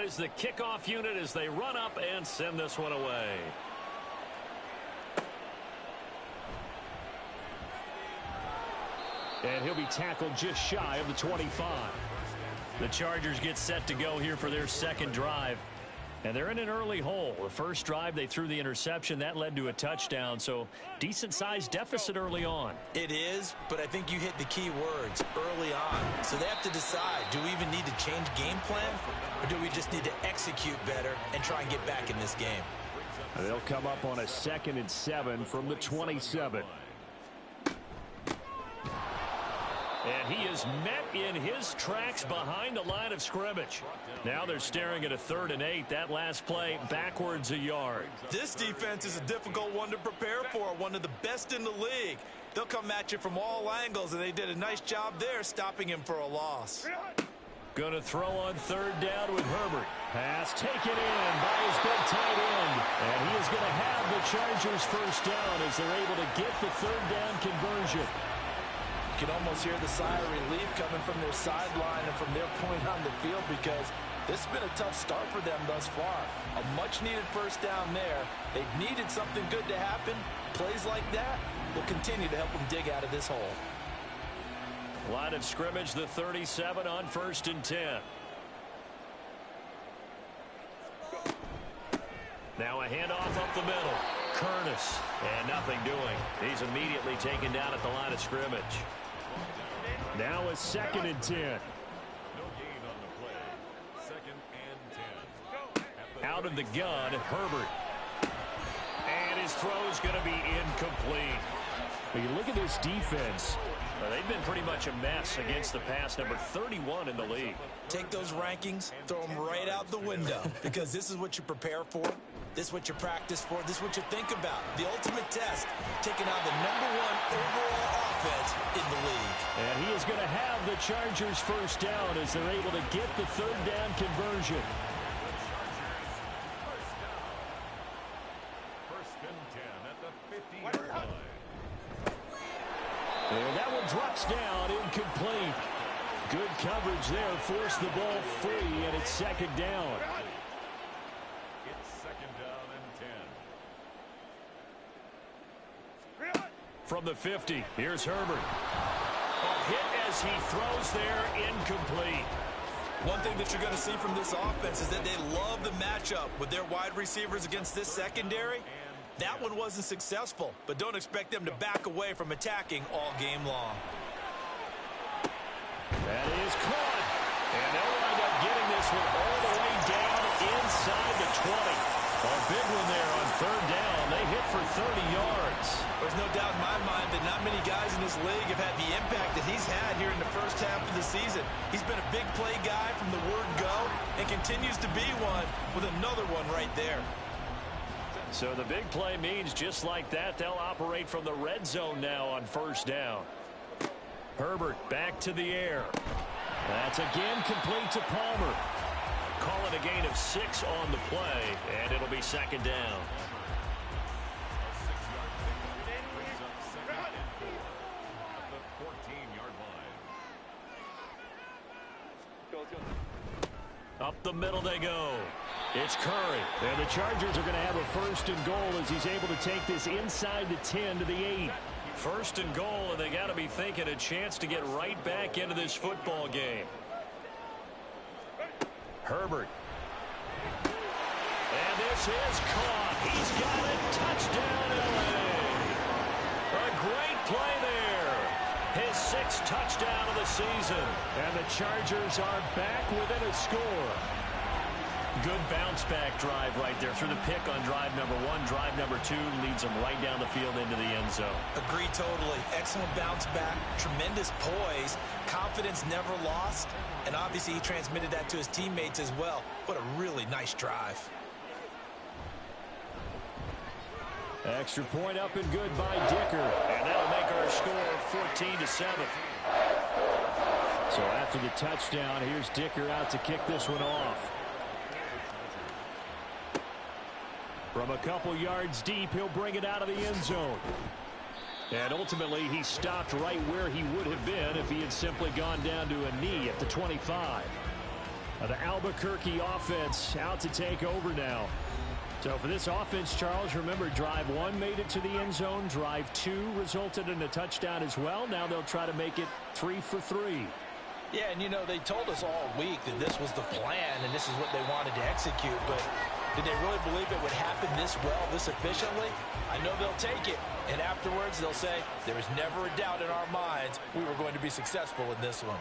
is the kickoff unit as they run up and send this one away. And he'll be tackled just shy of the 25. The Chargers get set to go here for their second drive. And they're in an early hole. The first drive, they threw the interception. That led to a touchdown. So decent-sized deficit early on. It is, but I think you hit the key words early on. So they have to decide, do we even need to change game plan? Or do we just need to execute better and try and get back in this game? They'll come up on a 2nd and 7 from the 27. And he is met in his tracks behind the line of scrimmage. Now they're staring at a 3rd and 8. That last play backwards a yard. This defense is a difficult one to prepare for, one of the best in the league. They'll come at you from all angles, and they did a nice job there stopping him for a loss. Going to throw on 3rd down with Herbert. Pass taken in by his big tight end. And he is going to have the Chargers first down as they're able to get the 3rd down conversion. You can almost hear the sigh of relief coming from their sideline and from their point on the field because this has been a tough start for them thus far. A much-needed first down there. They've needed something good to happen. Plays like that will continue to help them dig out of this hole. Line of scrimmage, the 37 on 1st and 10. Now a handoff up the middle. Curtis, and nothing doing. He's immediately taken down at the line of scrimmage. Now a 2nd and 10. No gain on the play. 2nd and 10. Out of the gun, Herbert. And his throw is going to be incomplete. When you look at this defense, they've been pretty much a mess against the pass, number 31 in the league. Take those rankings, throw them right out the window because this is what you prepare for. This is what you practice for. This is what you think about. The ultimate test, taking out the #1 overall offense in the league. And he is going to have the Chargers first down as they're able to get the 3rd down conversion. 1st and 10 at the 50-yard line. And that one drops down, incomplete. Good coverage there, forced the ball free, and it's 2nd down. It's 2nd down and 10. From the 50, here's Herbert. A hit as he throws there, incomplete. One thing that you're going to see from this offense is that they love the matchup with their wide receivers against this secondary. That one wasn't successful, but don't expect them to back away from attacking all game long. That is caught. And they'll wind up getting this one all the way down inside the 20. A big one there on 3rd down. They hit for 30 yards. There's no doubt in my mind that not many guys in this league have had the impact that he's had here in the first half of the season. He's been a big play guy from the word go and continues to be one with another one right there. So the big play means just like that, they'll operate from the red zone now on 1st down. Herbert back to the air. That's again complete to Palmer. Call it a gain of 6 on the play, and it'll be 2nd down. Up the middle they go. It's Curry. And the Chargers are going to have a 1st and goal as he's able to take this inside the 10 to the 8. 1st and goal, and they got to be thinking a chance to get right back into this football game. Herbert. And this is caught. He's got it. Touchdown, LA. A great play there. His 6th touchdown of the season. And the Chargers are back within a score. Good bounce-back drive right there. Through the pick on drive number 1. Drive number 2 leads them right down the field into the end zone. Agree totally. Excellent bounce back. Tremendous poise. Confidence never lost. And obviously he transmitted that to his teammates as well. What a really nice drive. Extra point up and good by Dicker. And that'll make our score 14-7. So after the touchdown, here's Dicker out to kick this one off. From a couple yards deep, he'll bring it out of the end zone. And ultimately, he stopped right where he would have been if he had simply gone down to a knee at the 25. The Albuquerque offense out to take over now. So for this offense, Charles, remember, drive 1 made it to the end zone. Drive 2 resulted in a touchdown as well. Now they'll try to make it 3 for 3. Yeah, and you know, they told us all week that this was the plan and this is what they wanted to execute, but did they really believe it would happen this well, this efficiently? I know they'll take it, and afterwards they'll say, there was never a doubt in our minds we were going to be successful in this one.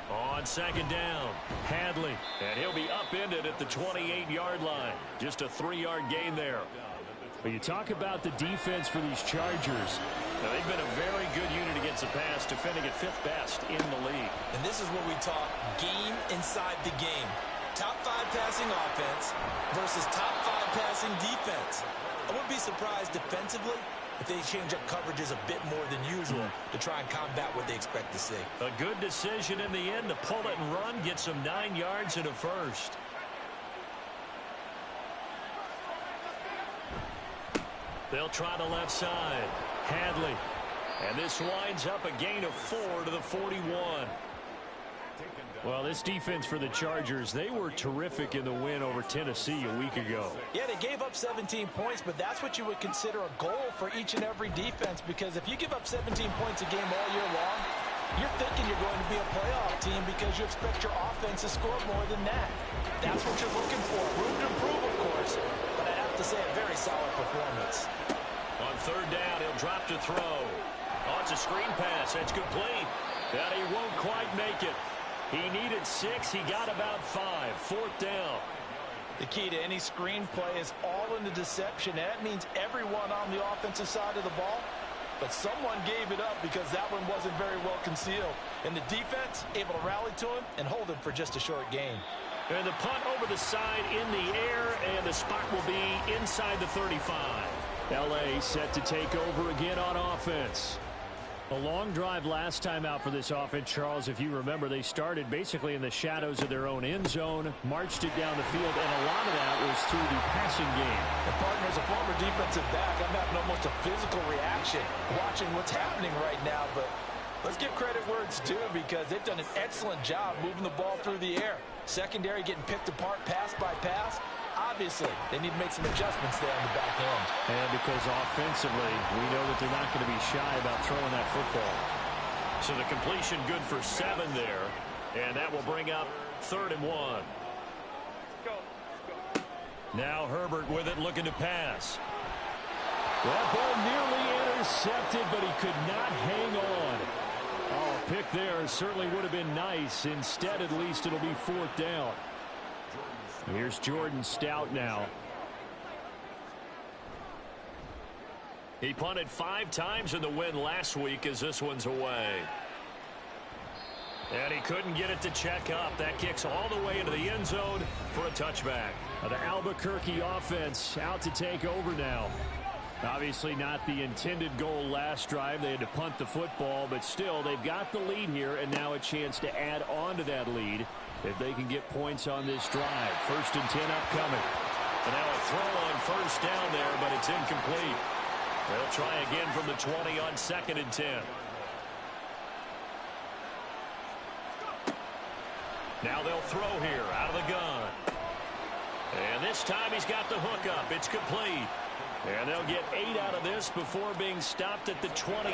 On second down, Hadley, and he'll be upended at the 28-yard line. Just a 3-yard gain there. But you talk about the defense for these Chargers. Now, they've been a very good unit against the pass, defending at 5th best in the league. And this is what we talk game inside the game. Top 5 passing offense versus top 5 passing defense. I wouldn't be surprised defensively if they change up coverages a bit more than usual to try and combat what they expect to see. A good decision in the end to pull it and run, get some 9 yards and a first. They'll try the left side. Hadley. And this winds up a gain of 4 to the 41. Well, this defense for the Chargers, they were terrific in the win over Tennessee a week ago. Yeah, they gave up 17 points, but that's what you would consider a goal for each and every defense, because if you give up 17 points a game all year long, you're thinking you're going to be a playoff team because you expect your offense to score more than that. That's what you're looking for. Room to improve, of course, but I have to say a very solid performance. On third down, he'll drop to throw. Oh, it's a screen pass. That's complete. And he won't quite make it. He needed 6. He got about 5. Fourth down. The key to any screenplay is all in the deception. That means everyone on the offensive side of the ball, but someone gave it up because that one wasn't very well concealed. And the defense able to rally to him and hold him for just a short gain. And the punt over the side in the air, and the spot will be inside the 35. L.A. set to take over again on offense. A long drive last time out for this offense, Charles. If you remember, they started basically in the shadows of their own end zone, marched it down the field, and a lot of that was through the passing game. The partner is a former defensive back. I'm having almost a physical reaction watching what's happening right now, but let's give credit where it's due because they've done an excellent job moving the ball through the air. Secondary getting picked apart pass by pass. Obviously, they need to make some adjustments there on the back end. And because offensively, we know that they're not going to be shy about throwing that football. So the completion good for 7 there. And that will bring up 3rd and 1. Now Herbert with it, looking to pass. That ball nearly intercepted, but he could not hang on. Oh, a pick there certainly would have been nice. Instead, at least, it'll be 4th down. Here's Jordan Stout now. He punted 5 times in the win last week as this one's away. And he couldn't get it to check up. That kicks all the way into the end zone for a touchback. The Albuquerque offense out to take over now. Obviously not the intended goal last drive. They had to punt the football, but still they've got the lead here and now a chance to add on to that lead if they can get points on this drive. 1st and 10 upcoming. And now a throw on 1st down there, but it's incomplete. They'll try again from the 20 on 2nd and 10. Now they'll throw here out of the gun. And this time he's got the hook up. It's complete. And they'll get 8 out of this before being stopped at the 28.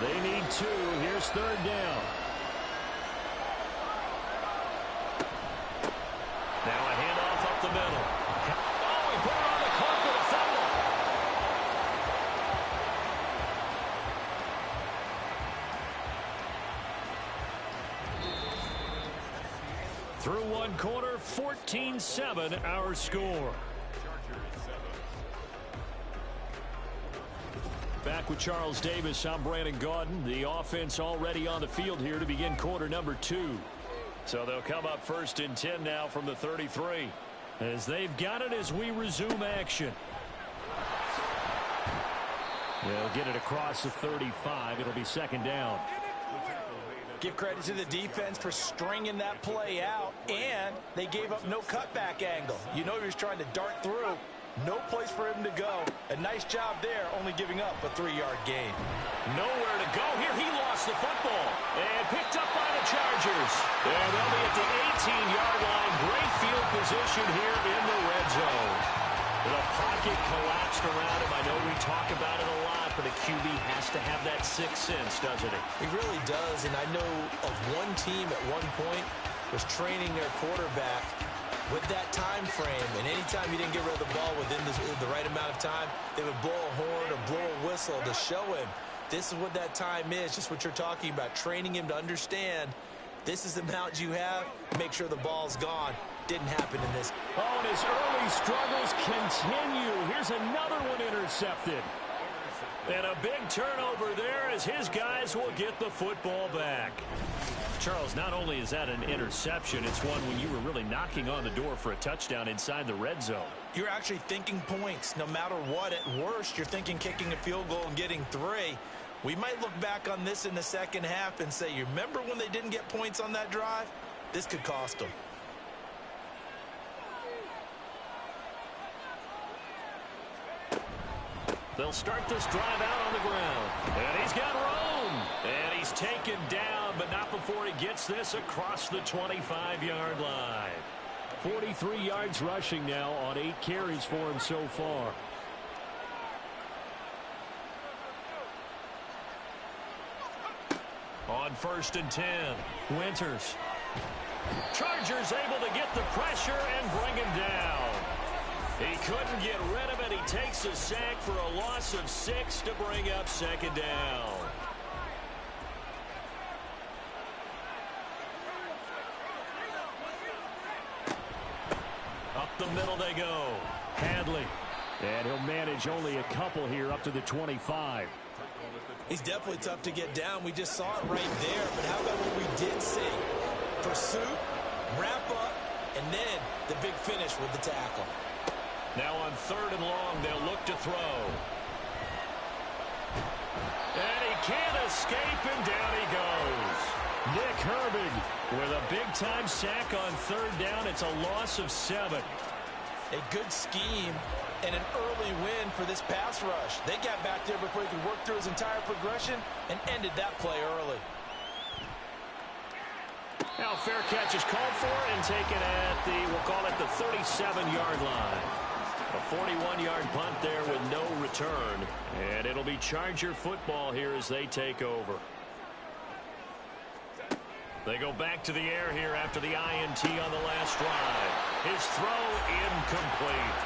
They need 2. Here's 3rd down. Now a handoff up the middle. Oh, he put it on the clock with a fumble. Through one quarter, 14-7 our score. Back with Charles Davis, I'm Brandon Gaudin. The offense already on the field here to begin quarter number 2. So they'll come up 1st and 10 now from the 33. As they've got it as we resume action. They'll get it across the 35. It'll be 2nd down. Give credit to the defense for stringing that play out, and they gave up no cutback angle. You know he was trying to dart through, No place for him to go. A nice job there, only giving up a 3-yard gain. Nowhere to go here. He lost the football and picked up by the Chargers. And they'll be at the 18-yard line. Great field position here in the red zone. The pocket collapsed around him. I know we talk about it a lot, but a QB has to have that sixth sense, doesn't it? He really does, and I know of one team at one point was training their quarterback with that time frame, and anytime he didn't get rid of the ball within the right amount of time, they would blow a horn or blow a whistle to show him this is what that time is, just what you're talking about, training him to understand this is the amount you have, make sure the ball's gone. Didn't happen in this. Oh, and his early struggles continue. Here's another one intercepted. And a big turnover there as his guys will get the football back. Charles, not only is that an interception, it's one when you were really knocking on the door for a touchdown inside the red zone. You're actually thinking points. No matter what, at worst, you're thinking kicking a field goal and getting 3. We might look back on this in the second half and say, you remember when they didn't get points on that drive? This could cost them. They'll start this drive out on the ground. And he's got room. And he's taken down, but not before he gets this across the 25-yard line. 43 yards rushing now on 8 carries for him so far. On 1st and 10, Winters. Chargers able to get the pressure and bring him down. He couldn't get rid of it. He takes a sack for a loss of 6 to bring up 2nd down. Up the middle they go. Hadley. And he'll manage only a couple here up to the 25. He's definitely tough to get down. We just saw it right there. But how about what we did see? Pursuit, wrap up, and then the big finish with the tackle. Now on 3rd and long, they'll look to throw. And he can't escape, and down he goes. Nick Herbig with a big-time sack on 3rd down. It's a loss of 7. A good scheme and an early win for this pass rush. They got back there before he could work through his entire progression and ended that play early. Now fair catch is called for and taken at the, we'll call it the 37-yard line. A 41-yard punt there with no return. And it'll be Charger football here as they take over. They go back to the air here after the INT on the last drive. His throw incomplete.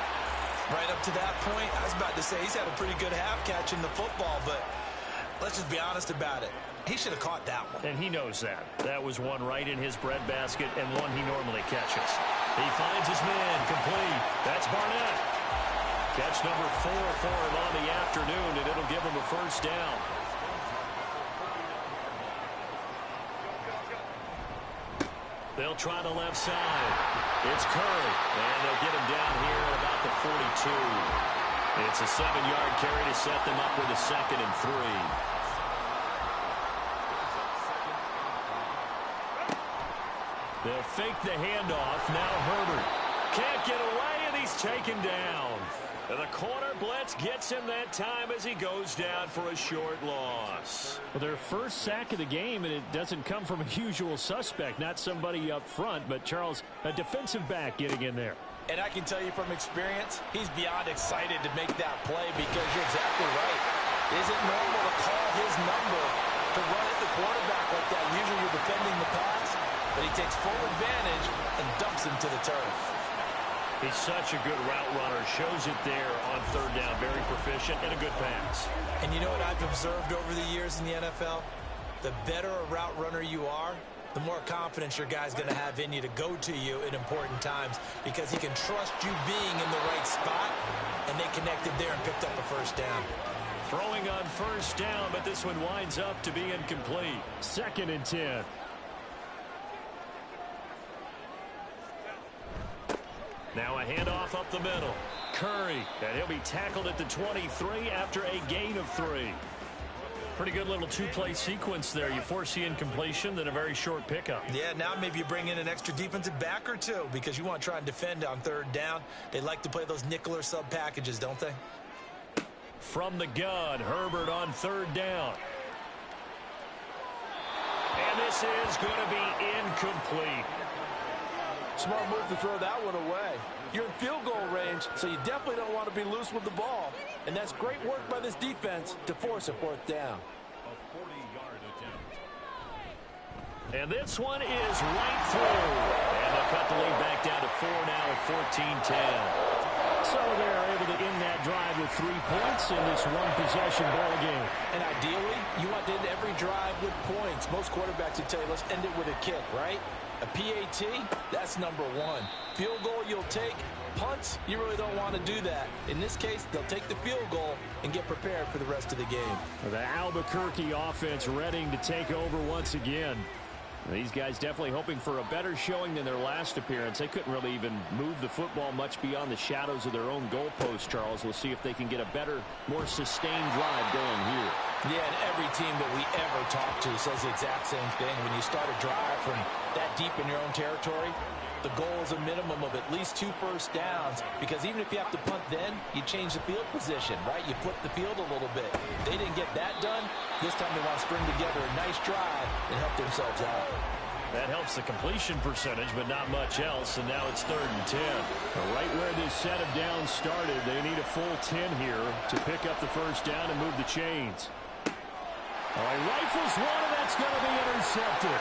Right up to that point, I was about to say he's had a pretty good half catching the football, but let's just be honest about it. He should have caught that one. And he knows that. That was one right in his breadbasket and one he normally catches. He finds his man complete. That's Barnett. Catch number 4 for him on the afternoon, and it'll give him a 1st down. They'll try the left side. It's Curry, and they'll get him down here at about the 42. It's a 7-yard carry to set them up with a 2nd and 3. They'll fake the handoff. Now Herbert can't get away, and he's taken down. And the corner blitz gets him that time as he goes down for a short loss. Well, their first sack of the game, and it doesn't come from a usual suspect, not somebody up front, but Charles, a defensive back getting in there. And I can tell you from experience, he's beyond excited to make that play because you're exactly right. Is it normal to call his number to run at the quarterback like that? Usually you're defending the pass, but he takes full advantage and dumps him to the turf. He's such a good route runner. Shows it there on 3rd down. Very proficient and a good pass. And you know what I've observed over the years in the NFL? The better a route runner you are, the more confidence your guy's going to have in you to go to you in important times because he can trust you being in the right spot, and they connected there and picked up a 1st down. Throwing on 1st down, but this one winds up to be incomplete. 2nd and 10. Now a handoff up the middle. Curry, and he'll be tackled at the 23 after a gain of 3. Pretty good little two-play sequence there. You force the incompletion, then a very short pickup. Yeah, now maybe you bring in an extra defensive back or two because you want to try and defend on third down. They like to play those nickel or sub packages, don't they? From the gun, Herbert on third down. And this is going to be incomplete. Smart move to throw that one away. You're in field goal range, so you definitely don't want to be loose with the ball. And that's great work by this defense to force a fourth down. A 40-yard attempt. And this one is right through. And they'll cut the lead back down to 4 now at 14-10. So they're able to end that drive with 3 points in this one-possession ball game. And ideally, you want to end every drive with points. Most quarterbacks would tell you, let's end it with a kick, right? A PAT, that's number one. Field goal you'll take. Punts, you really don't want to do that. In this case, they'll take the field goal and get prepared for the rest of the game. The Albuquerque offense ready to take over once again. These guys definitely hoping for a better showing than their last appearance. They couldn't really even move the football much beyond the shadows of their own goalpost, Charles. We'll see if they can get a better, more sustained drive going here. Yeah, and every team that we ever talk to says the exact same thing. When you start a drive from that deep in your own territory, the goal is a minimum of at least 2 first downs, because even if you have to punt then, you change the field position, right? You flip the field a little bit. They didn't get that done. This time they want to string together a nice drive and help themselves out. That helps the completion percentage, but not much else, and now it's 3rd and 10. Right where this set of downs started, they need a full 10 here to pick up the first down and move the chains. All right, rifles one, and that's going to be intercepted.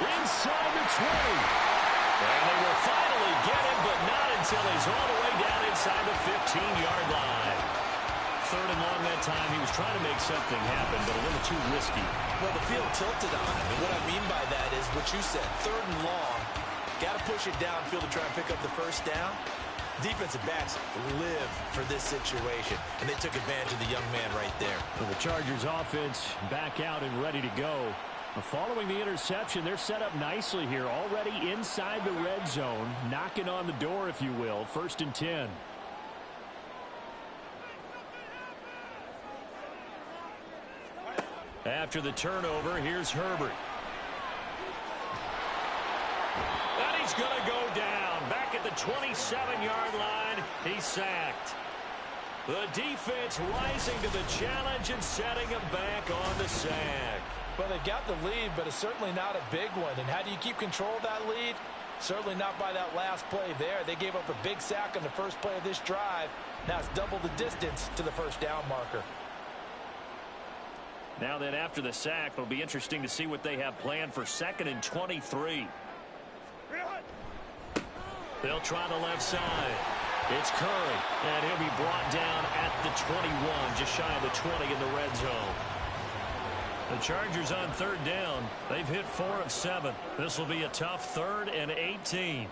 Inside the 20. And they will finally get him, but not until he's all the way down inside the 15-yard line. 3rd and long that time. He was trying to make something happen, but a little too risky. Well, the field tilted on him. And what I mean by that is what you said. 3rd and long. Got to push it downfield to try and pick up the first down. Defensive backs live for this situation, and they took advantage of the young man right there. Well, the Chargers offense back out and ready to go. Following the interception, they're set up nicely here, already inside the red zone, knocking on the door, if you will. 1st and 10. After the turnover, here's Herbert. And he's going to go down. Back at the 27-yard line, he's sacked. The defense rising to the challenge and setting him back on the sack. Well, they got the lead, but it's certainly not a big one. And how do you keep control of that lead? Certainly not by that last play there. They gave up a big sack on the first play of this drive. Now it's double the distance to the first down marker. Now then, after the sack, it'll be interesting to see what they have planned for 2nd and 23. They'll try the left side. It's Curry, and he'll be brought down at the 21, just shy of the 20 in the red zone. The Chargers on 3rd down. They've hit 4 of 7. This will be a tough 3rd and 18.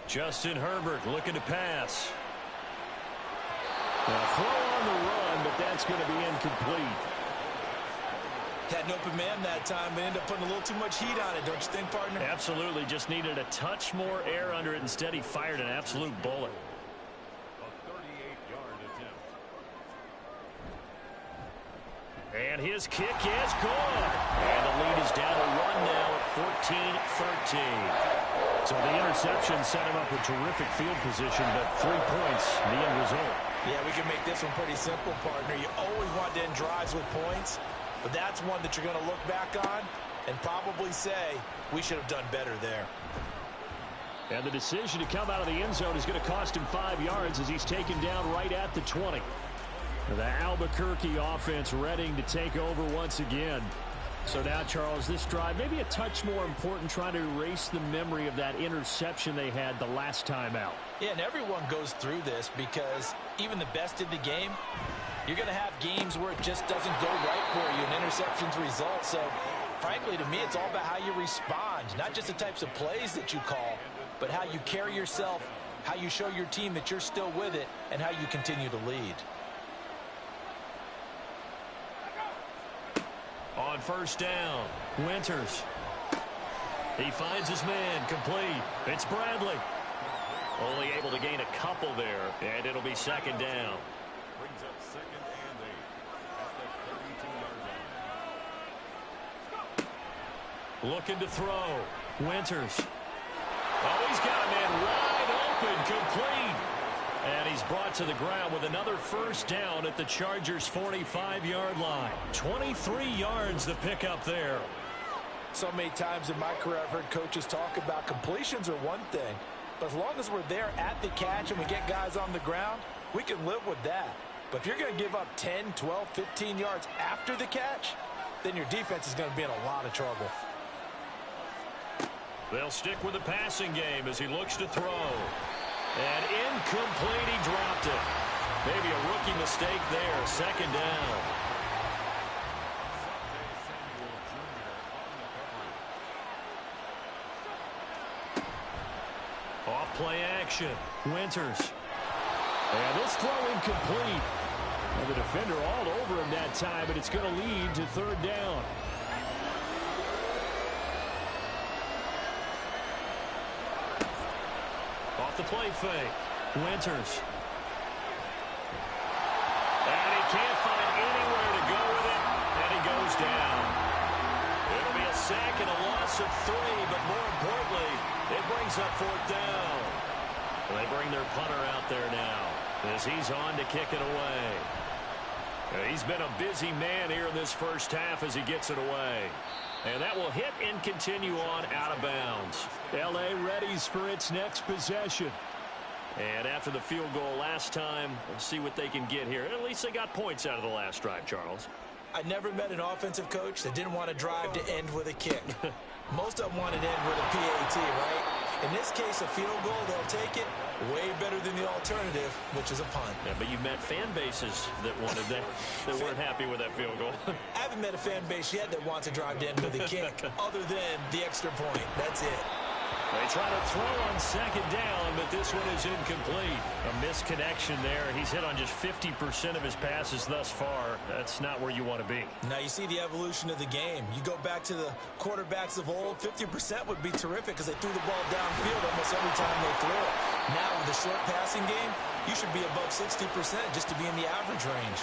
Justin Herbert looking to pass. Now, throw on the run, but that's going to be incomplete. Had an open man that time, but ended up putting a little too much heat on it, don't you think, partner? Absolutely. Just needed a touch more air under it. Instead, he fired an absolute bullet. A 38-yard attempt. And his kick is good. And the lead is down to 1 now at 14-13. So the interception set him up with terrific field position, but 3 points, the end result. Yeah, we can make this one pretty simple, partner. You always want to end drives with points, but that's one that you're going to look back on and probably say, we should have done better there. And the decision to come out of the end zone is going to cost him 5 yards as he's taken down right at the 20. The Albuquerque offense readying to take over once again. So now, Charles, this drive maybe a touch more important, trying to erase the memory of that interception they had the last time out. Yeah, and everyone goes through this because even the best in the game, you're going to have games where it just doesn't go right for you and interceptions result. So, frankly, to me, it's all about how you respond, not just the types of plays that you call, but how you carry yourself, how you show your team that you're still with it, and how you continue to lead. On 1st down, Winters. He finds his man, complete. It's Bradley. Only able to gain a couple there, and it'll be 2nd down. Brings up 2nd and 8. Looking to throw. Winters. Oh, he's got a man wide open, complete. And he's brought to the ground with another first down at the Chargers' 45-yard line. 23 yards to pick up there. So many times in my career I've heard coaches talk about completions are one thing, but as long as we're there at the catch and we get guys on the ground, we can live with that. But if you're going to give up 10, 12, 15 yards after the catch, then your defense is going to be in a lot of trouble. They'll stick with the passing game as he looks to throw. And incomplete, he dropped it. Maybe a rookie mistake there, second down. Off play action. Winters. And this throw incomplete. And the defender all over him that time, but it's going to lead to third down. Off the play fake. Winters. And he can't find anywhere to go with it, and he goes down. It'll be a sack and a loss of 3, but more importantly, it brings up fourth down. They bring their punter out there now as he's on to kick it away. He's been a busy man here in this first half as he gets it away. And that will hit and continue on out of bounds. L.A. readies for its next possession. And after the field goal last time, we'll see what they can get here. At least they got points out of the last drive, Charles. I never met an offensive coach that didn't want to drive to end with a kick. Most of them wanted to end with a PAT, right? In this case, a field goal, they'll take it. Way better than the alternative, which is a punt. Yeah, but you've met fan bases that wanted that, that weren't happy with that field goal. I haven't met a fan base yet that wants to drive to end with a kick, other than the extra point. That's it. They try to throw on second down, but this one is incomplete. A misconnection there. He's hit on just 50% of his passes thus far. That's not where you want to be. Now you see the evolution of the game. You go back to the quarterbacks of old, 50% would be terrific because they threw the ball downfield almost every time they threw it. Now with the short passing game, you should be above 60% just to be in the average range.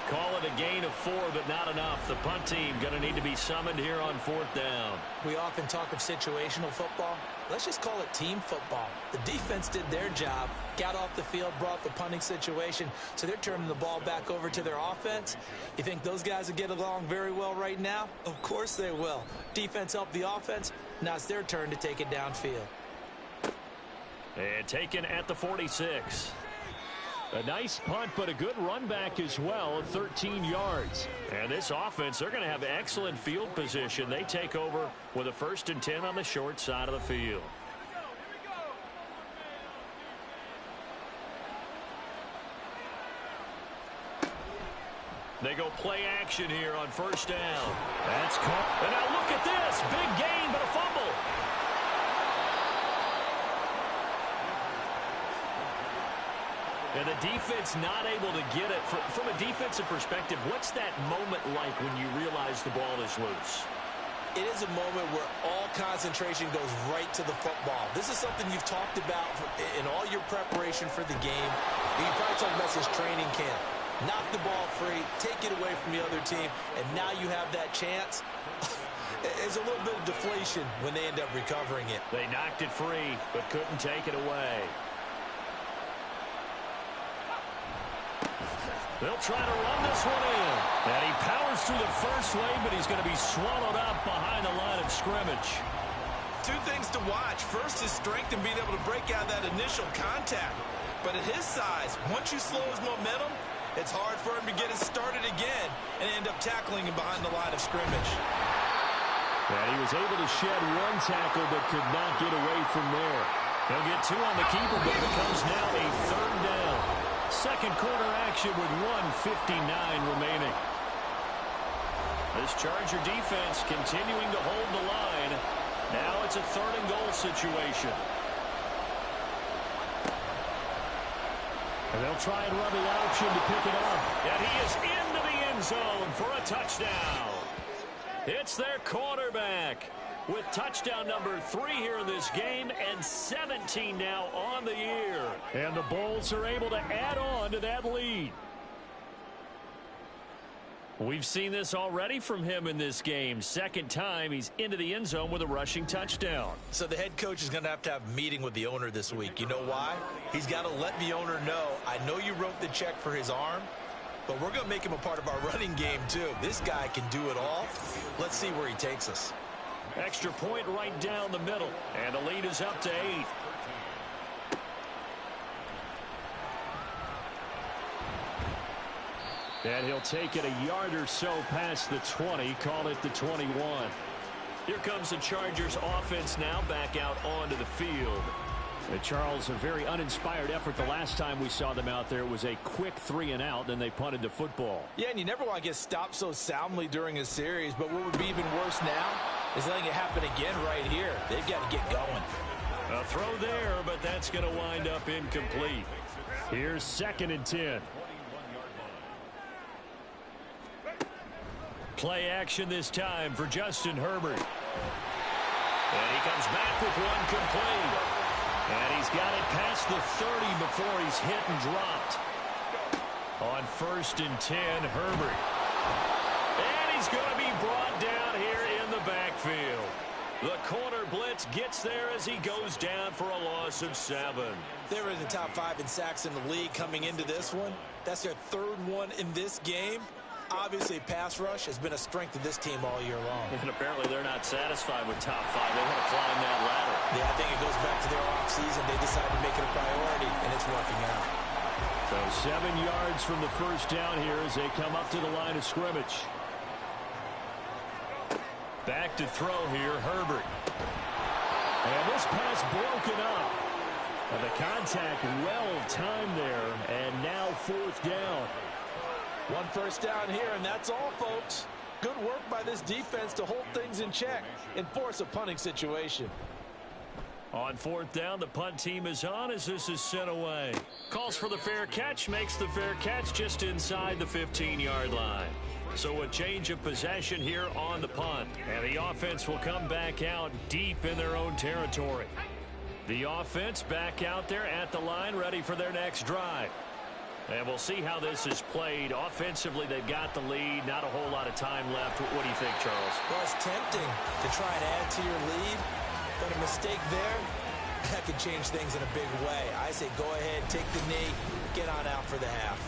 Call it a gain of 4, but not enough. The punt team going to need to be summoned here on fourth down. We often talk of situational football. Let's just call it team football. The defense did their job, got off the field, brought the punting situation, so they're turning the ball back over to their offense. You think those guys will get along very well right now? Of course they will. Defense helped the offense. Now it's their turn to take it downfield. And taken at the 46. A nice punt, but a good run back as well of 13 yards. And this offense, they're going to have excellent field position. They take over with a 1st and 10 on the short side of the field. They go play action here on first down. That's caught. And now look at this. Big gain, but a fumble. And the defense not able to get it. From a defensive perspective, what's that moment like when you realize the ball is loose? It is a moment where all concentration goes right to the football. This is something you've talked about in all your preparation for the game. You probably talked about this training camp. Knock the ball free, take it away from the other team, and now you have that chance. There's a little bit of deflation when they end up recovering it. They knocked it free, but couldn't take it away. They'll try to run this one in. And he powers through the first wave, but he's going to be swallowed up behind the line of scrimmage. Two things to watch. First, his strength and being able to break out that initial contact. But at his size, once you slow his momentum, it's hard for him to get it started again and end up tackling him behind the line of scrimmage. And he was able to shed one tackle, but could not get away from there. He'll get 2 on the keeper, but it becomes now a third down. Second quarter action with 1:59 remaining. This Charger defense continuing to hold the line. Now it's a 3rd and goal situation. And they'll try and run the option to pick it up. And he is into the end zone for a touchdown. It's their quarterback with touchdown number 3 here in this game, and 17 now on the year. And the Bulls are able to add on to that lead. We've seen this already from him in this game. Second time he's into the end zone with a rushing touchdown. So the head coach is going to have a meeting with the owner this week. You know why? He's got to let the owner know, I know you wrote the check for his arm, but we're going to make him a part of our running game too. This guy can do it all. Let's see where he takes us. Extra point right down the middle. And the lead is up to 8. And he'll take it a yard or so past the 20, call it the 21. Here comes the Chargers offense now back out onto the field. Charles, a very uninspired effort the last time we saw them out there. It was a quick 3-and-out, then they punted the football. Yeah, and you never want to get stopped so soundly during a series, but what would be even worse now is letting it happen again right here. They've got to get going. A throw there, but that's going to wind up incomplete. Here's 2nd and 10. Play action this time for Justin Herbert. And he comes back with one complete. And he's got it past the 30 before he's hit and dropped. On 1st and 10, Herbert. And he's going to be brought down here in the backfield. The corner blitz gets there as he goes down for a loss of 7. They were in the top 5 in sacks in the league coming into this one. That's their 3rd one in this game. Obviously, pass rush has been a strength of this team all year long. And apparently they're not satisfied with top 5. They want to climb that ladder. Yeah, I think it goes back to their offseason. They decided to make it a priority, and it's working out. So 7 yards from the first down here as they come up to the line of scrimmage. Back to throw here, Herbert. And this pass broken up. And the contact well timed there, and now 4th down. 1 first down here, and that's all, folks. Good work by this defense to hold things in check and force a punting situation. On 4th down, the punt team is on as this is sent away. Calls for the fair catch, makes the fair catch just inside the 15-yard line. So a change of possession here on the punt. And the offense will come back out deep in their own territory. The offense back out there at the line, ready for their next drive. And we'll see how this is played. Offensively, they've got the lead. Not a whole lot of time left. What do you think, Charles? Well, it's tempting to try and add to your lead, but a mistake there, that could change things in a big way. I say go ahead, take the knee, get on out for the half.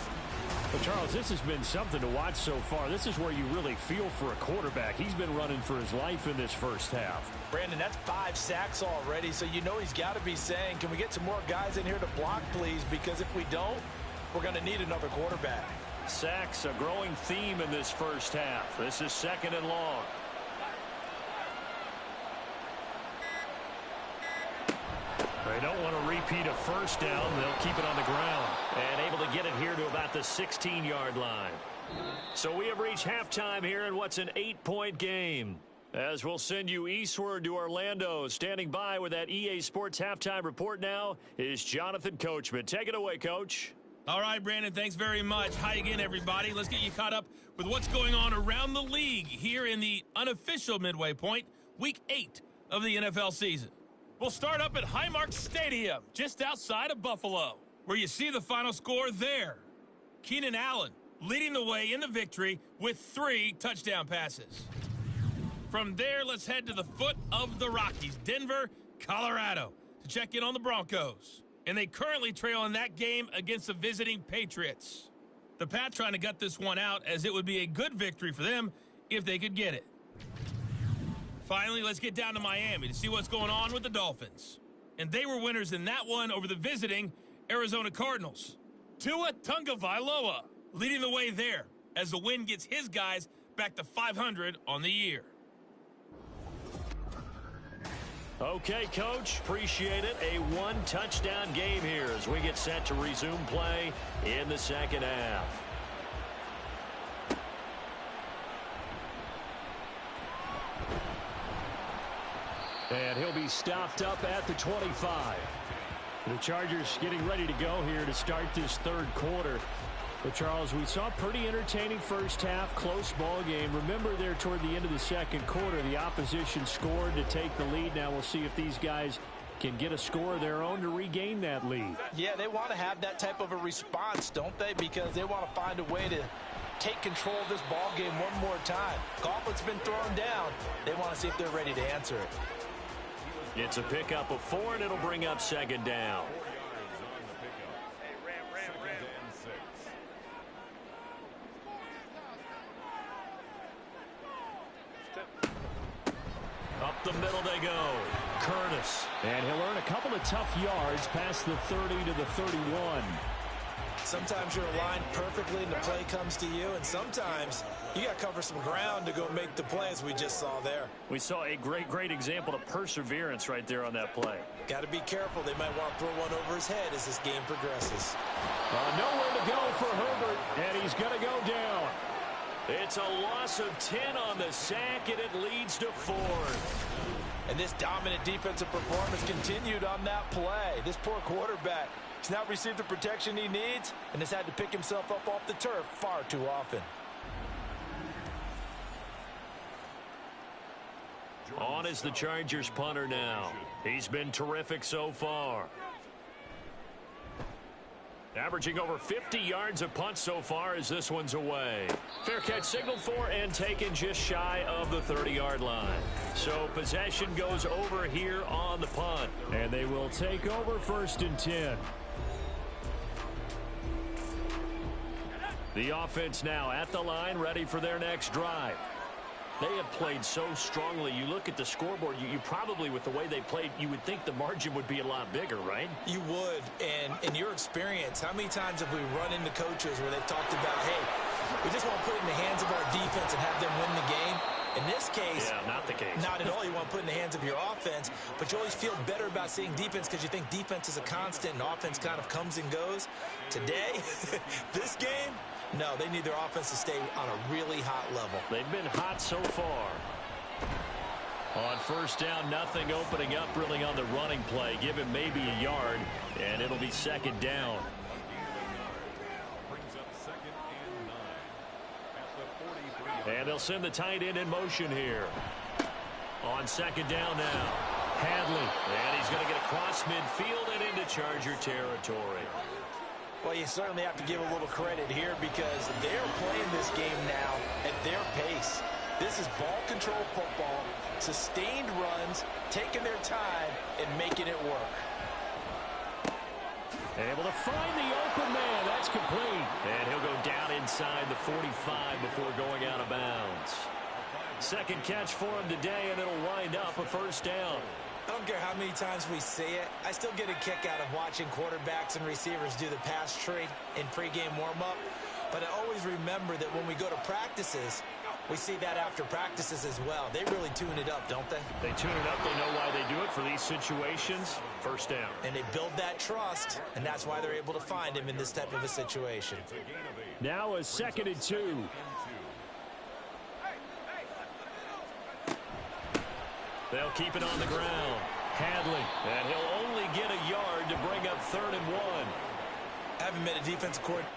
Well, Charles, this has been something to watch so far. This is where you really feel for a quarterback. He's been running for his life in this first half. Brandon, that's 5 sacks already, so you know he's got to be saying, can we get some more guys in here to block, please? Because if we don't, we're going to need another quarterback. Sacks, a growing theme in this first half. This is 2nd and long. They don't want to repeat a first down. They'll keep it on the ground. And able to get it here to about the 16-yard line. So we have reached halftime here in what's an 8-point game. As we'll send you eastward to Orlando. Standing by with that EA Sports halftime report now is Jonathan Coachman. Take it away, Coach. All right, Brandon, thanks very much. Hi again, everybody. Let's get you caught up with what's going on around the league here in the unofficial midway point, Week 8 of the NFL season. We'll start up at Highmark Stadium, just outside of Buffalo, where you see the final score there. Keenan Allen leading the way in the victory with 3 touchdown passes. From there, let's head to the foot of the Rockies, Denver, Colorado, to check in on the Broncos. And they currently trail in that game against the visiting Patriots. The Pats trying to gut this one out, as it would be a good victory for them if they could get it. Finally, let's get down to Miami to see what's going on with the Dolphins. And they were winners in that one over the visiting Arizona Cardinals. Tua Tagovailoa leading the way there as the win gets his guys back to 500 on the year. Okay, Coach, appreciate it. A 1-touchdown game here as we get set to resume play in the second half. And he'll be stopped up at the 25. The Chargers getting ready to go here to start this third quarter. But, Charles, we saw a pretty entertaining first half, close ball game. Remember there toward the end of the second quarter, the opposition scored to take the lead. Now we'll see if these guys can get a score of their own to regain that lead. Yeah, they want to have that type of a response, don't they? Because they want to find a way to take control of this ball game one more time. Gauntlet's been thrown down. They want to see if they're ready to answer it. It's a pickup of 4, and it'll bring up second down. 4 yards on the pickup. Second and 6. Up the middle they go. Curtis. And he'll earn a couple of tough yards past the 30 to the 31. Sometimes you're aligned perfectly and the play comes to you, and sometimes you got to cover some ground to go make the play, as we just saw there. We saw a great example of perseverance right there on that play. Got to be careful. They might want to throw one over his head as this game progresses. Nowhere to go for Herbert, and he's going to go down. It's a loss of 10 on the sack, and it leads to 4. And this dominant defensive performance continued on that play. This poor quarterback has not received the protection he needs and has had to pick himself up off the turf far too often. On is the Chargers punter now. He's been terrific so far. Averaging over 50 yards a punt so far as this one's away. Fair catch signaled for and taken just shy of the 30-yard line. So possession goes over here on the punt. And they will take over 1st and 10. The offense now at the line, ready for their next drive. They have played so strongly. You look at the scoreboard, you probably, with the way they played, you would think the margin would be a lot bigger, right? You would. And in your experience, how many times have we run into coaches where they've talked about, hey, we just want to put it in the hands of our defense and have them win the game? In this case, yeah, not the case. Not at all. You want to put it in the hands of your offense, but you always feel better about seeing defense because you think defense is a constant and offense kind of comes and goes. Today, this game, no, they need their offense to stay on a really hot level. They've been hot so far. On 1st down, nothing opening up really on the running play. Give him maybe a yard, and it'll be 2nd down. Brings up 2nd and 9 at the 43. And they'll send the tight end in motion here. On 2nd down now. Hadley. And he's going to get across midfield and into Charger territory. Well, you certainly have to give a little credit here because they're playing this game now at their pace. This is ball control football, sustained runs, taking their time, and making it work. Able to find the open man. That's complete. And he'll go down inside the 45 before going out of bounds. 2nd catch for him today, and it'll wind up a 1st down. I don't care how many times we see it. I still get a kick out of watching quarterbacks and receivers do the pass tree in pregame warm-up. But I always remember that when we go to practices, we see that after practices as well. They really tune it up, don't they? They tune it up. They know why they do it for these situations. 1st down. And they build that trust, and that's why they're able to find him in this type of a situation. Now a 2nd and 2. They'll keep it on the ground. Hadley. And he'll only get a yard to bring up 3rd and 1. Haven't met a defensive coordinator.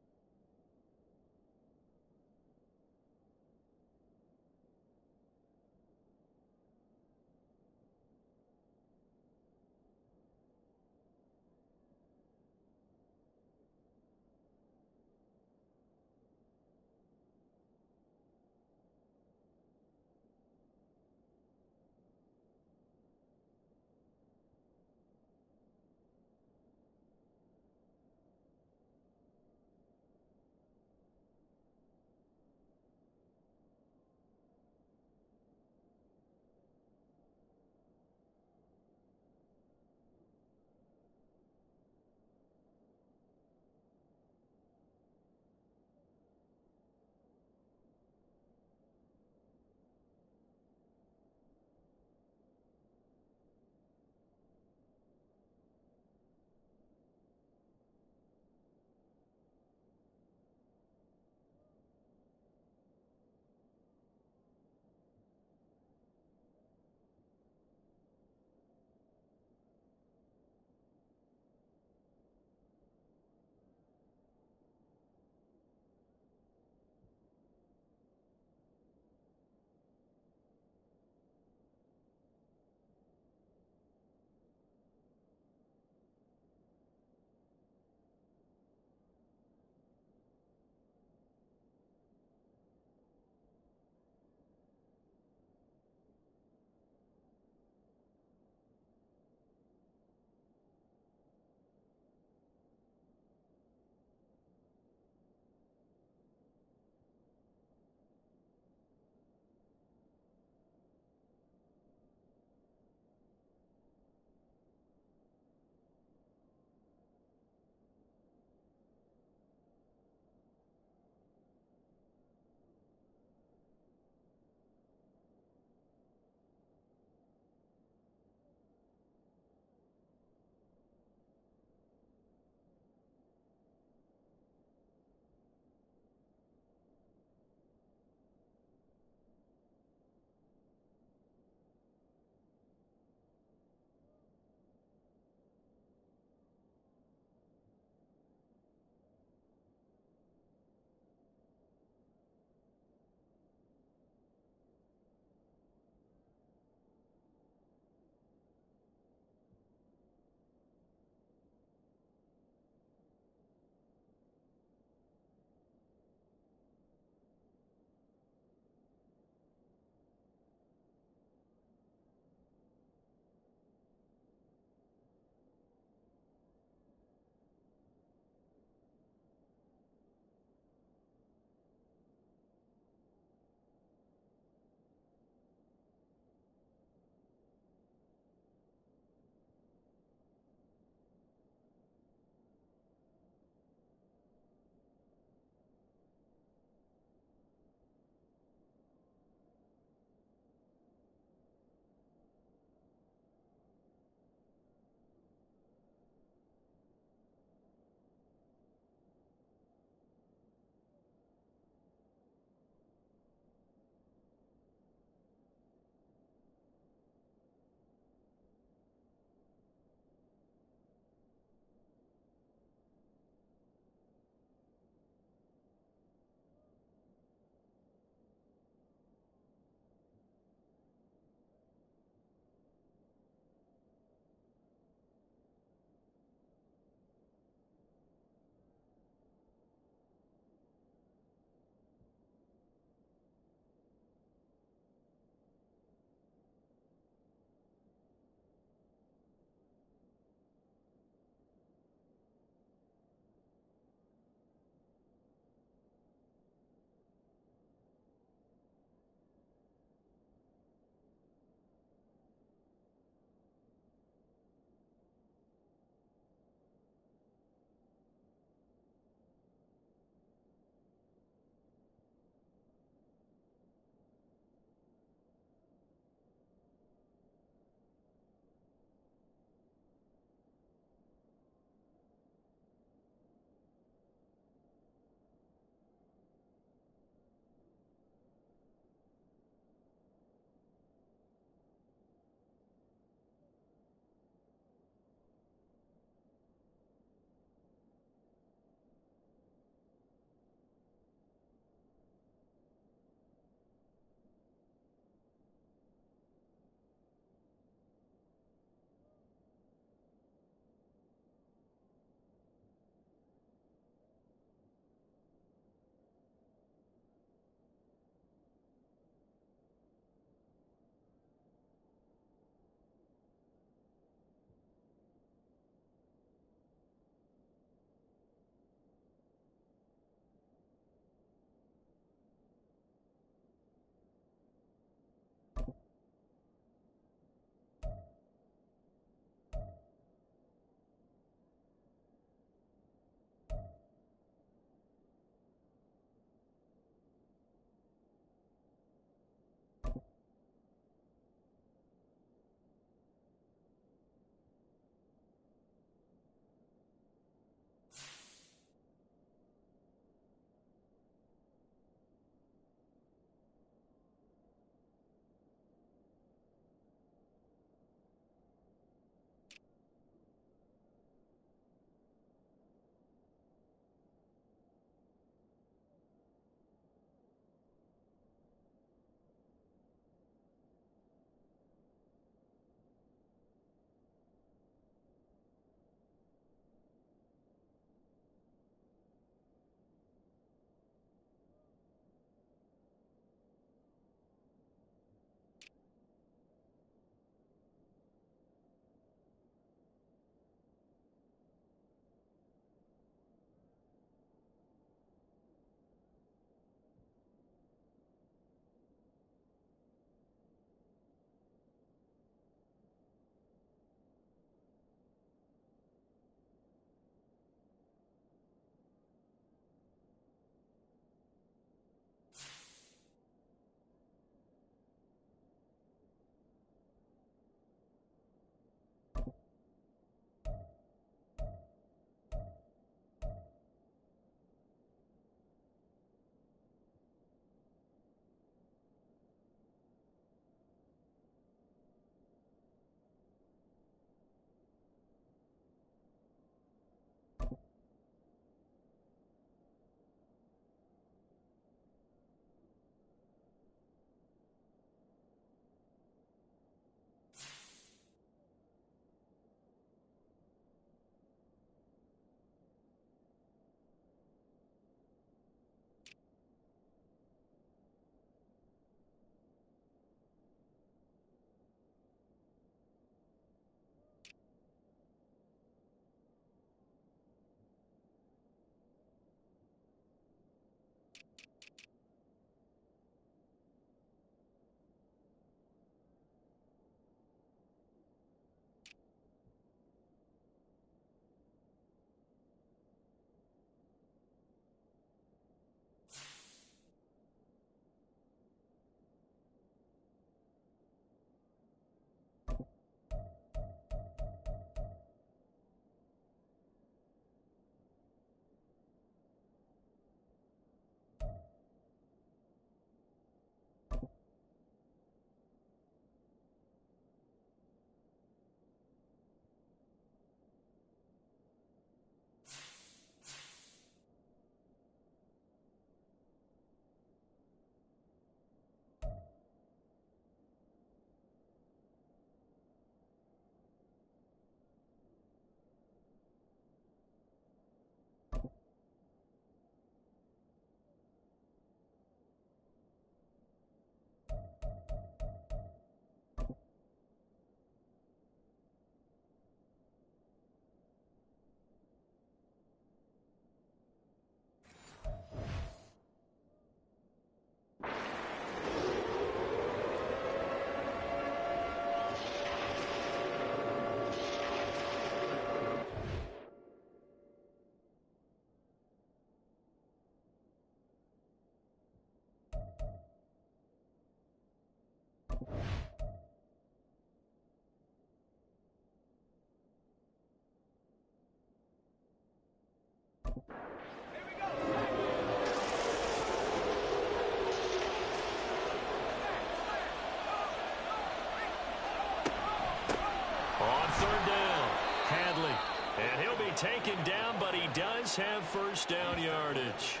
taken down, but he does have first down yardage.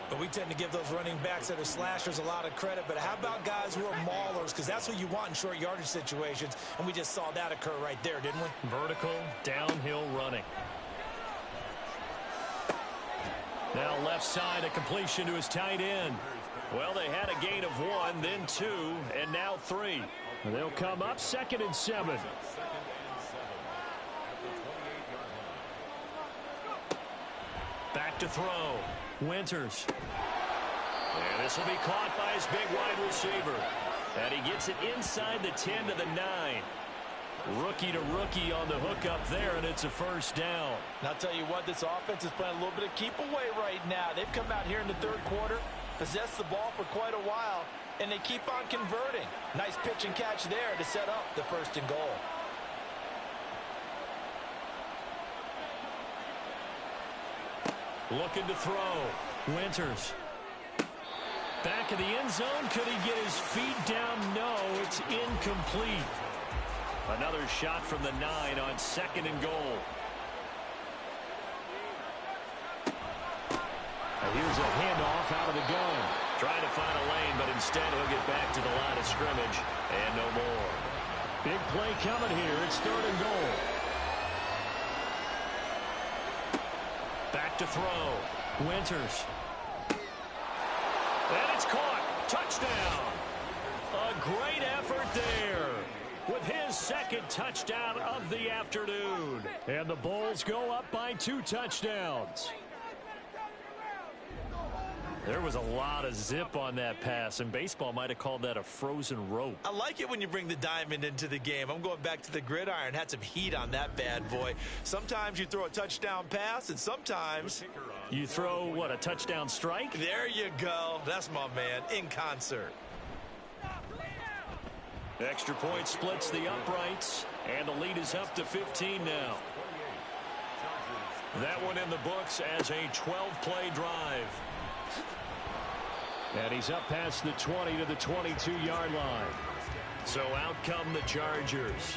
But we tend to give those running backs that are slashers a lot of credit. But how about guys who are maulers? Because that's what you want in short yardage situations. And we just saw that occur right there, didn't we? Vertical, downhill running. Now left side, a completion to his tight end. Well, they had a gain of 1, then 2, and now 3. They'll come up 2nd and 7. Back to throw. Winters. And this will be caught by his big wide receiver. And he gets it inside the 10 to the 9. Rookie to rookie on the hook up there, and it's a first down. And I'll tell you what, this offense is playing a little bit of keep away right now. They've come out here in the third quarter, possessed the ball for quite a while, and they keep on converting. Nice pitch and catch there to set up the 1st and goal. Looking to throw. Winters. Back of the end zone. Could he get his feet down? No, it's incomplete. Another shot from the 9 on 2nd and goal. And here's a handoff out of the gun. Trying to find a lane, but instead he'll get back to the line of scrimmage. And no more. Big play coming here. It's 3rd and goal. Back to throw. Winters. And it's caught. Touchdown. A great effort there with his 2nd touchdown of the afternoon. And the Bulls go up by 2 touchdowns. There was a lot of zip on that pass, and baseball might have called that a frozen rope. I like it when you bring the diamond into the game. I'm going back to the gridiron. Had some heat on that bad boy. Sometimes you throw a touchdown pass, and sometimes you throw, what, a touchdown strike? There you go. That's my man, in concert. Extra point splits the uprights, and the lead is up to 15 now. That one in the books as a 12-play drive. And he's up past the 20 to the 22-yard line. So out come the Chargers.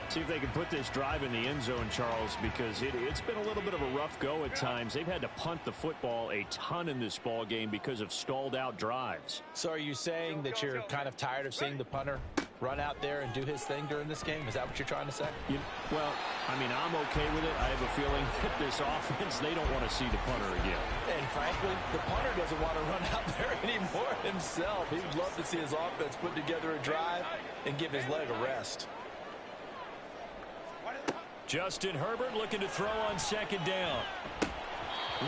See if they can put this drive in the end zone, Charles, because it's been a little bit of a rough go at times. They've had to punt the football a ton in this ball game because of stalled out drives. So are you saying that you're kind of tired of seeing the punter run out there and do his thing during this game? Is that what you're trying to say? Well, I mean, I'm okay with it. I have a feeling that this offense, they don't want to see the punter again. And frankly, the punter doesn't want to run out there anymore himself. He would love to see his offense put together a drive and give his leg a rest. Justin Herbert looking to throw on 2nd down.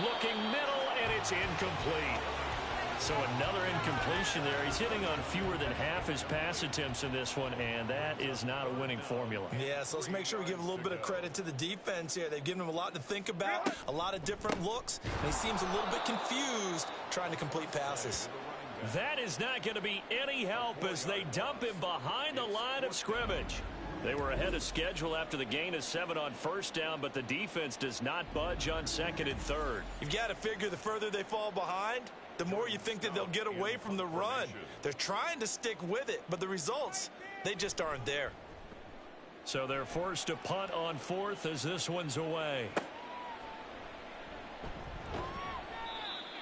Looking middle, and it's incomplete. So another incompletion there. He's hitting on fewer than half his pass attempts in this one, and that is not a winning formula. Yeah, so let's make sure we give a little bit of credit to the defense here. They've given him a lot to think about, a lot of different looks, and he seems a little bit confused trying to complete passes. That is not going to be any help as they dump him behind the line of scrimmage. They were ahead of schedule after the gain of 7 on 1st down, but the defense does not budge on 2nd and 3rd. You've got to figure the further they fall behind, the more you think that they'll get away from the run. They're trying to stick with it, but the results, they just aren't there. So they're forced to punt on 4th as this one's away.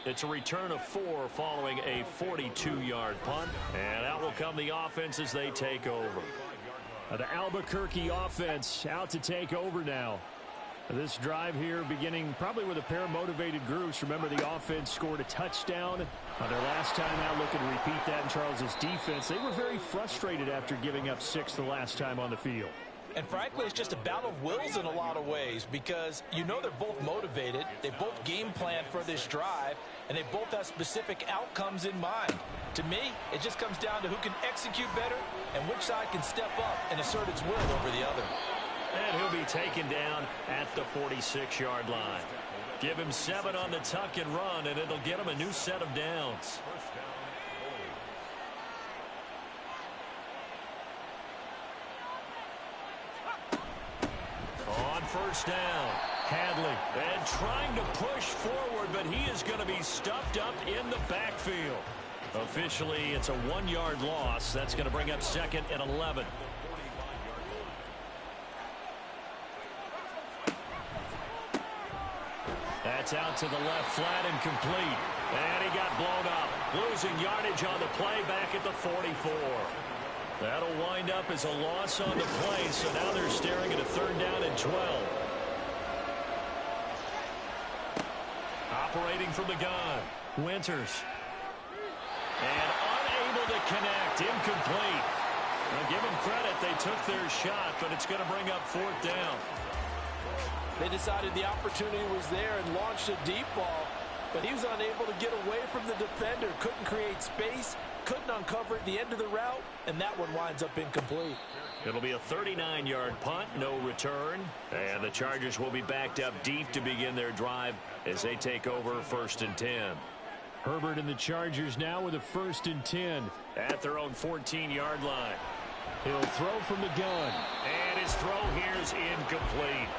It's a return of 4 following a 42-yard punt. And out will come the offense as they take over. The Albuquerque offense out to take over now. This drive here beginning probably with a pair of motivated groups. Remember, the offense scored a touchdown on their last time out. Looking to repeat that in Charles's defense. They were very frustrated after giving up 6 the last time on the field. And frankly, it's just a battle of wills in a lot of ways because you know they're both motivated. They both game plan for this drive, and they both have specific outcomes in mind. To me, it just comes down to who can execute better and which side can step up and assert its will over the other. And he'll be taken down at the 46-yard line. Give him 7 on the tuck and run, and it'll get him a new set of downs. On 1st down, Hadley, and trying to push forward, but he is going to be stuffed up in the backfield. Officially, it's a 1-yard loss. That's going to bring up 2nd and 11. That's out to the left flat and complete. And he got blown up. Losing yardage on the play back at the 44. That'll wind up as a loss on the play, so now they're staring at a 3rd down and 12. Operating from the gun, Winters. And unable to connect, incomplete. Now give them credit, they took their shot, but it's going to bring up 4th down. They decided the opportunity was there and launched a deep ball, but he was unable to get away from the defender, couldn't create space, couldn't uncover at the end of the route, and that one winds up incomplete. It'll be a 39-yard punt, no return, and the Chargers will be backed up deep to begin their drive as they take over 1st and 10. Herbert and the Chargers now with a 1st and 10 at their own 14-yard line. He'll throw from the gun, and his throw here is incomplete.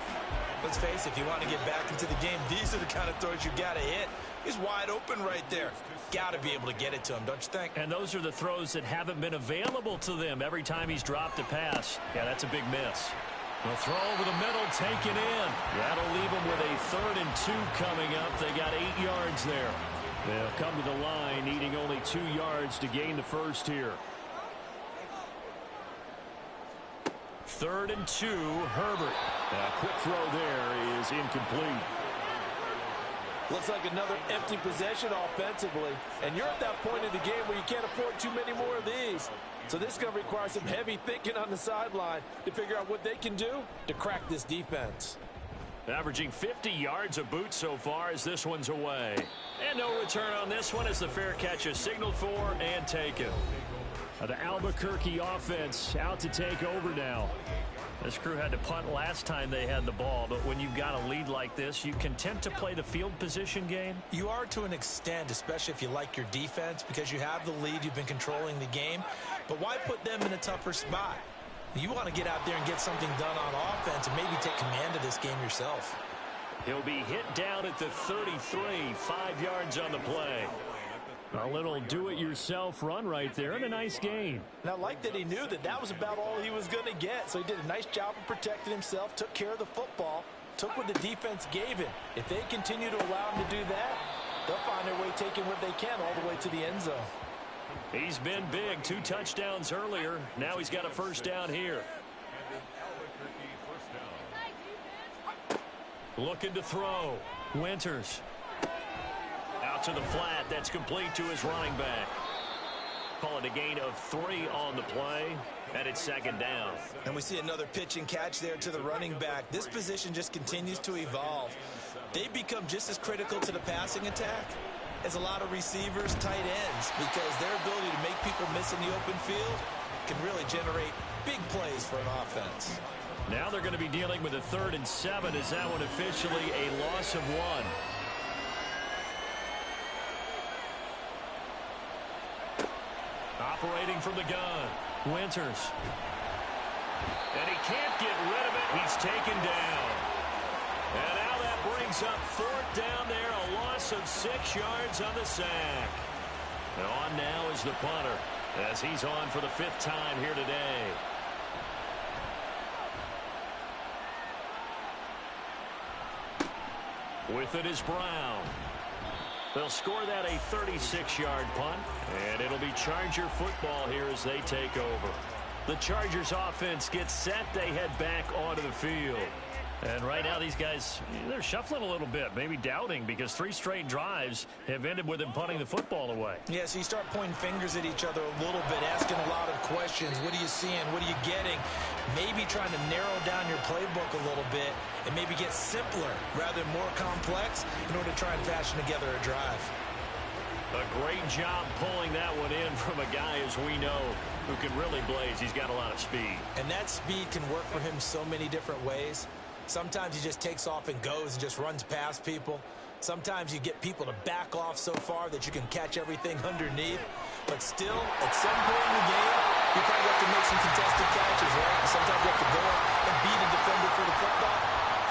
Let's face it, if you want to get back into the game, these are the kind of throws you got to hit. He's wide open right there. Got to be able to get it to him, don't you think? And those are the throws that haven't been available to them every time he's dropped a pass. Yeah, that's a big miss. They'll throw over the middle, taken in. That'll leave them with a 3rd and 2 coming up. They got 8 yards there. They'll come to the line, needing only 2 yards to gain the first here. 3rd and 2, Herbert. A quick throw there is incomplete. Looks like another empty possession offensively. And you're at that point in the game where you can't afford too many more of these. So this is going to require some heavy thinking on the sideline to figure out what they can do to crack this defense. Averaging 50 yards a boot so far as this one's away. And no return on this one as the fair catch is signaled for and taken. The Albuquerque offense out to take over now. This crew had to punt last time they had the ball, but when you've got a lead like this, you content to play the field position game? You are to an extent, especially if you like your defense, because you have the lead, you've been controlling the game. But why put them in a tougher spot? You want to get out there and get something done on offense and maybe take command of this game yourself. He'll be hit down at the 33, 5 yards on the play. A little do-it-yourself run right there and a nice gain. And I like that he knew that that was about all he was going to get. So he did a nice job of protecting himself, took care of the football, took what the defense gave him. If they continue to allow him to do that, they'll find their way taking what they can all the way to the end zone. He's been big, 2 touchdowns earlier. Now he's got a 1st down here. Looking to throw. Winters. Out to the flat. That's complete to his running back. Call it a gain of 3 on the play, and it's 2nd down. And we see another pitch and catch there to the running back. This position just continues to evolve. They become just as critical to the passing attack as a lot of receivers, tight ends, because their ability to make people miss in the open field can really generate big plays for an offense. Now they're going to be dealing with a 3rd and 7. Is that one officially a loss of 1? Operating from the gun, Winters. And he can't get rid of it. He's taken down. And now that brings up 4th down there, a loss of 6 yards on the sack. And on now is the punter as he's on for the 5th time here today. With it is Brown. They'll score that a 36-yard punt, and it'll be Charger football here as they take over. The Chargers offense gets set. They head back onto the field. And right now these guys, they're shuffling a little bit, maybe doubting, because 3 straight drives have ended with them punting the football away. Yeah, so you start pointing fingers at each other a little bit, asking a lot of questions. What are you seeing? What are you getting? Maybe trying to narrow down your playbook a little bit and maybe get simpler rather than more complex in order to try and fashion together a drive. A great job pulling that one in from a guy, as we know, who can really blaze. He's got a lot of speed. And that speed can work for him so many different ways. Sometimes he just takes off and goes and just runs past people. Sometimes you get people to back off so far that you can catch everything underneath. But still, at some point in the game, you probably have to make some contested catches, right? Sometimes you have to go up and beat a defender for the football.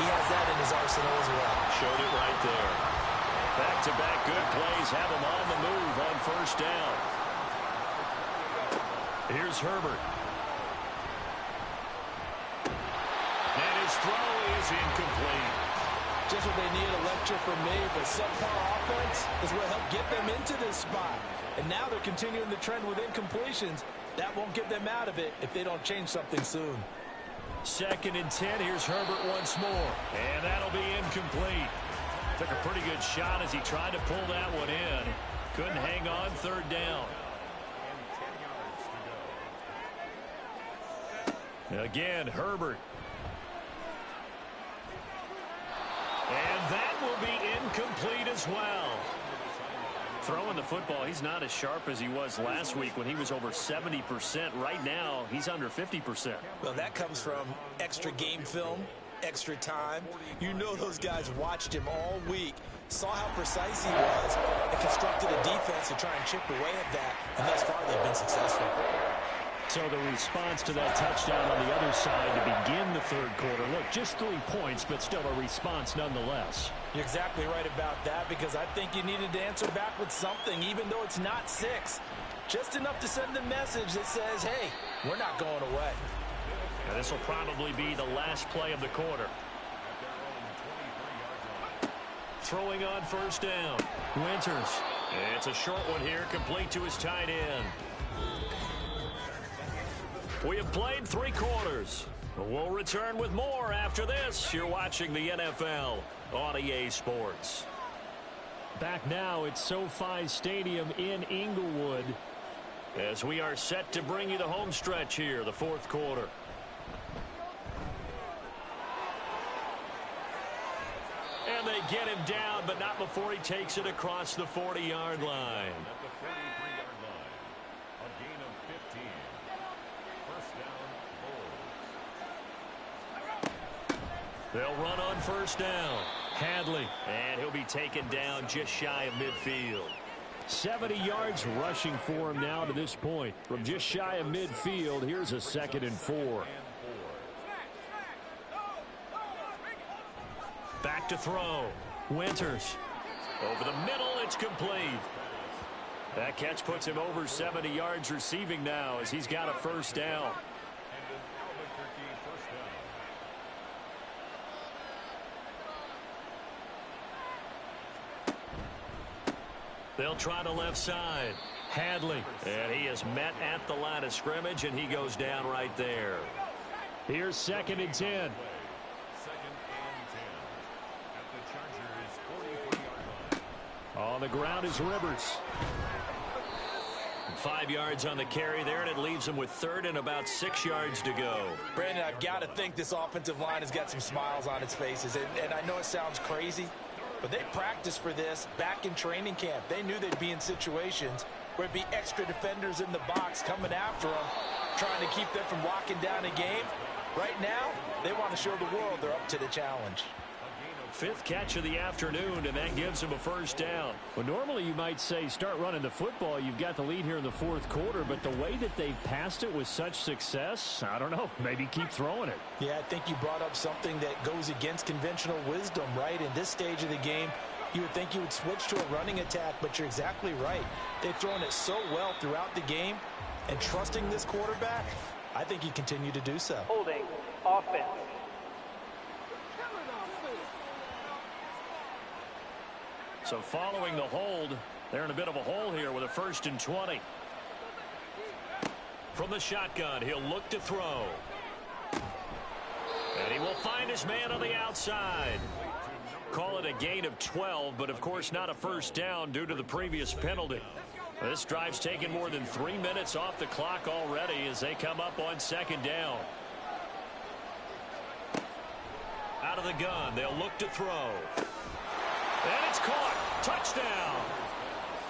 He has that in his arsenal as well. Showed it right there. Back-to-back good plays have him on the move on 1st down. Here's Herbert. And his throw is incomplete. just what they needed, a lecture from me. But subpar offense is what helped get them into this spot. And now they're continuing the trend with incompletions. That won't get them out of it if they don't change something soon. 2nd and 10. Here's Herbert once more. And that'll be incomplete. Took a pretty good shot as he tried to pull that one in. Couldn't hang on 3rd down. Again, Herbert. And that will be incomplete as well. Throwing the football, he's not as sharp as he was last week when he was over 70%. Right now, he's under 50%. Well, that comes from extra game film, extra time. You know those guys watched him all week, saw how precise he was, and constructed a defense to try and chip away at that. And thus far, they've been successful. So the response to that touchdown on the other side to begin the 3rd quarter. Look, just 3 points, but still a response nonetheless. You're exactly right about that, because I think you needed to answer back with something, even though it's not 6. Just enough to send a message that says, hey, we're not going away. And this will probably be the last play of the quarter. Throwing on 1st down. Winters. It's a short one here, complete to his tight end. We have played 3 quarters. We'll return with more after this. You're watching the NFL on EA Sports. Back now at SoFi Stadium in Inglewood as we are set to bring you the home stretch here, the 4th quarter. And they get him down, but not before he takes it across the 40-yard line. At the 43-yard line, a gain of 15. First down, Bulls. They'll run on 1st down. Hadley, and he'll be taken down just shy of midfield. 70 yards rushing for him now to this point. From just shy of midfield, here's a 2nd and 4. Back to throw. Winters. Over the middle, it's complete. That catch puts him over 70 yards receiving now as he's got a 1st down. They'll try to left side. Hadley. And he is met at the line of scrimmage, and he goes down right there. Here's 2nd and 10. 2nd and 10. At the Chargers' 44-yard line. On the ground is Rivers. 5 yards on the carry there, and it leaves him with 3rd and about 6 yards to go. Brandon, I've got to think this offensive line has got some smiles on its faces. And I know it sounds crazy, but they practiced for this back in training camp. They knew they'd be in situations where it'd be extra defenders in the box coming after them, trying to keep them from locking down a game. Right now, they want to show the world they're up to the challenge. 5th catch of the afternoon, and that gives him a 1st down. Well, normally you might say start running the football. You've got the lead here in the 4th quarter, but the way that they've passed it with such success, I don't know, maybe keep throwing it. Yeah, I think you brought up something that goes against conventional wisdom, right? In this stage of the game, you would think you would switch to a running attack, but you're exactly right. They've thrown it so well throughout the game, and trusting this quarterback, I think you continue to do so. Holding offense. So following the hold, they're in a bit of a hole here with a 1st and 20. From the shotgun, he'll look to throw. And he will find his man on the outside. Call it a gain of 12, but of course not a 1st down due to the previous penalty. This drive's taken more than 3 minutes off the clock already as they come up on 2nd down. Out of the gun, they'll look to throw. And it's caught. Touchdown.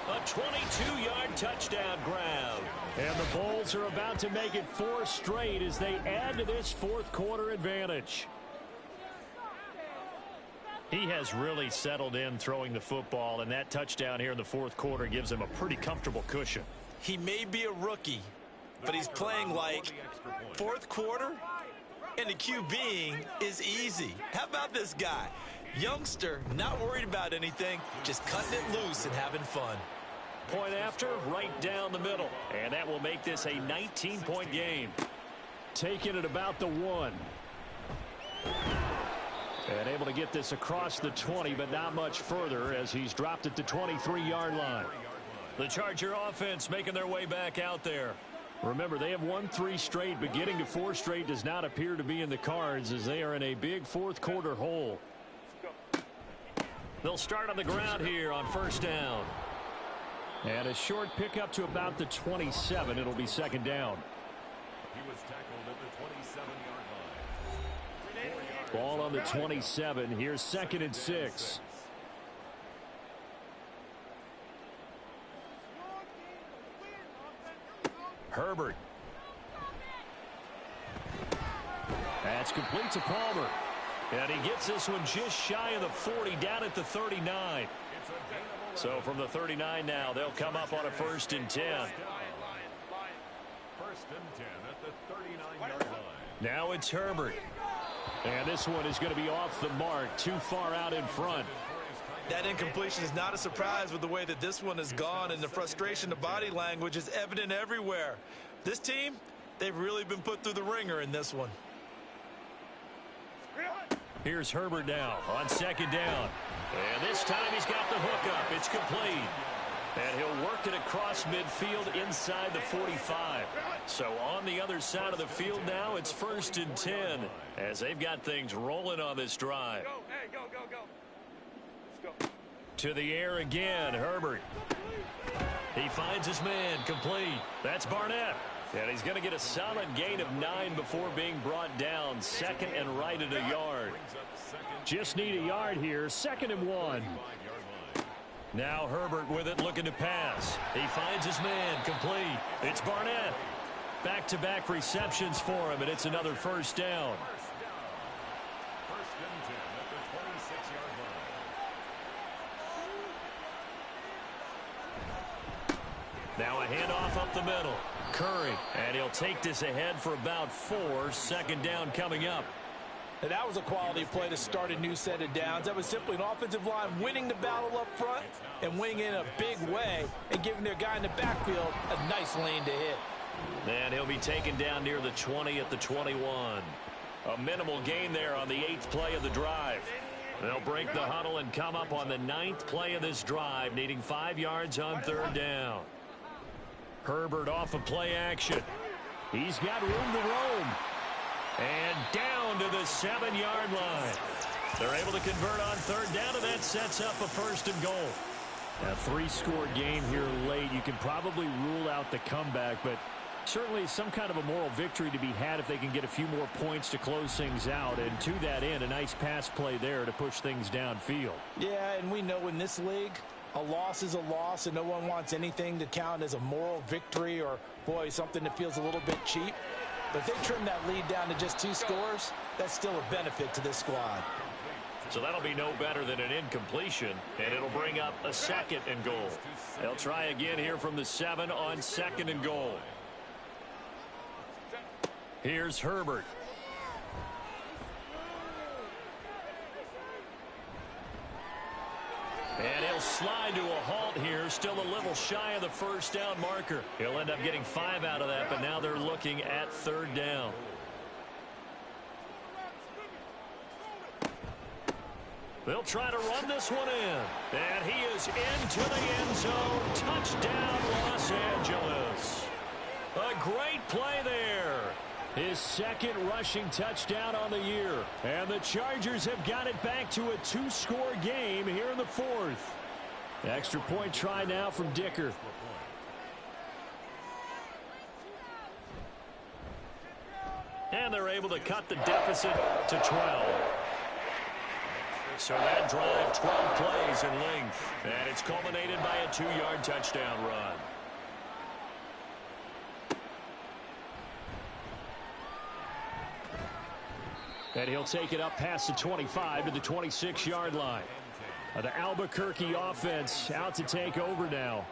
A 22-yard touchdown grab. And the Bulls are about to make it 4 straight as they add to this 4th quarter advantage. He has really settled in throwing the football, and that touchdown here in the 4th quarter gives him a pretty comfortable cushion. He may be a rookie, but he's playing like 4th quarter, and the QBing is easy. How about this guy? Youngster, not worried about anything, just cutting it loose and having fun. Point after, right down the middle. And that will make this a 19-point game. Taking it about the 1. And able to get this across the 20, but not much further as he's dropped at the 23-yard line. The Charger offense making their way back out there. Remember, they have won 3 straight, but getting to 4 straight does not appear to be in the cards as they are in a big fourth quarter hole. They'll start on the ground here on first down. And a short pickup to about the 27. It'll be second down. He was tackled at the 27-yard line. Ball on the 27. Here's second and 6. Herbert. That's complete to Palmer. And he gets this one just shy of the 40, down at the 39. So from the 39 now, they'll come up on a 1st and 10. 1st and 10 at the 39-yard line. Now it's Herbert. And this one is going to be off the mark, too far out in front. That incompletion is not a surprise with the way that this one has gone, and the frustration, the body language is evident everywhere. This team, they've really been put through the ringer in this one. Here's Herbert now on second down. And this time he's got the hookup. It's complete. And he'll work it across midfield inside the 45. So on the other side of the field now, it's 1st and 10 as they've got things rolling on this drive. To the air again, Herbert. He finds his man, complete. That's Barnett. And he's going to get a solid gain of 9 before being brought down. 2nd and right at a yard. Just need a yard here. 2nd and 1. Now Herbert with it, looking to pass. He finds his man, complete. It's Barnett. Back-to-back receptions for him, and it's another 1st down. 1st and 10 at the 26-yard line. Now a handoff up the middle. Curry, and he'll take this ahead for about 4. 2nd down coming up. And that was a quality play to start a new set of downs. That was simply an offensive line winning the battle up front and winning in a big way and giving their guy in the backfield a nice lane to hit. And he'll be taken down near the 20 at the 21. A minimal gain there on the 8th play of the drive. They'll break the huddle and come up on the 9th play of this drive, needing 5 yards on 3rd down. Herbert off of play action. He's got room to roam. And down to the 7-yard line. They're able to convert on 3rd down, and that sets up a 1st and goal. A 3-score game here late. You can probably rule out the comeback, but certainly some kind of a moral victory to be had if they can get a few more points to close things out. And to that end, a nice pass play there to push things downfield. Yeah, and we know in this league, a loss is a loss, and no one wants anything to count as a moral victory or, boy, something that feels a little bit cheap. But if they trim that lead down to just 2 scores, that's still a benefit to this squad. So that'll be no better than an incompletion, and it'll bring up a 2nd and goal. They'll try again here from the 7 on 2nd and goal. Here's Herbert. And he'll slide to a halt here, still a little shy of the 1st down marker. He'll end up getting 5 out of that, but now they're looking at 3rd down. They'll try to run this one in. And he is into the end zone. Touchdown, Los Angeles. A great play there. His 2nd rushing touchdown on the year. And the Chargers have got it back to a 2-score game here in the 4th. Extra point try now from Dicker. And they're able to cut the deficit to 12. So that drive, 12 plays in length. And it's culminated by a 2-yard touchdown run. And he'll take it up past the 25 to the 26-yard line. The Albuquerque offense out to take over now.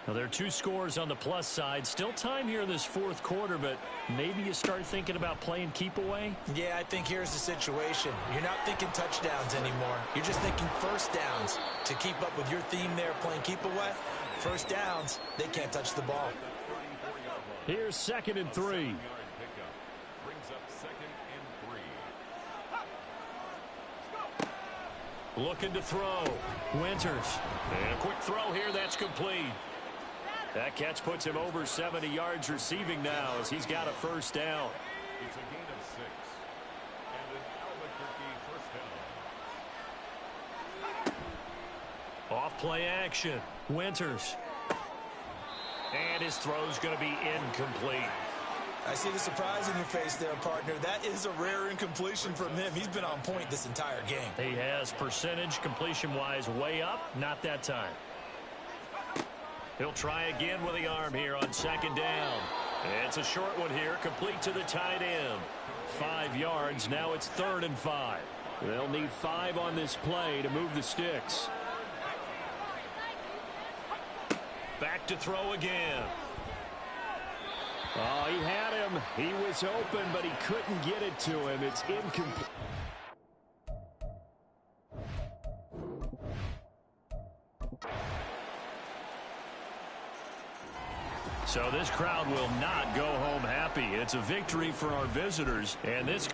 Now, there are 2 scores on the plus side. Still time here in this 4th quarter, but maybe you start thinking about playing keep away? Yeah, I think here's the situation. You're not thinking touchdowns anymore. You're just thinking 1st downs. To keep up with your theme there, playing keep away, 1st downs, they can't touch the ball. Here's 2nd and 3. Brings up 2nd and 3. Looking to throw. Winters. And a quick throw here. That's complete. That catch puts him over 70 yards receiving now as he's got a first down. It's a gain of 6. And an Albuquerque first down. Off play action. Winters. And his throw's going to be incomplete. I see the surprise in your face there, partner. That is a rare incompletion from him. He's been on point this entire game. He has percentage completion-wise way up. Not that time. He'll try again with the arm here on second down. It's a short one here, complete to the tight end. 5 yards, now it's 3rd and 5. They'll need 5 on this play to move the sticks. Back to throw again. Oh, he had him. He was open, but he couldn't get it to him. It's incomplete. So this crowd will not go home happy. It's a victory for our visitors, and this...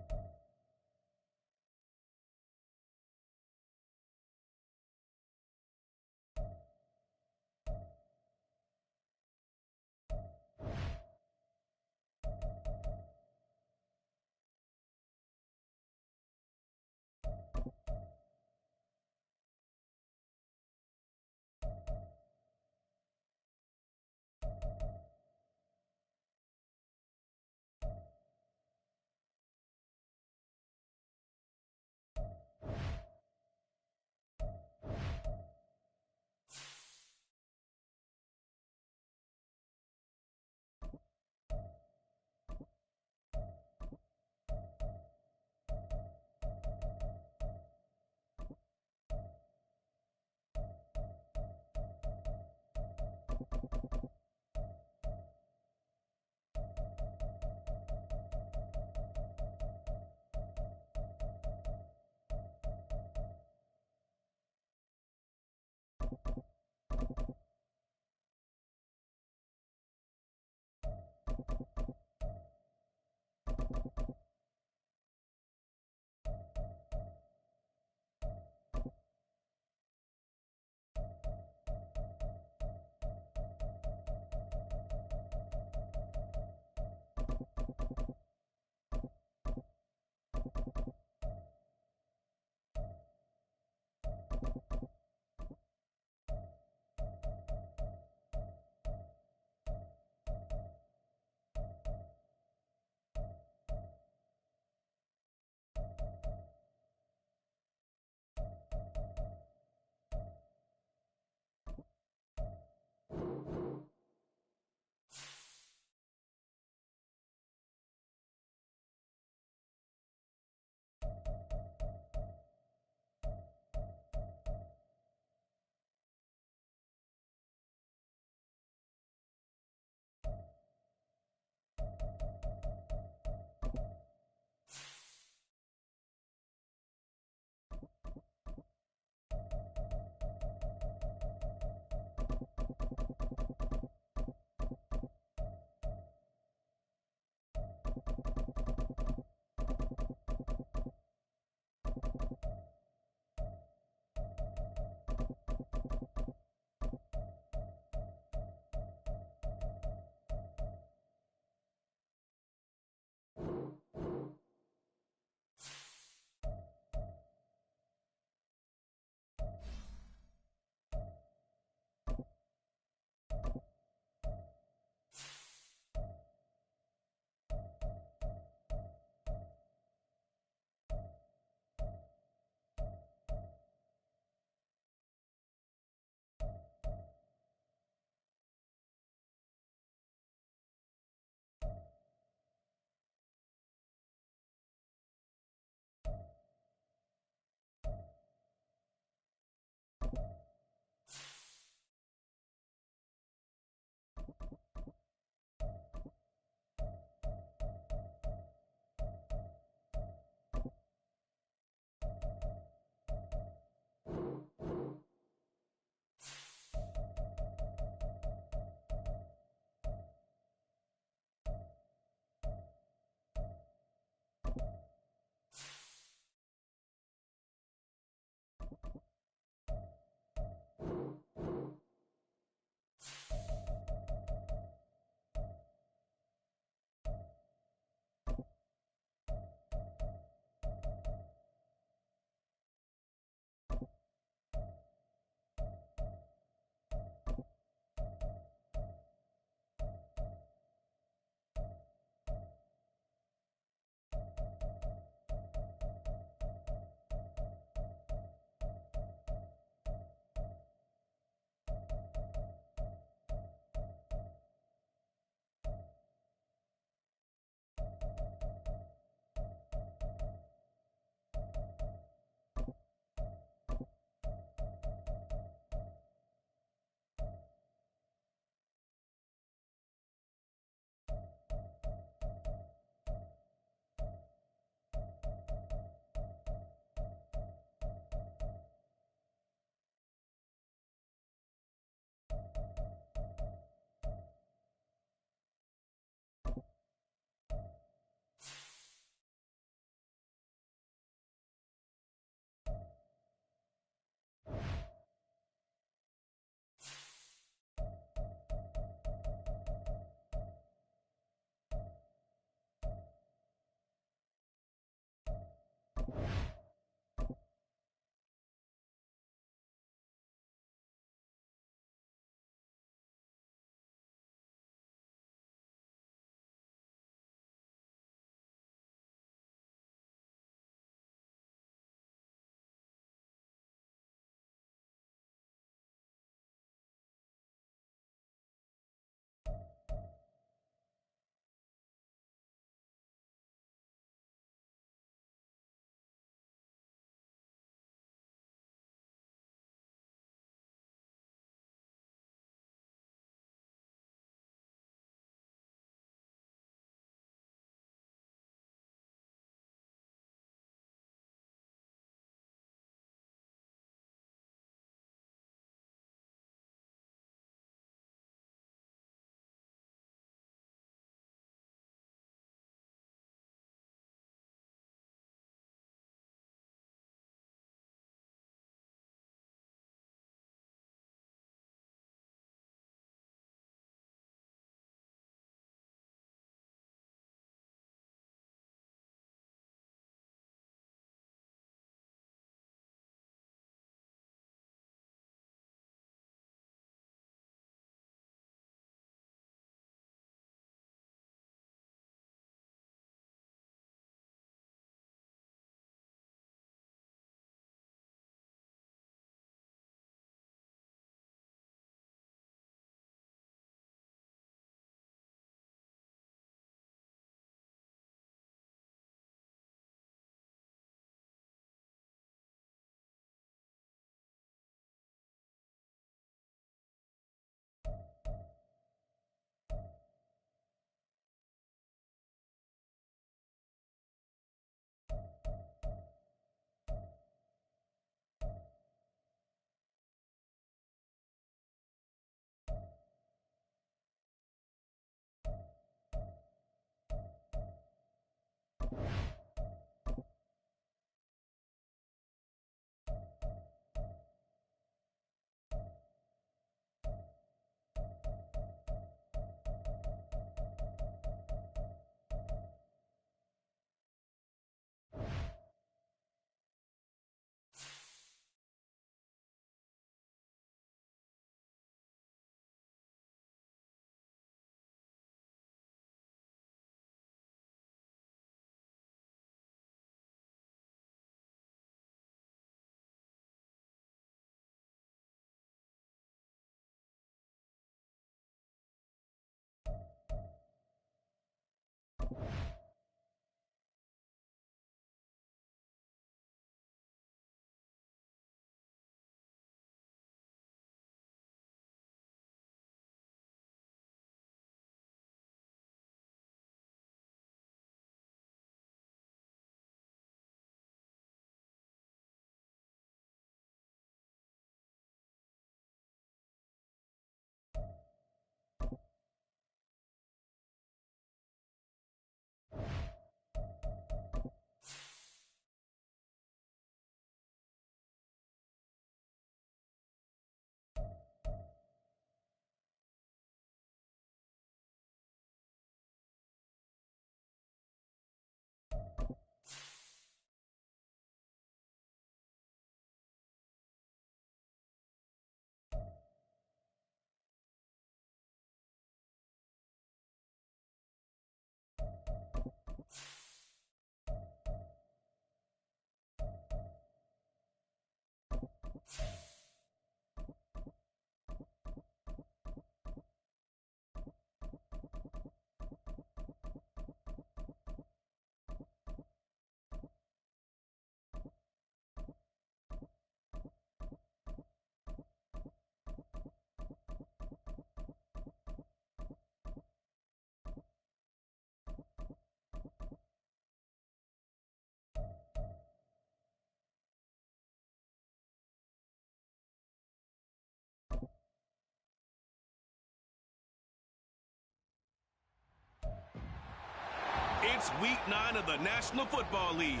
It's Week 9 of the National Football League.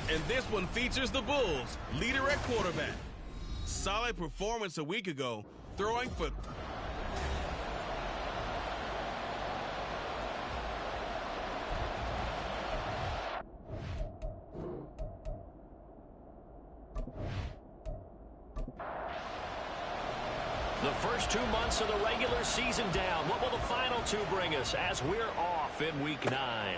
And this one features the Bulls, leader at quarterback. Solid performance a week ago, throwing for... The first 2 months of the regular season down. What will the final 2 bring us as we're off in Week 9?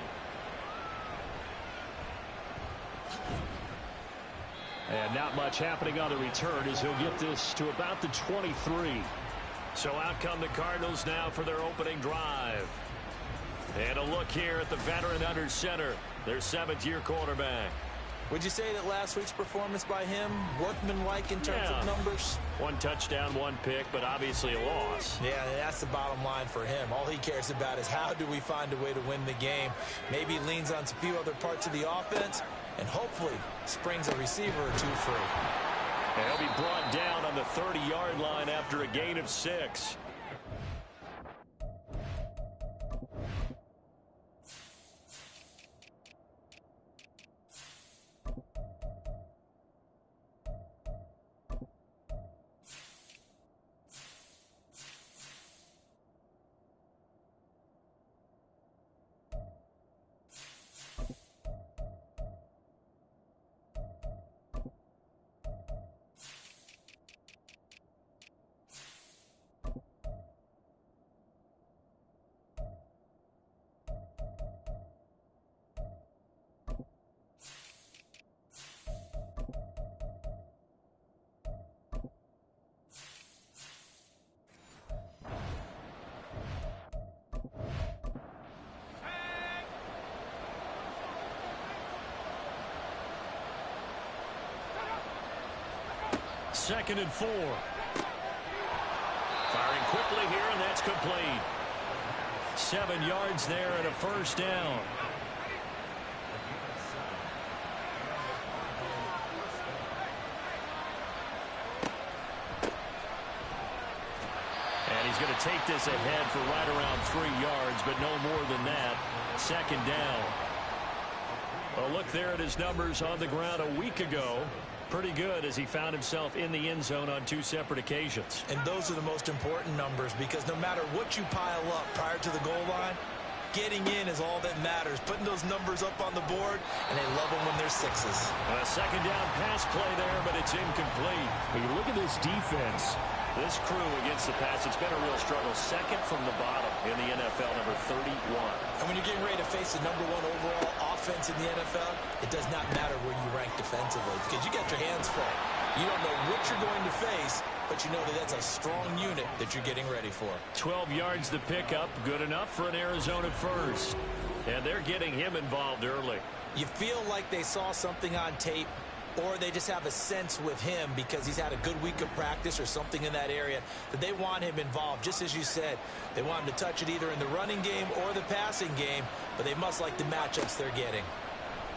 And not much happening on the return as he'll get this to about the 23. So out come the Cardinals now for their opening drive. And a look here at the veteran under center, their 7th-year quarterback. Would you say that last week's performance by him, workmanlike in terms of numbers? 1 touchdown, 1 pick, but obviously a loss. Yeah, that's the bottom line for him. All he cares about is how do we find a way to win the game. Maybe leans on a few other parts of the offense, and hopefully springs a receiver or 2 free. And he'll be brought down on the 30-yard line after a gain of 6. Second and 4. Firing quickly here, and that's complete. 7 yards there and a first down. And he's going to take this ahead for right around 3 yards, but no more than that. Second down. A look there at his numbers on the ground a week ago. Pretty good as he found himself in the end zone on 2 separate occasions. And those are the most important numbers because no matter what you pile up prior to the goal line, getting in is all that matters. Putting those numbers up on the board, and they love them when they're 6s. A second down pass play there, but it's incomplete. When you look at this defense, this crew against the pass, it's been a real struggle. Second from the bottom in the NFL, number 31. And when you're getting ready to face the number 1 overall offense in the NFL, it does not matter where you rank defensively because you got your hands full. You don't know what you're going to face, but you know that that's a strong unit that you're getting ready for. 12 yards to pick up, good enough for an Arizona first. And they're getting him involved early. You feel like they saw something on tape, or they just have a sense with him because he's had a good week of practice or something in that area that they want him involved. Just as you said, they want him to touch it either in the running game or the passing game, but they must like the matchups they're getting.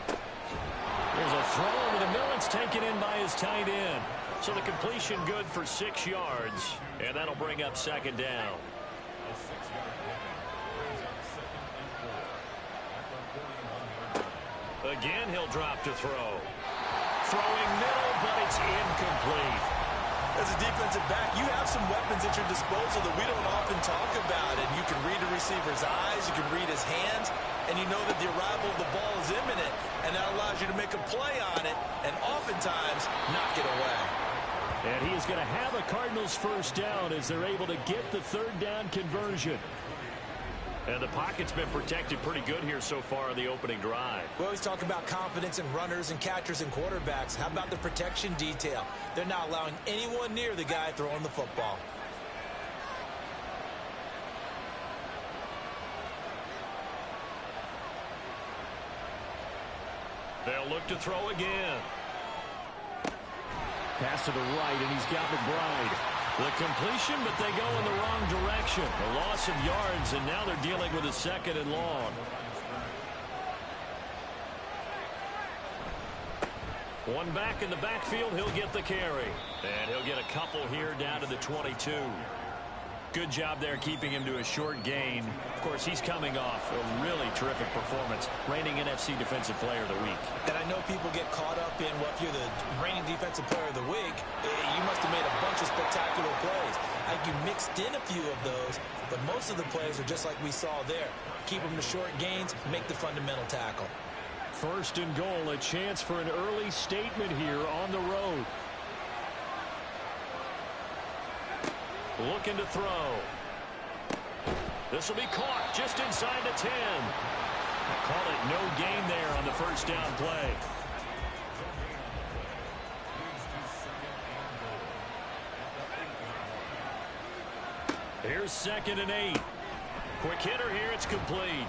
There's a throw over the middle. It's taken in by his tight end. So the completion good for 6 yards, and that'll bring up second down. A 6-yard penalty brings up 2nd and 4. Again, he'll drop to throw. Throwing middle, but it's incomplete. As a defensive back, you have some weapons at your disposal that we don't often talk about. And you can read a receiver's eyes, you can read his hands, and you know that the arrival of the ball is imminent. And that allows you to make a play on it and oftentimes knock it away. And he is going to have a Cardinals first down as they're able to get the 3rd down conversion. And the pocket's been protected pretty good here so far on the opening drive. We always talk about confidence in runners and catchers and quarterbacks. How about the protection detail? They're not allowing anyone near the guy throwing the football. They'll look to throw again. Pass to the right, and he's got McBride. The completion, but they go in the wrong direction. A loss of yards, and now they're dealing with a 2nd and long. One back in the backfield, he'll get the carry. And he'll get a couple here down to the 22. Good job there keeping him to a short gain. Of course, he's coming off a really terrific performance, reigning NFC Defensive Player of the Week. And I know people get caught up in, well, if you're the reigning Defensive Player of the Week, you must have made a bunch of spectacular plays. Like you mixed in a few of those, but most of the plays are just like we saw there. Keep them to short gains, make the fundamental tackle. First and goal, a chance for an early statement here on the road. Looking to throw. This will be caught just inside the 10. Call it no gain there on the first down play. Here's 2nd and 8. Quick hitter here, it's complete.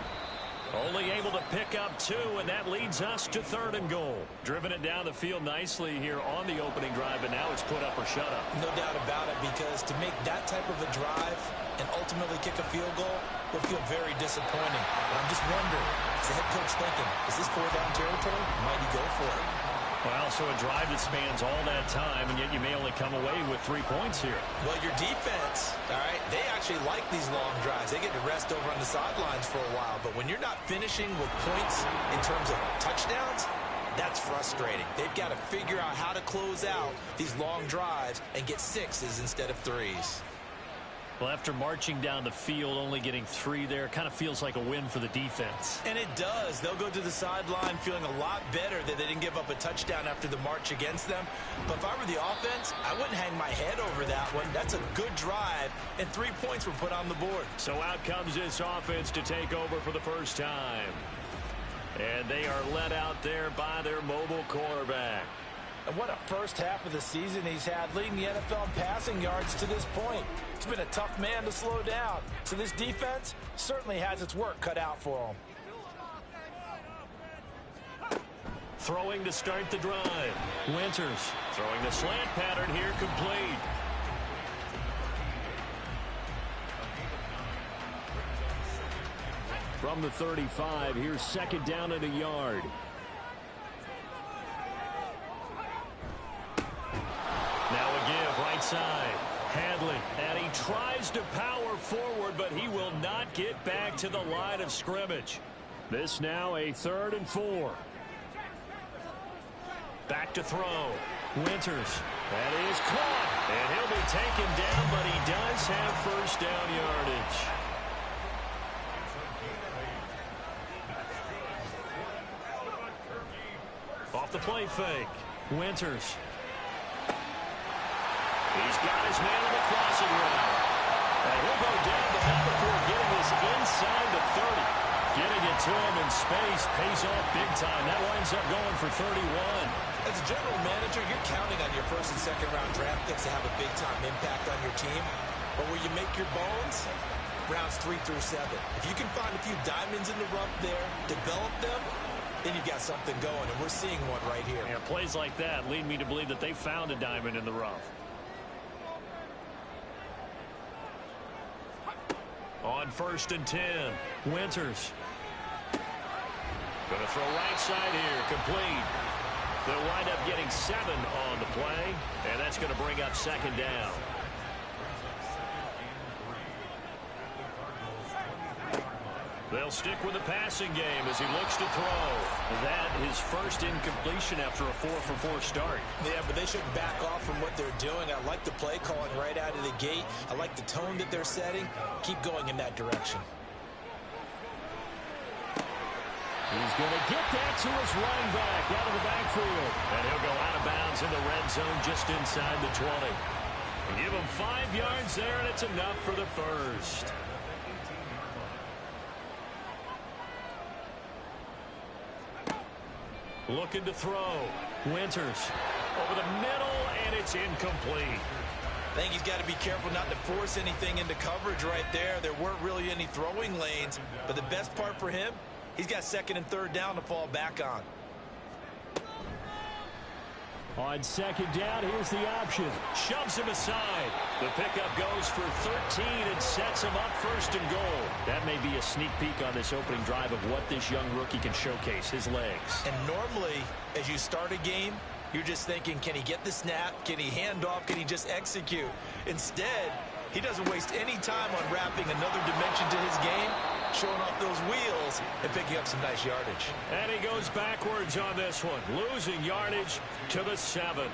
Only able to pick up 2, and that leads us to 3rd and goal. Driven it down the field nicely here on the opening drive, and now it's put up or shut up. No doubt about it, because to make that type of a drive and ultimately kick a field goal will feel very disappointing. And I'm just wondering, is the head coach thinking, is this 4-down territory? Might he go for it? Well, so a drive that spans all that time, and yet you may only come away with 3 points here. Well, your defense, all right, they actually like these long drives. They get to rest over on the sidelines for a while. But when you're not finishing with points in terms of touchdowns, that's frustrating. They've got to figure out how to close out these long drives and get 6s instead of 3s. Well, after marching down the field, only getting 3 there, kind of feels like a win for the defense. And it does. They'll go to the sideline feeling a lot better that they didn't give up a touchdown after the march against them. But if I were the offense, I wouldn't hang my head over that one. That's a good drive, and 3 points were put on the board. So out comes this offense to take over for the first time. And they are led out there by their mobile quarterback. And what a first half of the season he's had, leading the NFL in passing yards to this point. It's been a tough man to slow down. So this defense certainly has its work cut out for him. Throwing to start the drive. Winters throwing the slant pattern here, complete. From the 35, here's 2nd down and a yard. Now a give, right side. Hadley, and he tries to power forward, but he will not get back to the line of scrimmage. This now a 3rd and 4. Back to throw. Winters. That is caught. And he'll be taken down, but he does have first down yardage. Off the play fake. Winters. He's got his man on the crossing route. And he'll go down, but not before getting this inside the 30. Getting it to him in space pays off big time. That winds up going for 31. As a general manager, you're counting on your first and second round draft picks to have a big-time impact on your team. But where you make your bones, rounds 3 through 7. If you can find a few diamonds in the rough there, develop them, then you've got something going, and we're seeing one right here. Yeah, plays like that lead me to believe that they found a diamond in the rough. On 1st and 10, Winters. Going to throw right side here, complete. They'll wind up getting 7 on the play, and that's going to bring up 2nd down. They'll stick with the passing game as he looks to throw. That his first incompletion after a 4-for-4 start. Yeah, but they shouldn't back off from what they're doing. I like the play calling right out of the gate. I like the tone that they're setting. Keep going in that direction. He's going to get that to his running back out of the backfield. And he'll go out of bounds in the red zone just inside the 20. Give him 5 yards there, and it's enough for the first. Looking to throw. Winters over the middle, and it's incomplete. I think he's got to be careful not to force anything into coverage right there. There weren't really any throwing lanes, but the best part for him, he's got 2nd and 3rd down to fall back on. On 2nd down, here's the option. Shoves him aside. The pickup goes for 13 and sets him up 1st and goal. That may be a sneak peek on this opening drive of what this young rookie can showcase, his legs. And normally, as you start a game, you're just thinking, can he get the snap? Can he hand off? Can he just execute? Instead, He doesn't waste any time on wrapping another dimension to his game, showing off those wheels and picking up some nice yardage. And he goes backwards on this one, losing yardage to the 7.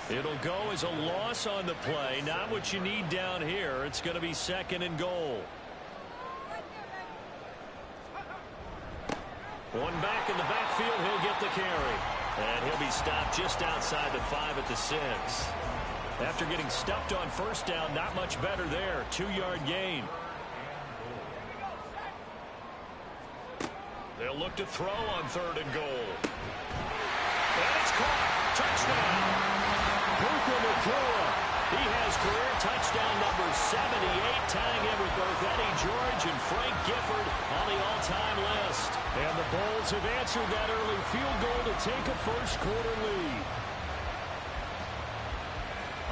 It'll go as a loss on the play. Not what you need down here. It's going to be 2nd and goal. One back in the backfield. He'll get the carry. And he'll be stopped just outside the 5 at the 6. After getting stuffed on first down, not much better there. 2-yard gain. They'll look to throw on 3rd and goal. And it's caught. Touchdown. Puka Nacua. He has career touchdown number 78, tying it with both Eddie George and Frank Gifford on the all-time list. And the Bulls have answered that early field goal to take a first-quarter lead.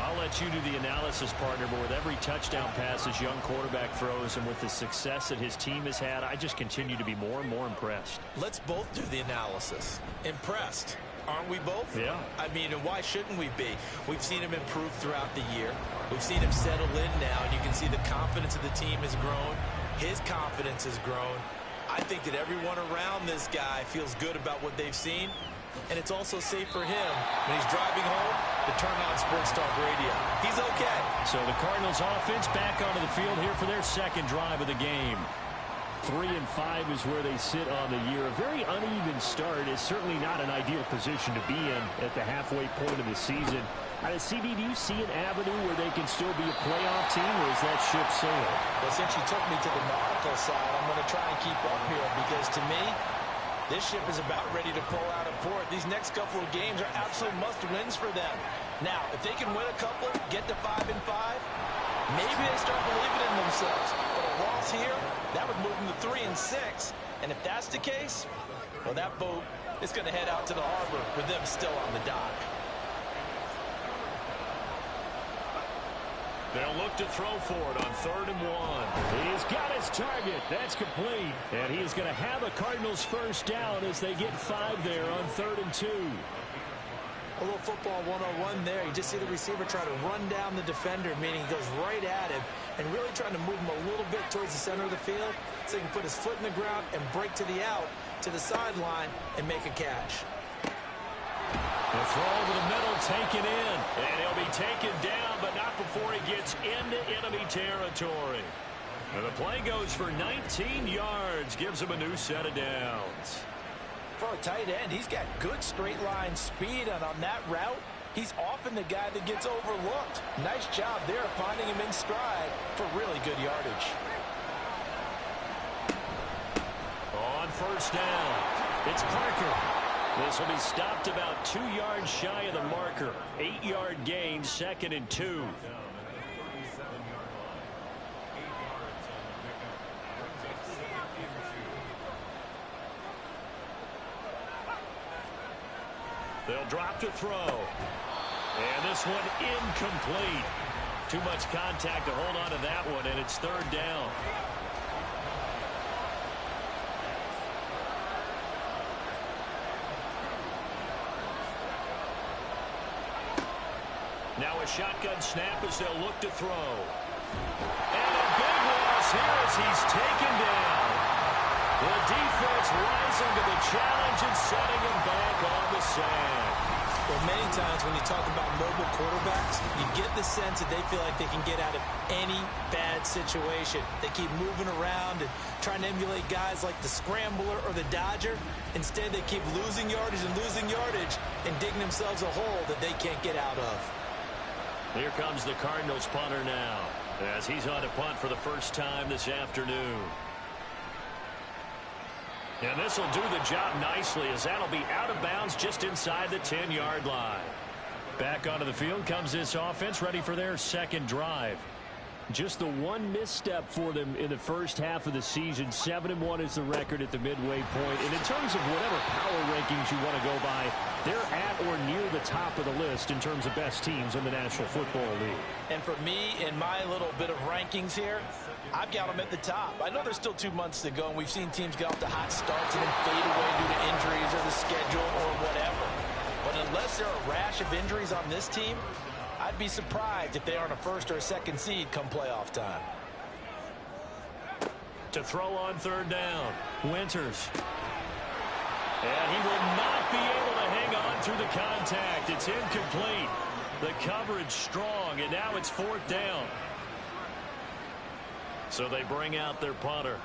I'll let you do the analysis, partner, but with every touchdown pass this young quarterback throws and with the success that his team has had, I just continue to be more and more impressed. Let's both do the analysis. Impressed. Aren't we both? Yeah. I mean, and why shouldn't we be? We've seen him improve throughout the year. We've seen him settle in now, and you can see the confidence of the team has grown. His confidence has grown. I think that everyone around this guy feels good about what they've seen, and it's also safe for him when he's driving home to turn on Sports Talk Radio. He's okay. So the Cardinals offense back onto the field here for their 2nd drive of the game. 3-5 is where they sit on the year. A very uneven start is certainly not an ideal position to be in at the halfway point of the season. CD, do you see an avenue where they can still be a playoff team, or is that ship sailed? Well, since you took me to the nautical side, I'm going to try and keep up here because to me, this ship is about ready to pull out of port. These next couple of games are absolute must-wins for them. Now, if they can win a couple, get to 5-5, maybe they start believing in themselves. But a loss here, that would move them to 3-6. And if that's the case, well, that boat is going to head out to the harbor with them still on the dock. They'll look to throw for it on 3rd and 1. He's got his target. That's complete. And he is going to have a Cardinals first down as they get 5 there on 3rd and 2. A little football 101 there. You just see the receiver try to run down the defender, meaning he goes right at him and really trying to move him a little bit towards the center of the field so he can put his foot in the ground and break to the out, to the sideline, and make a catch. The throw over the middle taken in, and he'll be taken down, but not before he gets into enemy territory. And the play goes for 19 yards, gives him a new set of downs. For a tight end, he's got good straight line speed, and on that route, he's often the guy that gets overlooked. Nice job there finding him in stride for really good yardage. On first down, it's Parker. This will be stopped about 2 yards shy of the marker. 8-yard gain, 2nd and 2. They'll drop to throw. And this one incomplete. Too much contact to hold on to that one, and it's 3rd down. Now a shotgun snap as they'll look to throw. And a big loss here as he's taken down. The defense rising to the challenge and setting him back on the sand. Well, many times when you talk about mobile quarterbacks, you get the sense that they feel like they can get out of any bad situation. They keep moving around and trying to emulate guys like the Scrambler or the Dodger. Instead, they keep losing yardage and digging themselves a hole that they can't get out of. Here comes the Cardinals punter now as he's on to punt for the first time this afternoon. And this will do the job nicely as that'll be out of bounds just inside the 10-yard line. Back onto the field comes this offense ready for their 2nd drive. Just the one misstep for them in the first half of the season. 7-1 is the record at the midway point. And in terms of whatever power rankings you want to go by, they're at or near the top of the list in terms of best teams in the National Football League. And for me, in my little bit of rankings here, I've got them at the top. I know there's still 2 months to go, and we've seen teams get off to hot starts and then fade away due to injuries or the schedule or whatever. But unless there are a rash of injuries on this team, I I'd be surprised if they aren't a first or a second seed come playoff time. To throw on third down, Winters. And he will not be able to hang on through the contact. It's incomplete. The coverage strong, and now it's fourth down. So they bring out their punter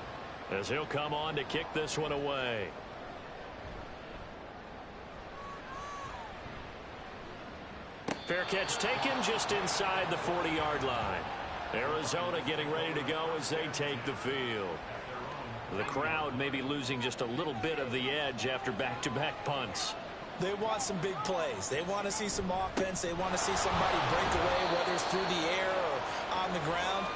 as he'll come on to kick this one away. Fair catch taken just inside the 40-yard line. Arizona getting ready to go as they take the field. The crowd may be losing just a little bit of the edge after back-to-back punts. They want some big plays. They want to see some offense. They want to see somebody break away, whether it's through the air or on the ground.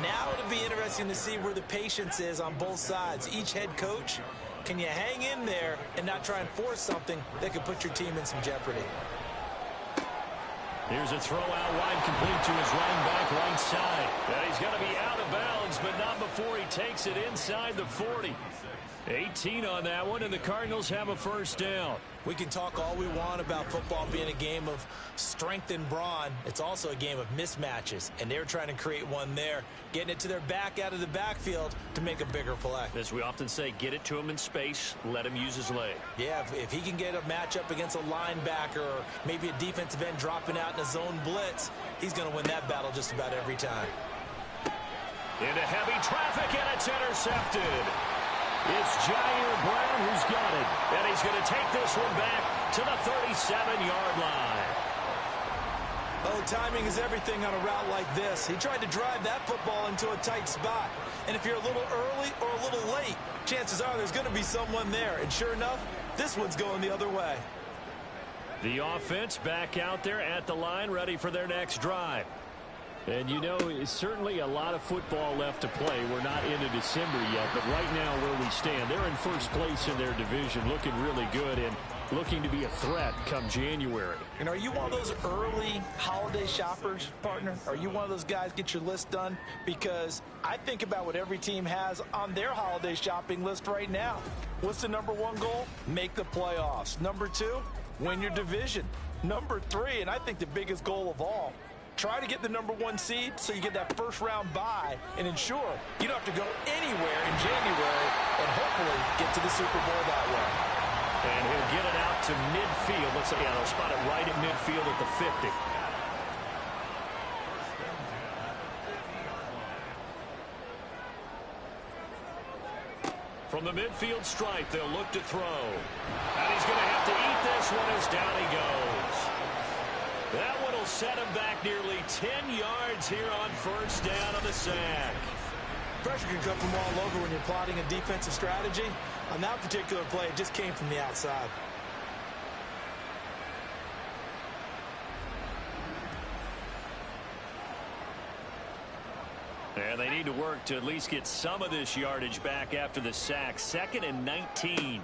Now it'll be interesting to see where the patience is on both sides. Each head coach, can you hang in there and not try and force something that could put your team in some jeopardy? Here's a throw out wide, complete to his running back right side. And he's going to be out of bounds, but not before he takes it inside the 40. 18 on that one, and the Cardinals have a first down. We can talk all we want about football being a game of strength and brawn. It's also a game of mismatches, and they're trying to create one there, getting it to their back out of the backfield to make a bigger play. As we often say, get it to him in space, let him use his leg. Yeah, if he can get a matchup against a linebacker or maybe a defensive end dropping out in a zone blitz, he's going to win that battle just about every time. Into heavy traffic, and it's intercepted. It's Jair Brown who's got it, and he's going to take this one back to the 37-yard line. Oh, timing is everything on a route like this. He tried to drive that football into a tight spot. And if you're a little early or a little late, chances are there's going to be someone there. And sure enough, this one's going the other way. The offense back out there at the line, ready for their next drive. And, you know, it's certainly a lot of football left to play. We're not into December yet, but right now where we stand, they're in first place in their division, looking really good and looking to be a threat come January. And are you one of those early holiday shoppers, partner? Are you one of those guys get your list done? Because I think about what every team has on their holiday shopping list right now. What's the number one goal? Make the playoffs. Number two, win your division. Number three, and I think the biggest goal of all, try to get the number one seed so you get that first round bye and ensure you don't have to go anywhere in January and hopefully get to the Super Bowl that way. And he'll get it out to midfield. Let's say, they'll spot it right at midfield at the 50. From the midfield stripe, they'll look to throw. And he's going to have to eat this one as down he goes. That one will set him back nearly 10 yards here on first down on the sack. Pressure can come from all over when you're plotting a defensive strategy. On that particular play, it just came from the outside. And they need to work to at least get some of this yardage back after the sack. 2nd and 19.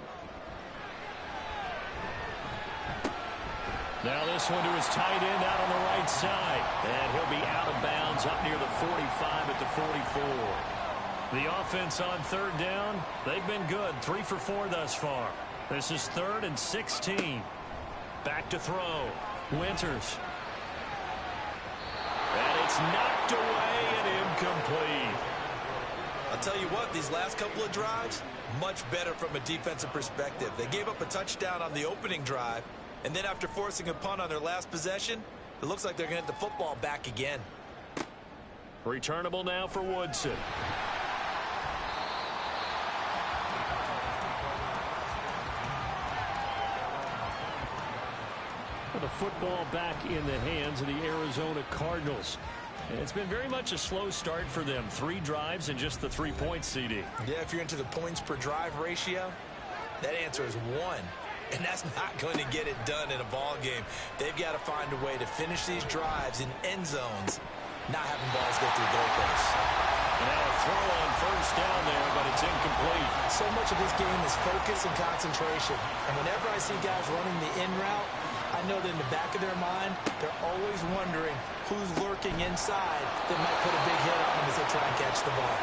Now this one to his tight end out on the right side. And he'll be out of bounds up near the 45 at the 44. The offense on third down, they've been good. 3 for 4 thus far. This is 3rd and 16. Back to throw. Winters. And it's knocked away and incomplete. I'll tell you what, these last couple of drives, much better from a defensive perspective. They gave up a touchdown on the opening drive. And then after forcing a punt on their last possession, it looks like they're going to get the football back again. Returnable now for Woodson. The football back in the hands of the Arizona Cardinals. And it's been very much a slow start for them. 3 drives and just the 3 points, CD. Yeah, if you're into the points per drive ratio, that answer is 1. And that's not going to get it done in a ball game. They've got to find a way to finish these drives in end zones, not having balls go through goalposts. And now a throw on first down there, but it's incomplete. So much of this game is focus and concentration. And whenever I see guys running the in route, I know that in the back of their mind, they're always wondering who's lurking inside that might put a big hit on them as they try and catch the ball.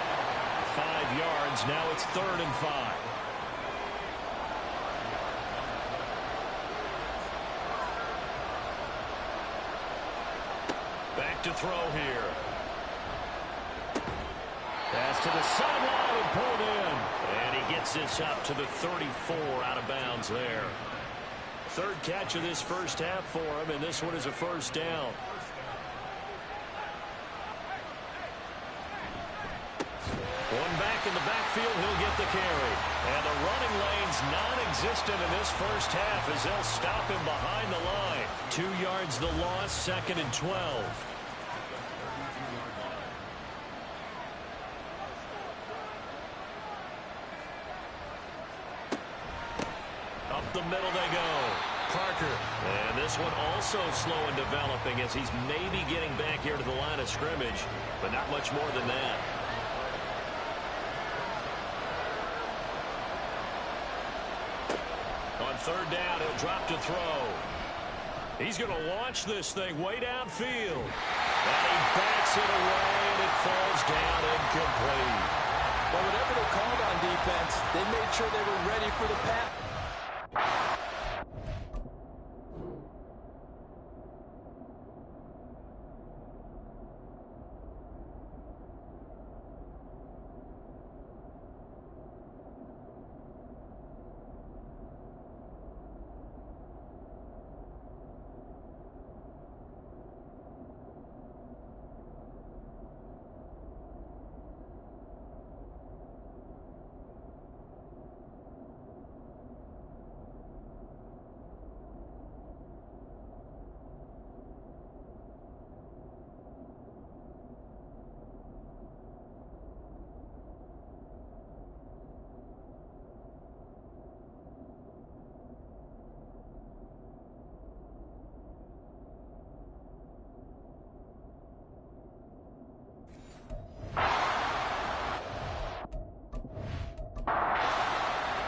5 yards. Now it's 3rd and 5. to throw here. Pass to the sideline and pulled in. And he gets this up to the 34 out of bounds there. Third catch of this first half for him, and this one is a first down. One back in the backfield, he'll get the carry. And the running lane's non-existent in this first half as they'll stop him behind the line. 2 yards the loss, 2nd and 12. Up the middle they go. Parker. And this one also slow in developing as he's maybe getting back here to the line of scrimmage, but not much more than that. On third down, he'll drop to throw. He's going to launch this thing way downfield. And he backs it away, and it falls down incomplete. Well, whatever they called on defense, they made sure they were ready for the pass.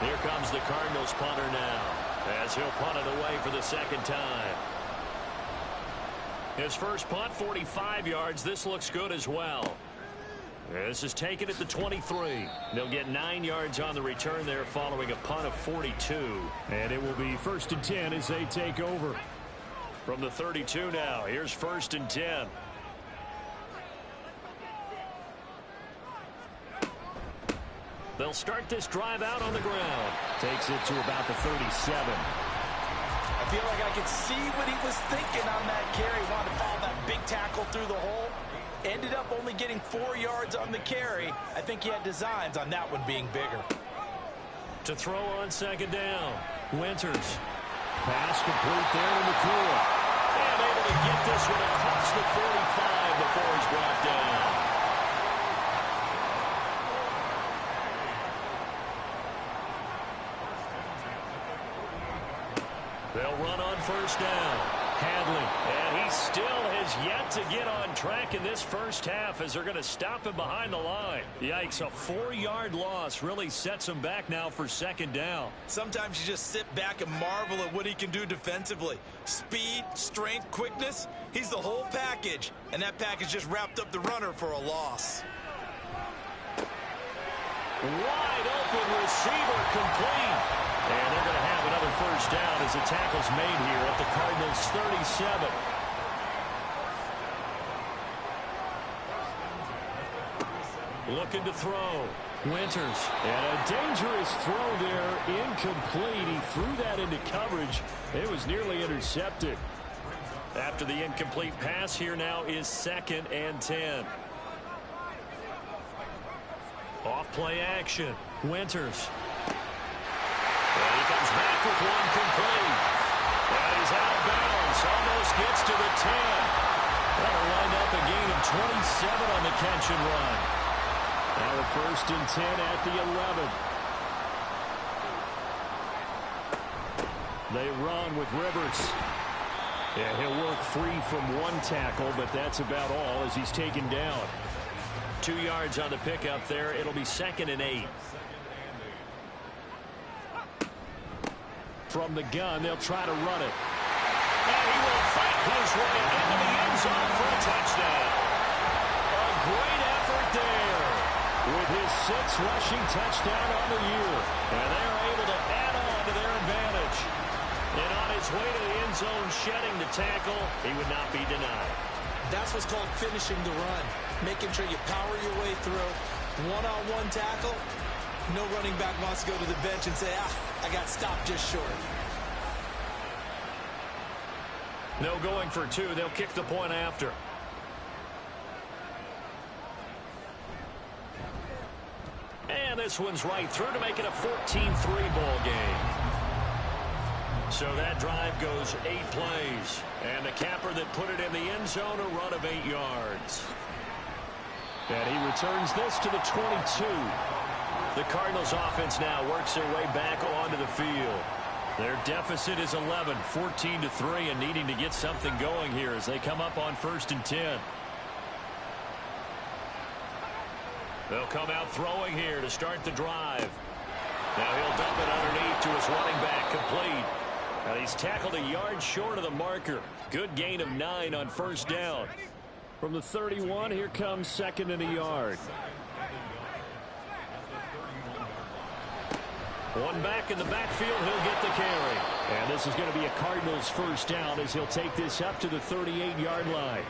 Here comes the Cardinals punter now, as he'll punt it away for the second time. His first punt, 45 yards. This looks good as well. This is taken at the 23. They'll get 9 yards on the return there following a punt of 42. And it will be 1st and 10 as they take over. From the 32 now, here's 1st and 10. They'll start this drive out on the ground. Takes it to about the 37. I feel like I could see what he was thinking on that carry. Wanted to follow that big tackle through the hole. Ended up only getting 4 yards on the carry. I think he had designs on that one being bigger. To throw on second down, Winters. Pass complete there to McCool. And able to get this one across the 45 before he's brought down. They'll run on first down. Hadley. And he still has yet to get on track in this first half as they're going to stop him behind the line. Yikes, a 4-yard loss really sets him back now for second down. Sometimes you just sit back and marvel at what he can do defensively. Speed, strength, quickness. He's the whole package. And that package just wrapped up the runner for a loss. Wide open receiver complete. And they're going to have another first down as the tackle's made here at the Cardinals' 37. Looking to throw. Winters. And a dangerous throw there. Incomplete. He threw that into coverage. It was nearly intercepted. After the incomplete pass, here now is 2nd and 10. Off play action. Winters. And he comes back with one complete. And he's out of bounds. Almost gets to the 10. That'll wind up a gain of 27 on the catch and run. Now a 1st and 10 at the 11. They run with Rivers. Yeah, he'll work free from one tackle, but that's about all as he's taken down. 2 yards on the pickup there. It'll be 2nd and 8. From the gun, they'll try to run it. And he will fight his way into the end zone for a touchdown. A great effort there. With his 6th rushing touchdown on the year. And they're able to add on to their advantage. And on his way to the end zone, shedding the tackle, he would not be denied. That's what's called finishing the run. Making sure you power your way through. One-on-one tackle. No running back wants to go to the bench and say, I got stopped just short. No going for two. They'll kick the point after. And this one's right through to make it a 14-3 ball game. So that drive goes 8 plays. And the capper that put it in the end zone, a run of 8 yards. And he returns this to the 22. The Cardinals offense now works their way back onto the field. Their deficit is 11, 14-3, and needing to get something going here as they come up on 1st and 10. They'll come out throwing here to start the drive. Now he'll dump it underneath to his running back, complete. Now he's tackled a yard short of the marker. Good gain of 9 on 1st down. From the 31, here comes 2nd and a yard. One back in the backfield, he'll get the carry. And this is going to be a Cardinals 1st down as he'll take this up to the 38-yard line.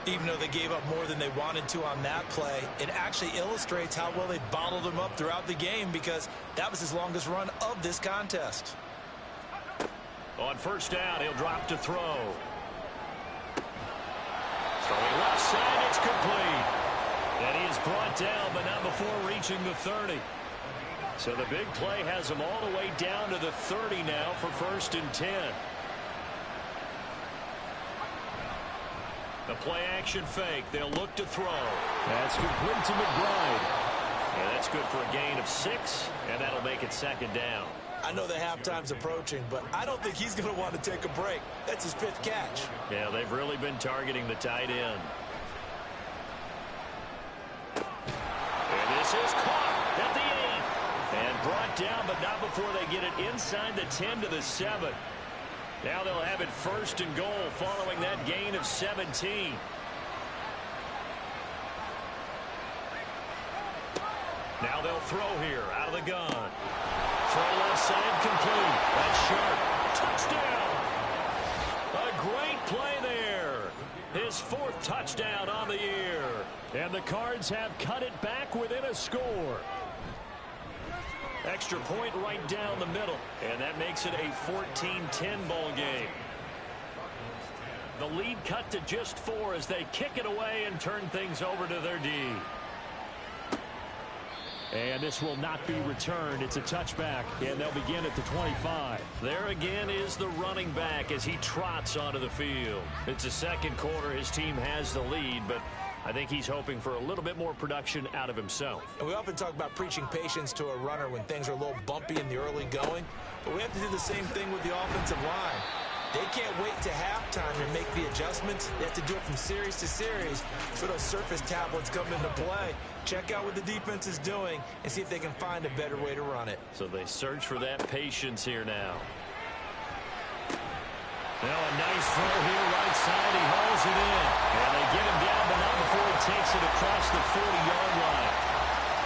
Even though they gave up more than they wanted to on that play, it actually illustrates how well they bottled him up throughout the game because that was his longest run of this contest. On 1st down, he'll drop to throw. Throwing left side, it's complete. And he is brought down, but not before reaching the 30. So the big play has him all the way down to the 30 now for 1st and 10. The play action fake. They'll look to throw. That's complete to McBride. And that's good for a gain of 6, and that'll make it 2nd down. I know the halftime's approaching, but I don't think he's going to want to take a break. That's his 5th catch. Yeah, they've really been targeting the tight end. And this is caught at the 8. And brought down, but not before they get it inside the 10 to the 7. Now they'll have it 1st and goal following that gain of 17. Now they'll throw here out of the gun. Throw left side complete. That's sharp. Touchdown. A great play there. His 4th touchdown on the year. And the Cards have cut it back within a score. Extra point right down the middle. And that makes it a 14-10 ball game. The lead cut to just 4 as they kick it away and turn things over to their D. And this will not be returned. It's a touchback, and they'll begin at the 25. There again is the running back as he trots onto the field. It's the 2nd quarter. His team has the lead, but I think he's hoping for a little bit more production out of himself. And we often talk about preaching patience to a runner when things are a little bumpy in the early going, but we have to do the same thing with the offensive line. They can't wait to halftime and make the adjustments. They have to do it from series to series so those surface tablets come into play. Check out what the defense is doing and see if they can find a better way to run it. So they search for that patience here now. Now a nice throw here right side. He hauls it in. And they get him down, but not before he takes it across the 40-yard line.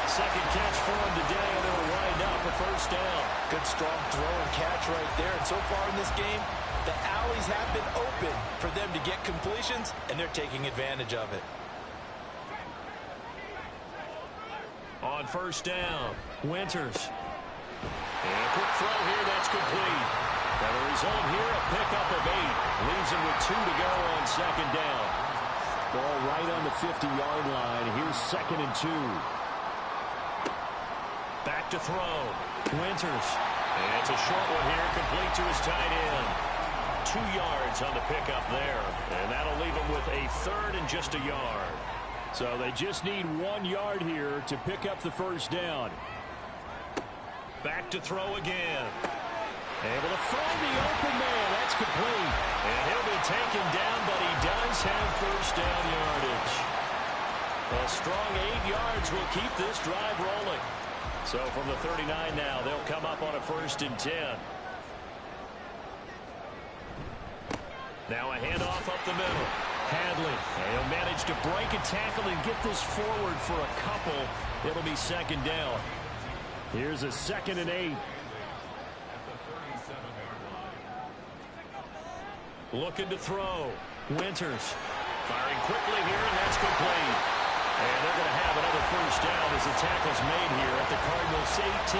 2nd catch for him today, and they'll wind up a 1st down. Good strong throw and catch right there. And so far in this game, the alleys have been open for them to get completions, and they're taking advantage of it. On 1st down, Winters. And a quick throw here, that's complete. And the result here, a pickup of 8. Leaves him with 2 to go on 2nd down. Ball right on the 50-yard line. Here's 2nd and 2. Back to throw. Winters. And it's a short one here, complete to his tight end. 2 yards on the pickup there. And that'll leave him with a 3rd and just a yard. So they just need 1 yard here to pick up the 1st down. Back to throw again. Able to find the open man. That's complete. And he'll be taken down, but he does have 1st down yardage. A strong 8 yards will keep this drive rolling. So from the 39 now, they'll come up on a 1st and 10. Now a handoff up the middle. Hadley. And he'll manage to break a tackle and get this forward for a couple. It'll be 2nd down. Here's a 2nd and 8. Looking to throw. Winters. Firing quickly here, and that's complete. And they're going to have another first down as the tackle's made here at the Cardinals' 18.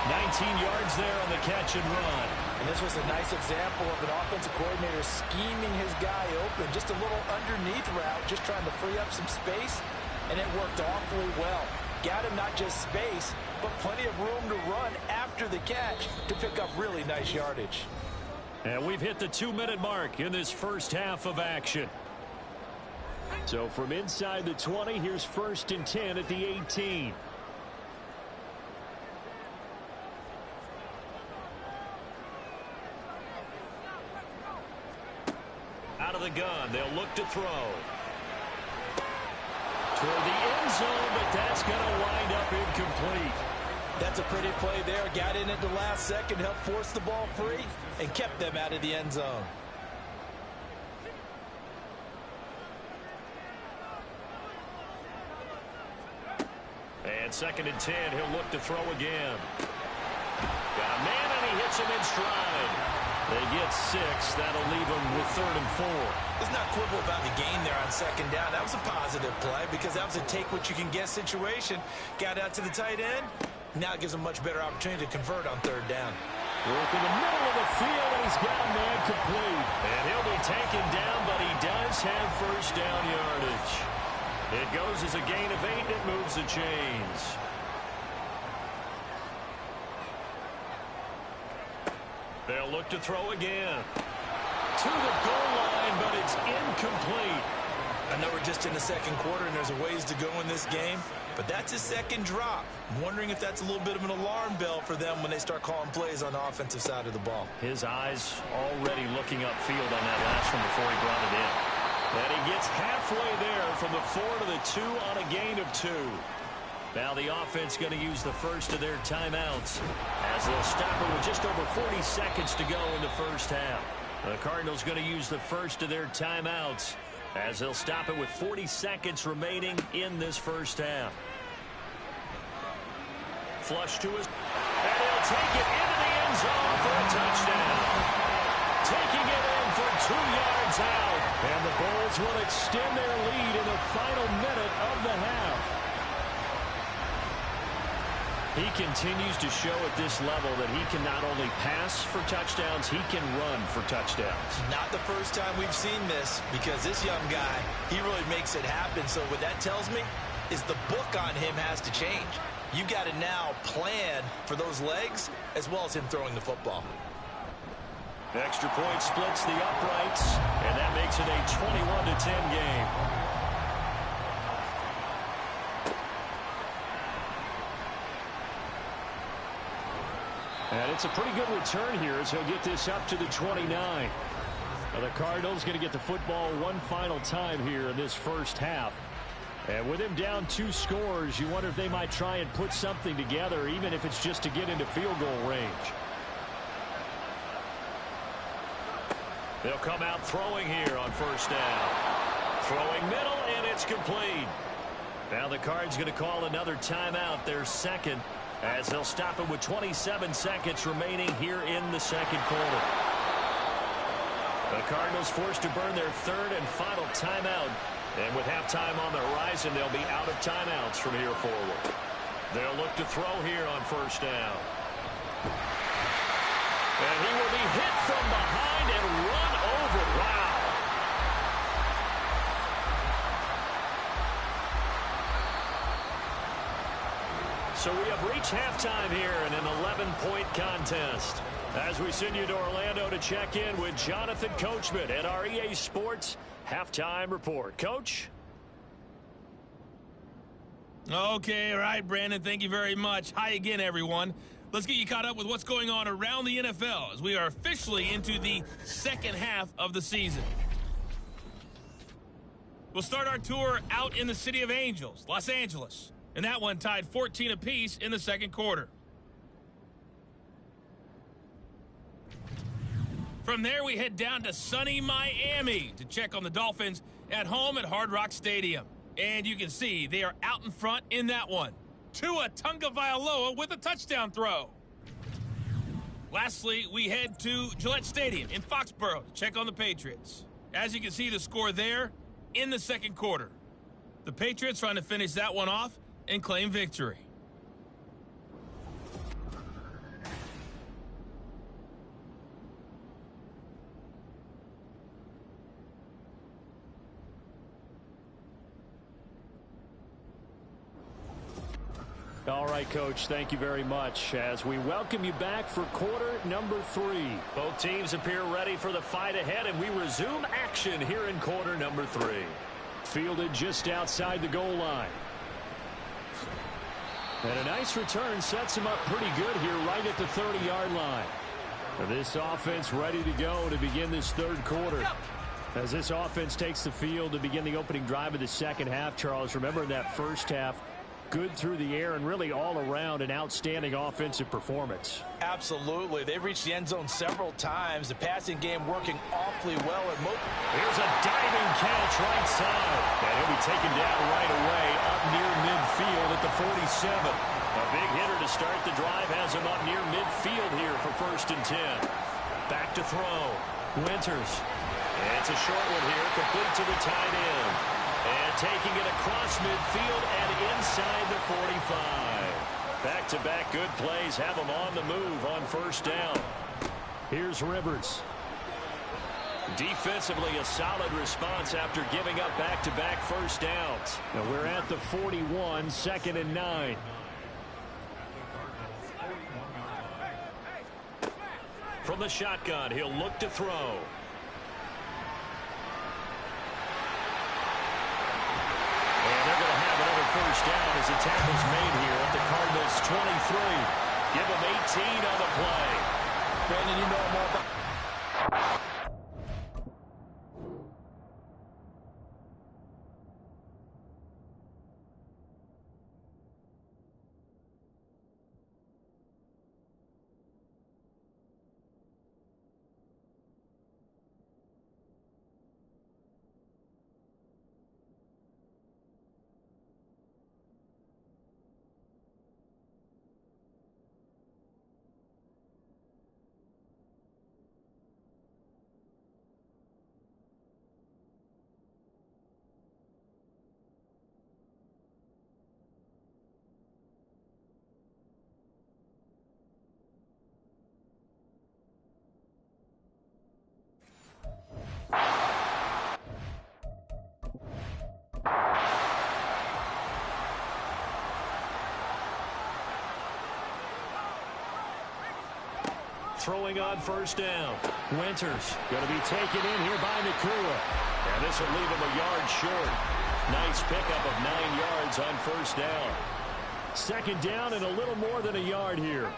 19 yards there on the catch and run. And this was a nice example of an offensive coordinator scheming his guy open. Just a little underneath route, just trying to free up some space, and it worked awfully well. Got him not just space, but plenty of room to run after the catch to pick up really nice yardage. And we've hit the 2-minute mark in this first half of action. So from inside the 20, here's 1st and 10 at the 18. Out of the gun, they'll look to throw. Toward the end zone, but that's going to wind up incomplete. That's a pretty play there. Got in at the last second, helped force the ball free, and kept them out of the end zone. And 2nd and 10, he'll look to throw again. Got a man, and he hits him in stride. They get 6. That'll leave them with 3rd and 4. Let's not quibble about the gain there on 2nd down. That was a positive play because that was a take-what-you-can-get situation. Got out to the tight end. Now it gives him a much better opportunity to convert on 3rd down. Work in the middle of the field, and he's got a man complete. And he'll be taken down, but he does have first down yardage. It goes as a gain of 8, and it moves the chains. They'll look to throw again. To the goal line, but it's incomplete. I know we're just in the 2nd quarter, and there's a ways to go in this game, but that's his 2nd drop. I'm wondering if that's a little bit of an alarm bell for them when they start calling plays on the offensive side of the ball. His eyes already looking upfield on that last one before he brought it in. And he gets halfway there from the 4 to the 2 on a gain of 2. Now the offense going to use the first of their timeouts as they'll stop it with just over 40 seconds to go in the first half. The Cardinals going to use the first of their timeouts as they'll stop it with 40 seconds remaining in this first half. Flush to his, and he'll take it into the end zone for a touchdown. Taking it in for 2 yards out. And the Bulls will extend their lead in the final minute of the half. He continues to show at this level that he can not only pass for touchdowns, he can run for touchdowns. Not the first time we've seen this, because this young guy, he really makes it happen. So what that tells me is the book on him has to change. You got to now plan for those legs as well as him throwing the football. Extra point splits the uprights, and that makes it a 21-10 game. And it's a pretty good return here as he'll get this up to the 29. Now the Cardinals going to get the football one final time here in this first half. And with him down 2 scores, you wonder if they might try and put something together, even if it's just to get into field goal range. They'll come out throwing here on first down. Throwing middle, and it's complete. Now the Cards going to call another timeout, their 2nd, as they'll stop it with 27 seconds remaining here in the 2nd quarter. The Cardinals forced to burn their 3rd and final timeout. And with halftime on the horizon, they'll be out of timeouts from here forward. They'll look to throw here on first down. And he will be hit from behind and run over. Wow. So we have reached halftime here in an 11-point contest. As we send you to Orlando to check in with Jonathan Coachman at our EA Sports Halftime Report. Coach? Okay, all right, Brandon, thank you very much. Hi again, everyone. Let's get you caught up with what's going on around the NFL as we are officially into the 2nd half of the season. We'll start our tour out in the City of Angels, Los Angeles. And that one tied 14 apiece in the 2nd quarter. From there, we head down to sunny Miami to check on the Dolphins at home at Hard Rock Stadium. And you can see they are out in front in that one. Tua Tagovailoa with a touchdown throw. Lastly, we head to Gillette Stadium in Foxborough to check on the Patriots. As you can see the score there, in the second quarter. The Patriots trying to finish that one off and claim victory. All right, Coach, thank you very much as we welcome you back for quarter number 3. Both teams appear ready for the fight ahead, and we resume action here in quarter number 3. Fielded just outside the goal line. And a nice return sets him up pretty good here right at the 30-yard line. And this offense ready to go to begin this third quarter. As this offense takes the field to begin the opening drive of the second half, Charles, remember in that first half, good through the air and really all around an outstanding offensive performance. Absolutely. They've reached the end zone several times. The passing game working awfully well. Here's a diving catch right side. And he'll be taken down right away up near midfield at the 47. A big hitter to start the drive has him up near midfield here for 1st and 10. Back to throw. Winters. It's a short one here, complete to the tight end. And taking it across midfield and inside the 45. Back-to-back good plays have them on the move on 1st down. Here's Rivers. Defensively, a solid response after giving up back-to-back 1st downs. Now we're at the 41, 2nd and 9. From the shotgun, he'll look to throw. They're going to have another 1st down as the tackle's made here at the Cardinals' 23. Give them 18 on the play. Brandon, you know more about... Throwing on 1st down. Winters going to be taken in here by Nakua. And this will leave him a yard short. Nice pickup of 9 yards on 1st down. 2nd down and a little more than a yard here.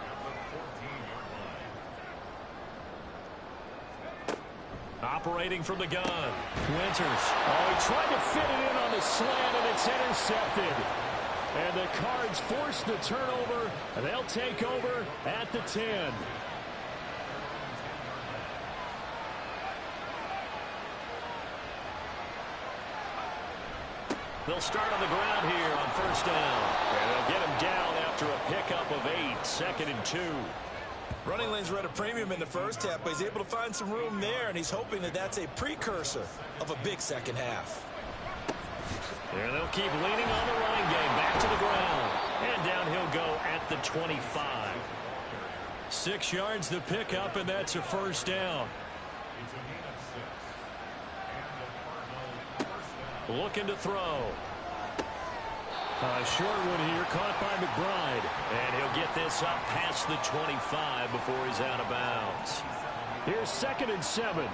Operating from the gun. Winters. Oh, he tried to fit it in on the slant, and it's intercepted. And the Cards force the turnover. And they'll take over at the 10. They'll start on the ground here on 1st down. And they'll get him down after a pickup of 8, 2nd and 2. Running lanes were at a premium in the first half, but he's able to find some room there, and he's hoping that that's a precursor of a big second half. And they'll keep leaning on the running game. Back to the ground. And down he'll go at the 25. 6 yards the pickup, and that's a 1st down. Looking to throw. A short one here, caught by McBride. And he'll get this up past the 25 before he's out of bounds. Here's 2nd and 7.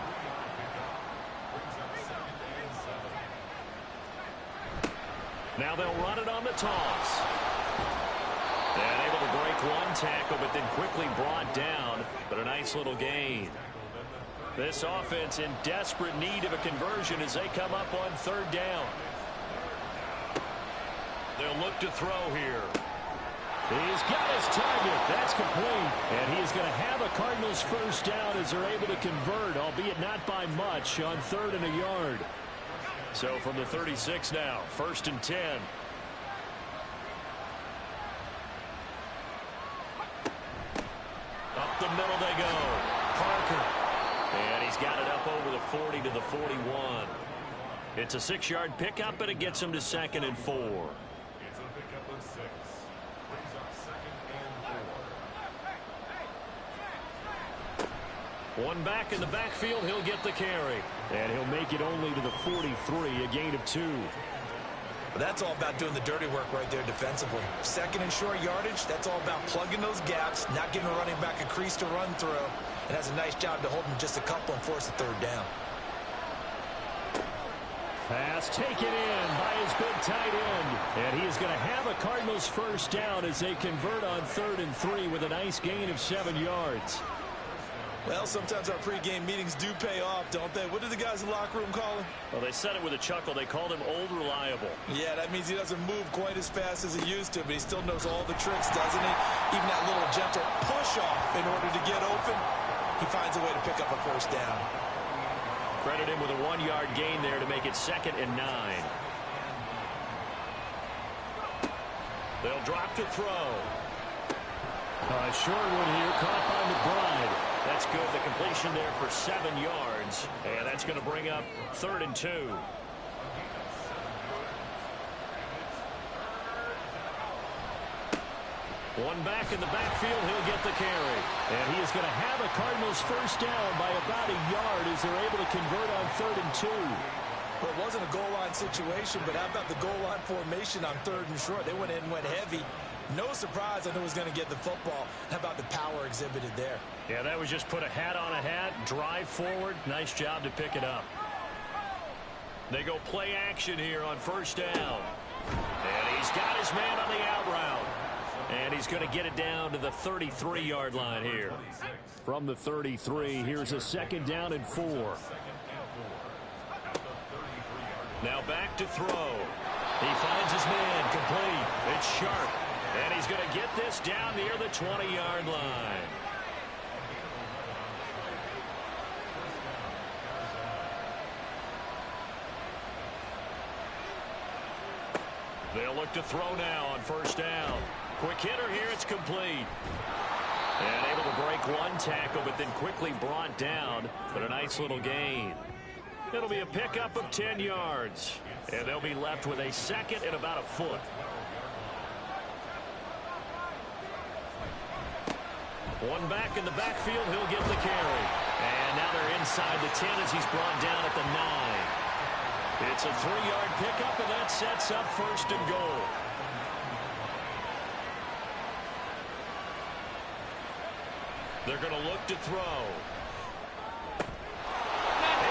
Now they'll run it on the toss. And able to break one tackle, but then quickly brought down. But a nice little gain. This offense in desperate need of a conversion as they come up on 3rd down. They'll look to throw here. He's got his target. That's complete. And he is going to have a Cardinals 1st down as they're able to convert, albeit not by much, on 3rd and a yard. So from the 36 now, 1st and 10. Up the middle they go. Parker. And he's got it up over the 40 to the 41. It's a 6-yard pickup, and it gets him to 2nd and 4. It's a pickup of 6. Brings up 2nd and 4. One back in the backfield, he'll get the carry. And he'll make it only to the 43, a gain of 2. But that's all about doing the dirty work right there defensively. 2nd and short yardage, that's all about plugging those gaps, not giving a running back a crease to run through, and has a nice job to hold him just a couple and force a 3rd down. Pass taken in by his big tight end. And he is going to have a Cardinals 1st down as they convert on 3rd and 3 with a nice gain of 7 yards. Well, sometimes our pregame meetings do pay off, don't they? What do the guys in the locker room call him? Well, they said it with a chuckle. They called him Old Reliable. Yeah, that means he doesn't move quite as fast as he used to, but he still knows all the tricks, doesn't he? Even that little gentle push-off in order to get open, he finds a way to pick up a 1st down. Credit him with a 1-yard gain there to make it 2nd and 9. They'll drop to throw. Short one here, caught by McBride. That's good. The completion there for 7 yards. And that's going to bring up 3rd and 2. One back in the backfield, he'll get the carry. And he is going to have a Cardinals 1st down by about a yard as they're able to convert on 3rd and 2. Well, it wasn't a goal line situation, but how about the goal line formation on 3rd and short? They went in and went heavy. No surprise on who was going to get the football. How about the power exhibited there? Yeah, that was just put a hat on a hat, drive forward. Nice job to pick it up. They go play action here on 1st down. And he's got his man on the out route. And he's going to get it down to the 33-yard line here. From the 33, here's a 2nd down and 4. Now back to throw. He finds his man complete. It's Sharp. And he's going to get this down near the 20-yard line. They'll look to throw now on 1st down. Quick hitter here, it's complete. And able to break one tackle, but then quickly brought down. But a nice little gain. It'll be a pickup of 10 yards. And they'll be left with a 2nd and about a foot. One back in the backfield, he'll get the carry. And now they're inside the 10 as he's brought down at the 9. It's a 3-yard pickup, and that sets up 1st and goal. They're going to look to throw.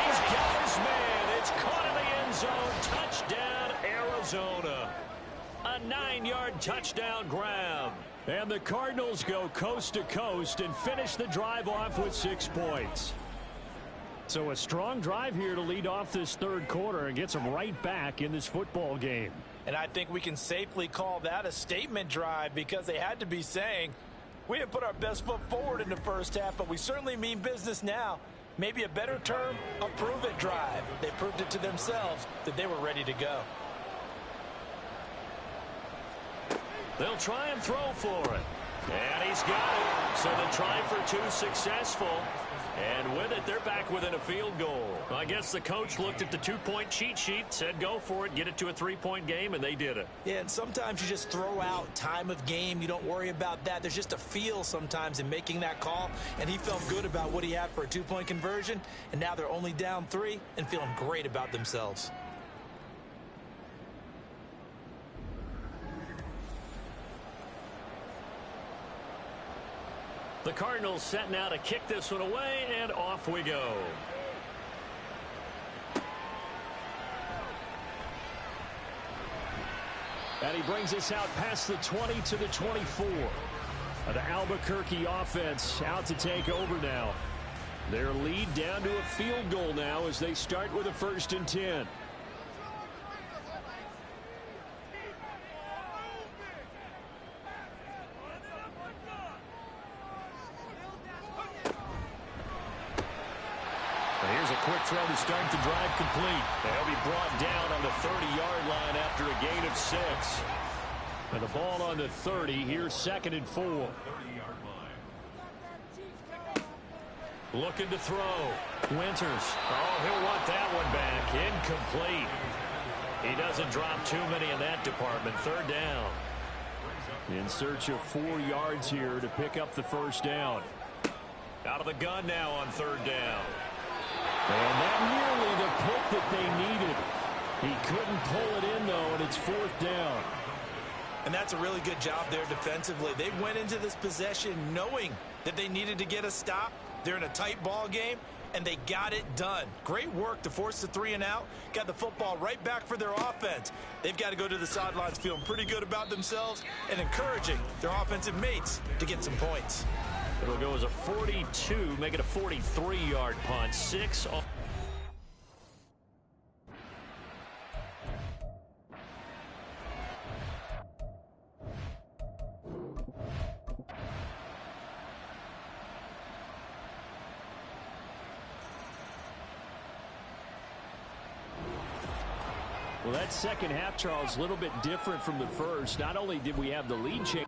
He's got his man. It's caught in the end zone. Touchdown, Arizona. A 9-yard touchdown grab. And the Cardinals go coast to coast and finish the drive off with 6 points. So a strong drive here to lead off this 3rd quarter and gets them right back in this football game. And I think we can safely call that a statement drive because they had to be saying, we didn't put our best foot forward in the 1st half, but we certainly mean business now. Maybe a better term, a prove-it drive. They proved it to themselves that they were ready to go. They'll try and throw for it. And he's got it. So the try for 2 successful. And with it, they're back within a field goal. I guess the coach looked at the 2-point cheat sheet, said go for it, get it to a 3-point game, and they did it. Yeah, and sometimes you just throw out time of game. You don't worry about that. There's just a feel sometimes in making that call, and he felt good about what he had for a 2-point conversion, and now they're only down 3 and feeling great about themselves. The Cardinals set now to kick this one away, and off we go. And he brings us out past the 20 to the 24. The Albuquerque offense out to take over now. Their lead down to a field goal now as they start with a 1st and 10. Quick throw to start the drive complete. They'll be brought down on the 30-yard line after a gain of 6. And the ball on the 30. Here's 2nd and 4. Looking to throw. Winters. Oh, he'll want that one back. Incomplete. He doesn't drop too many in that department. Third down. In search of 4 yards here to pick up the first down. Out of the gun now on third down. And that nearly the pick that they needed. He couldn't pull it in, though, and it's fourth down. And that's a really good job there defensively. They went into this possession knowing that they needed to get a stop. They're in a tight ball game, and they got it done. Great work to force the 3 and out. Got the football right back for their offense. They've got to go to the sidelines feeling pretty good about themselves and encouraging their offensive mates to get some points. It'll go as a 42, make it a 43-yard punt. 6 on. Well, that second half, Charles, a little bit different from the first. Not only did we have the lead change.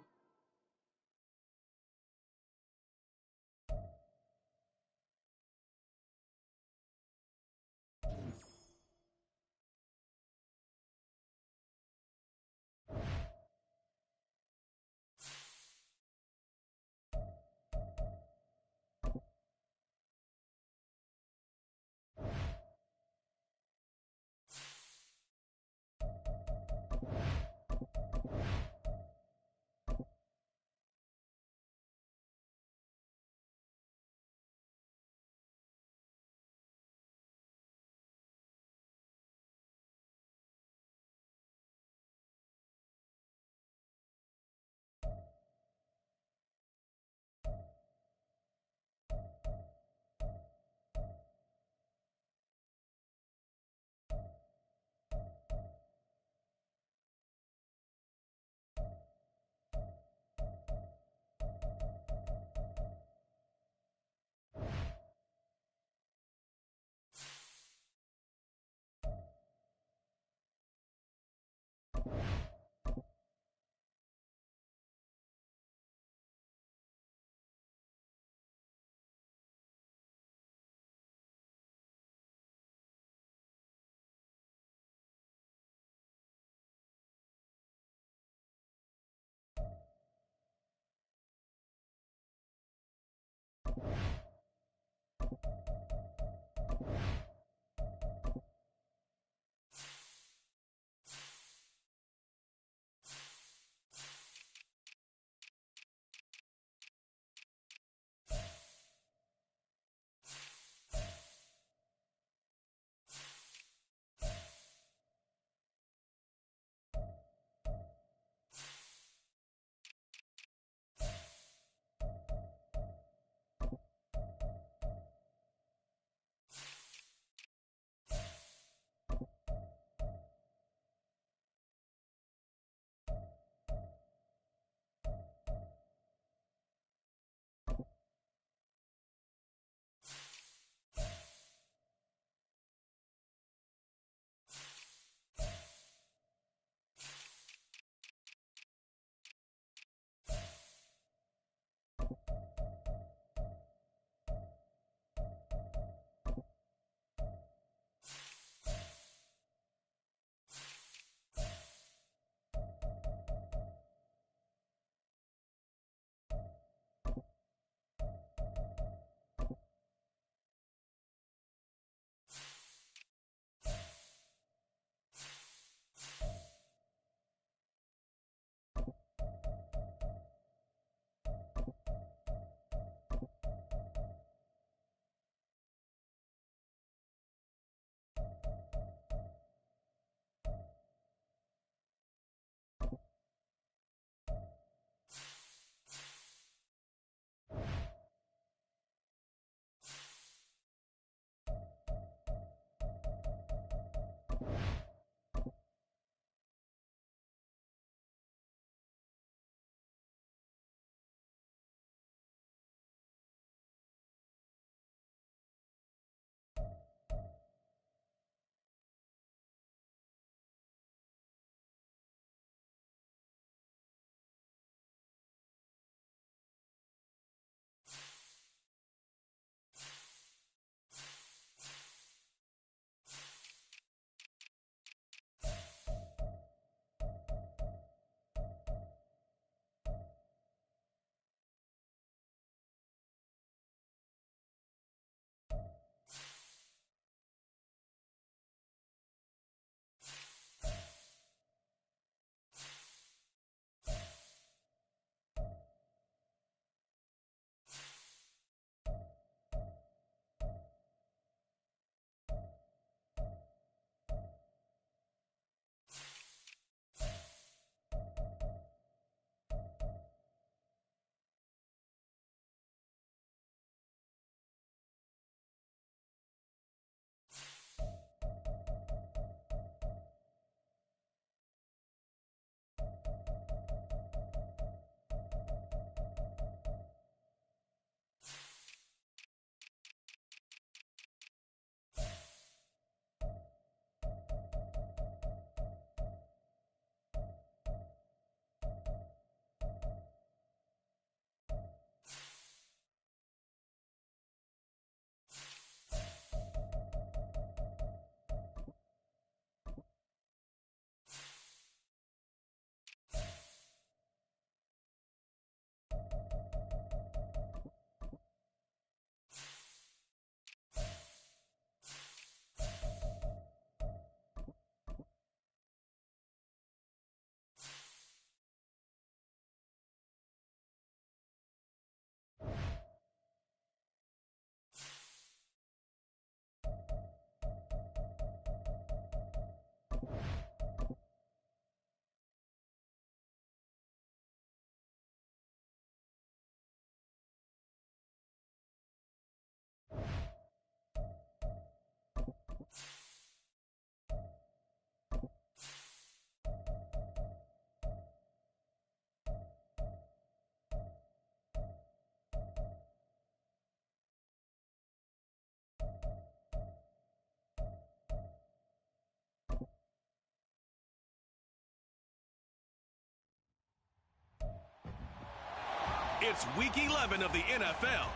It's Week 11 of the NFL,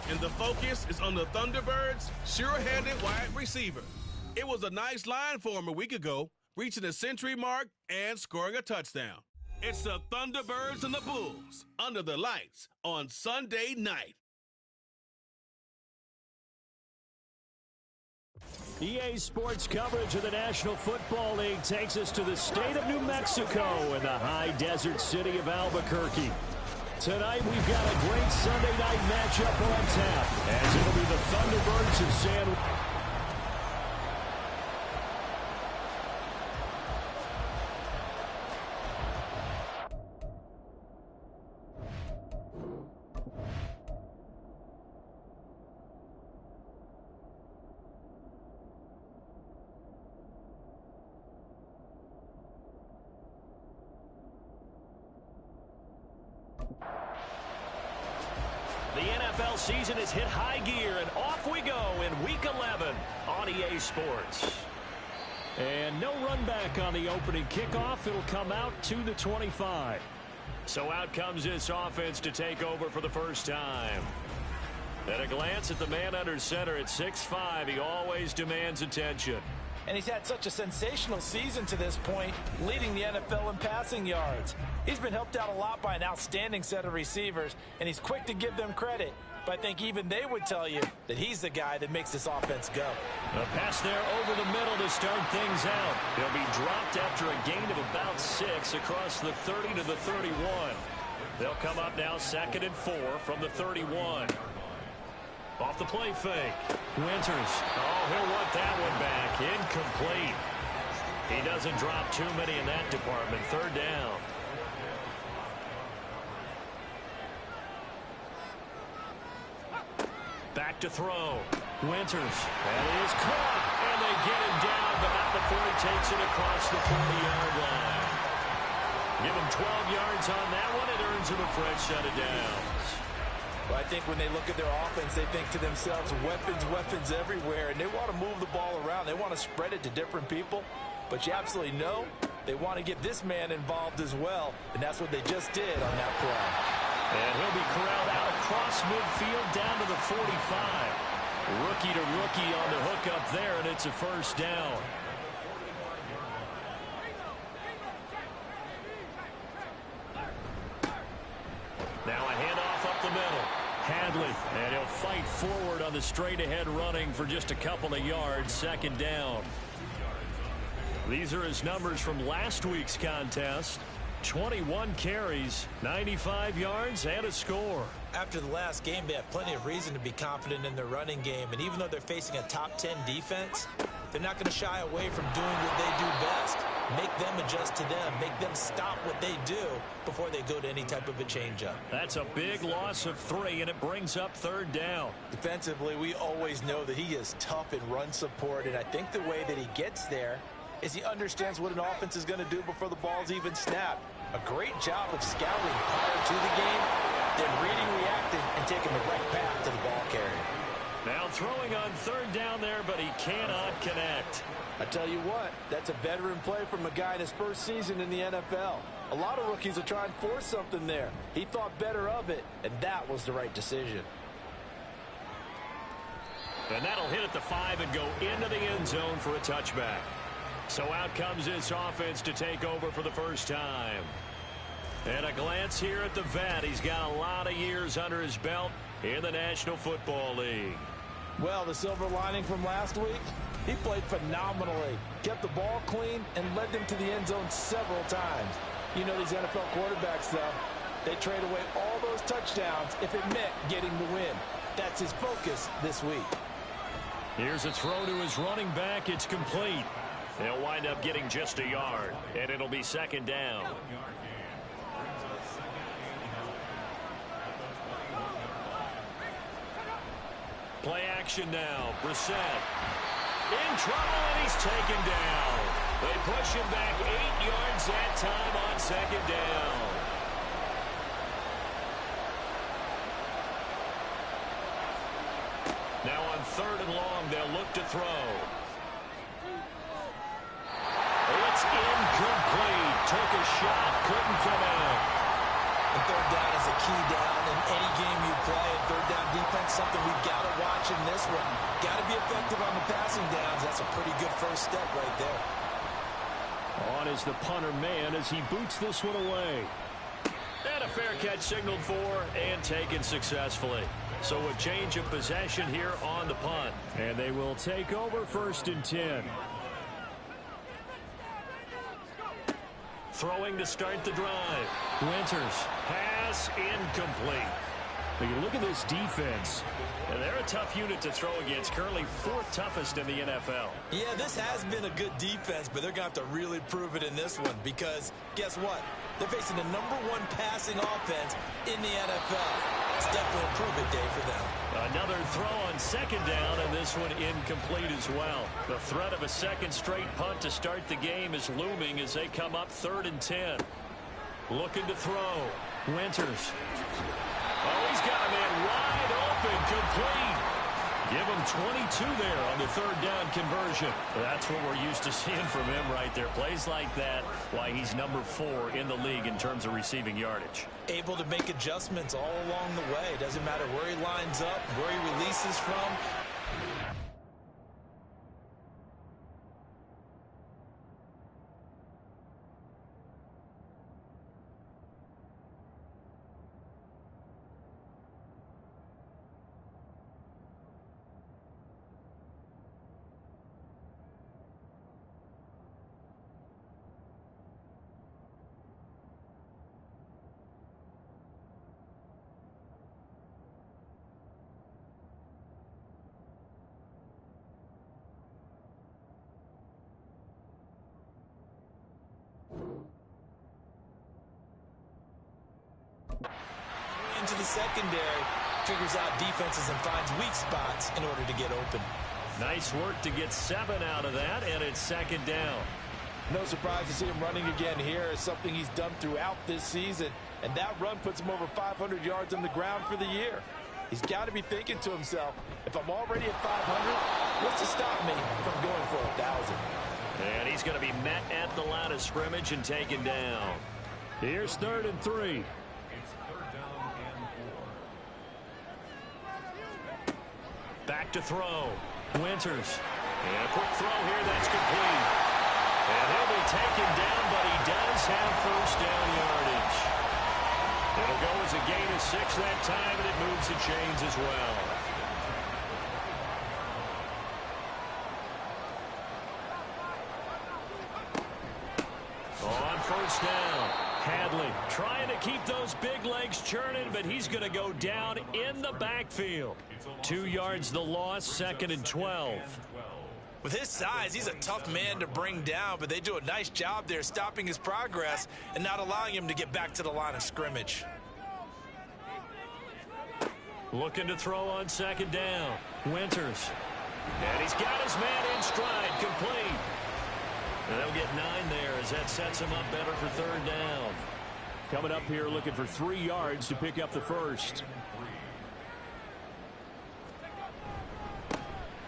and the focus is on the Thunderbirds' sure-handed wide receiver. It was a nice line for him a week ago, reaching the century mark and scoring a touchdown. It's the Thunderbirds and the Bulls under the lights on Sunday night. EA Sports coverage of the National Football League takes us to the state of New Mexico and the high desert city of Albuquerque. Tonight we've got a great Sunday night matchup on tap, as it'll be the Thunderbirds of San The NFL season has hit high gear, and off we go in Week 11 on EA Sports. And no run back on the opening kickoff. It'll come out to the 25. So out comes this offense to take over for the first time. At a glance at the man under center at 6'5", he always demands attention. And he's had such a sensational season to this point, leading the NFL in passing yards. He's been helped out a lot by an outstanding set of receivers, and he's quick to give them credit. But I think even they would tell you that he's the guy that makes this offense go. A pass there over the middle to start things out. He'll be dropped after a gain of about 6 across the 30 to the 31. They'll come up now 2nd and 4 from the 31. Off the play fake. Winters. Oh, he'll want that one back. Incomplete. He doesn't drop too many in that department. 3rd down. Back to throw. Winters. That is caught. And they get him down, but not before he takes it across the 40-yard line. Give him 12 yards on that one. It earns him a fresh set of downs. But I think when they look at their offense, they think to themselves, weapons everywhere, and they want to move the ball around. They want to spread it to different people. But you absolutely know they want to get this man involved as well, and that's what they just did on that play. And he'll be corralled out across midfield down to the 45. Rookie to rookie on the hook up there, and it's a first down. Now a handoff up the middle. Hadley, and he'll fight forward on the straight-ahead running for just a couple of yards. 2nd down. These are his numbers from last week's contest. 21 carries, 95 yards, and a score. After the last game, they have plenty of reason to be confident in their running game. And even though they're facing a top 10 defense, they're not going to shy away from doing what they do best. Make them adjust to them. Make them stop what they do before they go to any type of a changeup. That's a big loss of 3, and it brings up 3rd down. Defensively, we always know that he is tough in run support. And I think the way that he gets there is he understands what an offense is going to do before the ball's even snapped. A great job of scouting prior to the game, then reading, reacting, and taking the right path to the ball carrier. Now throwing on 3rd down there, but he cannot connect. I tell you what, that's a veteran play from a guy in his first season in the NFL. A lot of rookies will try and force something there. He thought better of it, and that was the right decision. And that'll hit at the 5 and go into the end zone for a touchback. So out comes this offense to take over for the first time. And a glance here at the vet. He's got a lot of years under his belt in the National Football League. Well, the silver lining from last week, he played phenomenally. Kept the ball clean and led them to the end zone several times. You know these NFL quarterbacks, though. They trade away all those touchdowns if it meant getting the win. That's his focus this week. Here's a throw to his running back. It's complete. They'll wind up getting just a yard, and it'll be 2nd down. Play action now. Brissett in trouble, and he's taken down. They push him back 8 yards that time on 2nd down. Now on 3rd and long, they'll look to throw. It's incomplete. Took a shot, couldn't connect. And third down is a key down in any game you play. And third down defense, something we've got to watch in this one. Got to be effective on the passing downs. That's a pretty good first step right there. On is the punter man as he boots this one away. And a fair catch signaled for and taken successfully. So a change of possession here on the punt. And they will take over 1st and 10. Throwing to start the drive. Winters. Pass incomplete. Now you look at this defense. And they're a tough unit to throw against. Currently 4th toughest in the NFL. Yeah, this has been a good defense, but they're going to have to really prove it in this one because guess what? They're facing the #1 passing offense in the NFL. It's definitely a prove-it day for them. Another throw on 2nd down, and this one incomplete as well. The threat of a second straight punt to start the game is looming as they come up 3rd and 10. Looking to throw. Winters. Oh, he's got a man wide open, complete. Give him 22 there on the 3rd down conversion. That's what we're used to seeing from him right there. Plays like that, why he's number 4 in the league in terms of receiving yardage. Able to make adjustments all along the way. Doesn't matter where he lines up, where he releases from. Into the secondary, figures out defenses and finds weak spots in order to get open. Nice work to get 7 out of that, and it's 2nd down. No surprise to see him running again here. It's something he's done throughout this season, and that run puts him over 500 yards on the ground for the year. He's got to be thinking to himself, if I'm already at 500, what's to stop me from going for 1,000? And he's going to be met at the line of scrimmage and taken down. Here's 3rd and 3. Back to throw. Winters. And a quick throw here. That's complete. And he'll be taken down, but he does have 1st down yardage. It'll go as a gain of 6 that time, and it moves the chains as well. On 1st down. Hadley trying to keep those big legs churning, but he's going to go down in the backfield. 2 yards the loss, 2nd and 12. With his size, he's a tough man to bring down, but they do a nice job there stopping his progress and not allowing him to get back to the line of scrimmage. Looking to throw on 2nd down. Winters. And he's got his man in stride, complete. And they'll get 9 there as that sets him up better for 3rd down. Coming up here looking for 3 yards to pick up the 1st.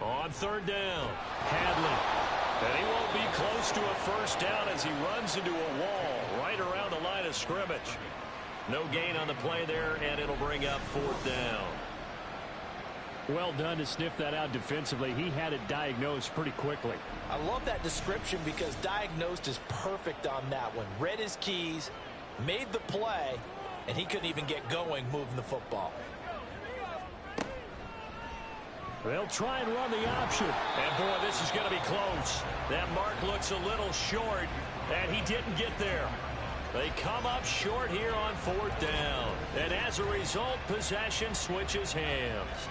On 3rd down, Hadley. And he won't be close to a 1st down as he runs into a wall right around the line of scrimmage. No gain on the play there, and it'll bring up 4th down. Well done to sniff that out defensively. He had it diagnosed pretty quickly. I love that description because diagnosed is perfect on that one. Read his keys, made the play, and he couldn't even get going moving the football. They'll try and run the option. And, boy, this is going to be close. That mark looks a little short, and he didn't get there. They come up short here on 4th down. And as a result, possession switches hands.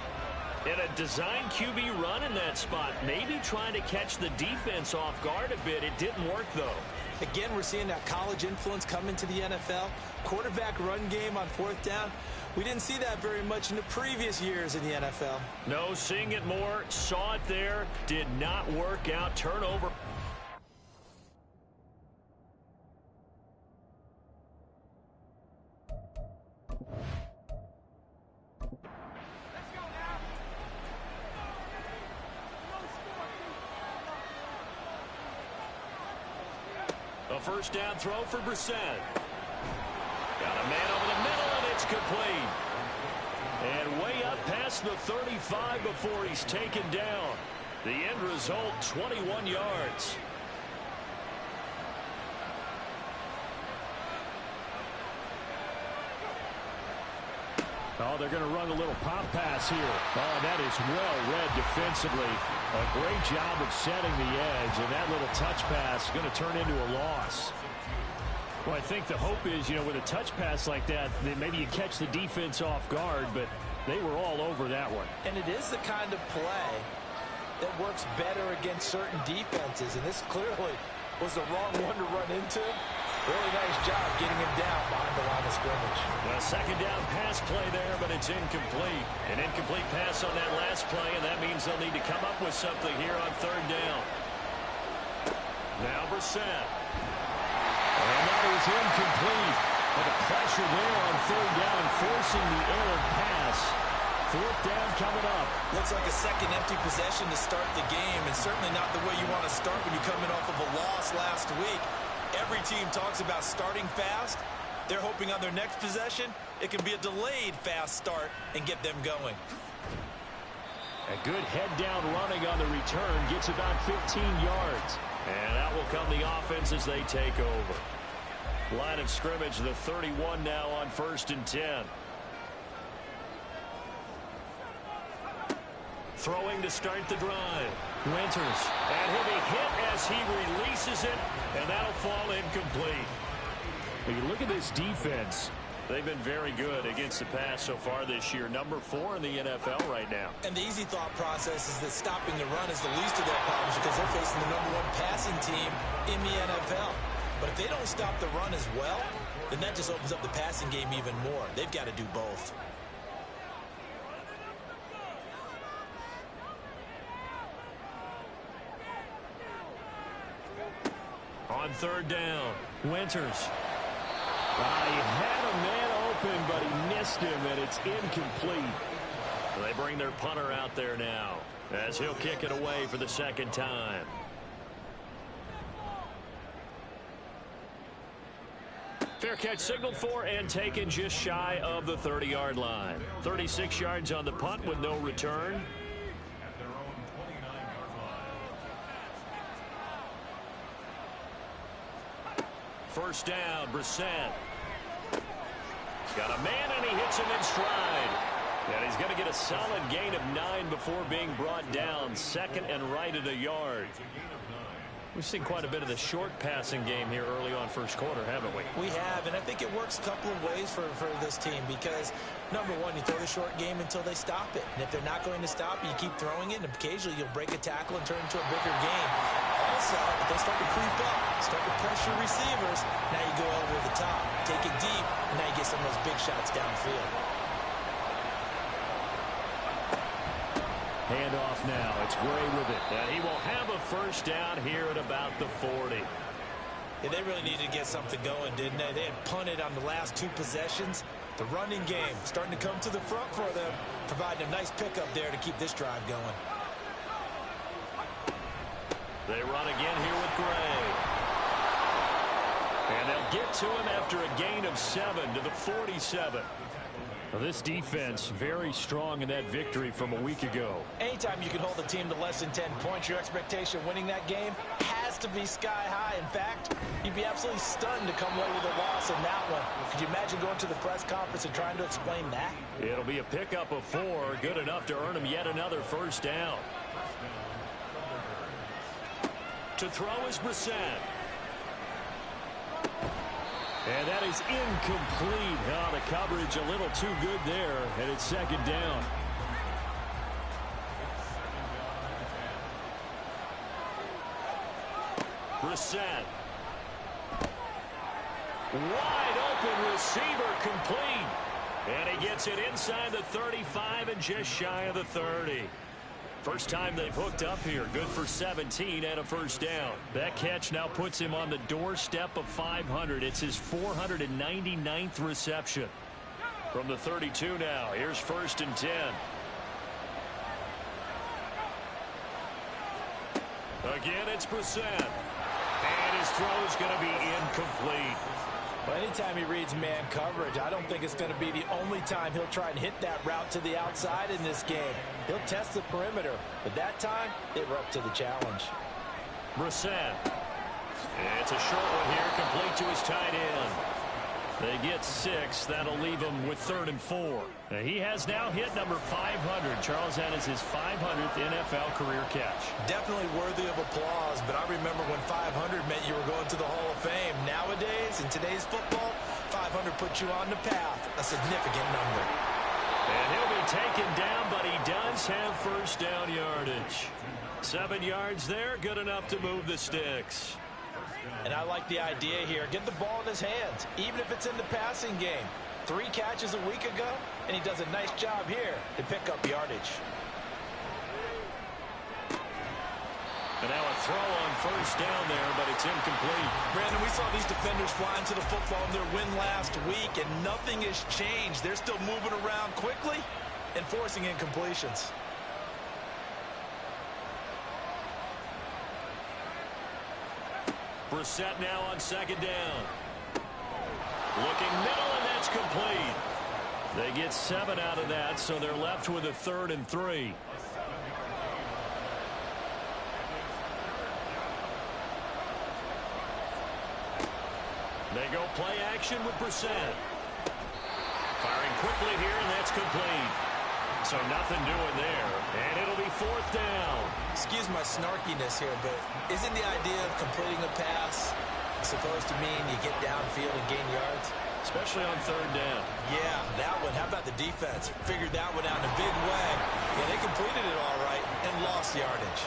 And a design QB run in that spot, maybe trying to catch the defense off guard a bit. It didn't work, though. Again, we're seeing that college influence come into the NFL. Quarterback run game on 4th down. We didn't see that very much in the previous years in the NFL. No, seeing it more, saw it there, did not work out. Turnover. A 1st down throw for Brissett. Got a man over the middle. is complete. And way up past the 35 before he's taken down. The end result, 21 yards. Oh, they're going to run a little pop pass here. Oh, that is well read defensively. A great job of setting the edge, and that little touch pass is going to turn into a loss. Well, I think the hope is, with a touch pass like that, then maybe you catch the defense off guard, but they were all over that one. And it is the kind of play that works better against certain defenses, and this clearly was the wrong one to run into. Really nice job getting him down behind the line of scrimmage. A second down pass play there, but it's incomplete. An incomplete pass on that last play, and that means they'll need to come up with something here on third down. Now Brissett. And that is incomplete. But the pressure there on third down, forcing the errant pass. Fourth down coming up. Looks like a second empty possession to start the game, and certainly not the way you want to start when you're coming off of a loss last week. Every team talks about starting fast. They're hoping on their next possession, it can be a delayed fast start and get them going. A good head down running on the return, gets about 15 yards. And out will come the offense as they take over. Line of scrimmage, the 31 now on 1st and 10. Throwing to start the drive. Winters. And he'll be hit as he releases it, and that'll fall incomplete. When you look at this defense, they've been very good against the pass so far this year. Number 4 in the NFL right now. And the easy thought process is that stopping the run is the least of their problems because they're facing the number 1 passing team in the NFL. But if they don't stop the run as well, then that just opens up the passing game even more. They've got to do both. On third down, Winters. He had a man open, but he missed him, and it's incomplete. They bring their punter out there now as he'll kick it away for the second time. Fair catch signaled for and taken just shy of the 30-yard line. 36 yards on the punt with no return. First down, Brissett. Got a man, and he hits him in stride. And he's going to get a solid gain of 9 before being brought down. Second and right at a yard. We've seen quite a bit of the short passing game here early on first quarter, haven't we? We have, and I think it works a couple of ways for this team because, number one, you throw the short game until they stop it. And if they're not going to stop it, you keep throwing it, and occasionally you'll break a tackle and turn it into a bigger game. Also, if they start to creep up, start to pressure receivers, now you go over the top, take it deep, and now you get some of those big shots downfield. Handoff now. It's Gray with it. And he will have a first down here at about the 40. Yeah, they really needed to get something going, didn't they? They had punted on the last 2 possessions. The running game starting to come to the front for them, providing a nice pickup there to keep this drive going. They run again here with Gray. And they'll get to him after a gain of 7 to the 47. Well, this defense very strong in that victory from a week ago. Anytime you can hold a team to less than 10 points, your expectation of winning that game has to be sky high. In fact, you'd be absolutely stunned to come away with a loss in that one. Could you imagine going to the press conference and trying to explain that? It'll be a pickup of 4, good enough to earn him yet another first down. To throw is Brissett. And that is incomplete. Oh, the coverage a little too good there, and it's second down. Brissett. Wide open receiver complete. And he gets it inside the 35 and just shy of the 30. First time they've hooked up here. Good for 17 and a first down. That catch now puts him on the doorstep of 500. It's his 499th reception. From the 32 now. Here's 1st and 10. Again, it's Brissett. And his throw is going to be incomplete. Well, anytime he reads man coverage, I don't think it's going to be the only time he'll try and hit that route to the outside in this game. He'll test the perimeter, but that time, they were up to the challenge. Brissett. It's a short one here, complete to his tight end. They get 6. That'll leave him with 3rd and 4. He has now hit number 500. Charles, that is his 500th NFL career catch. Definitely worthy of applause, but I remember when 500 meant you were going to the Hall of Fame. Nowadays, in today's football, 500 puts you on the path, a significant number. And he'll be taken down, but he does have first down yardage. 7 yards there, good enough to move the sticks. And I like the idea here. Get the ball in his hands, even if it's in the passing game. 3 catches a week ago, and he does a nice job here to pick up yardage. And now a throw on first down there, but it's incomplete. Brandon, we saw these defenders flying to the football in their win last week, and nothing has changed. They're still moving around quickly and forcing incompletions. Brissett now on 2nd down. Looking middle, and that's complete. They get 7 out of that, so they're left with a 3rd and 3. They go play action with Brissett. Firing quickly here, and that's complete. So nothing doing there, and it'll be 4th down. Excuse my snarkiness here, but isn't the idea of completing a pass supposed to mean you get downfield and gain yards? Especially on 3rd down. Yeah, that one. How about the defense? Figured that one out in a big way. Yeah, they completed it all right and lost yardage.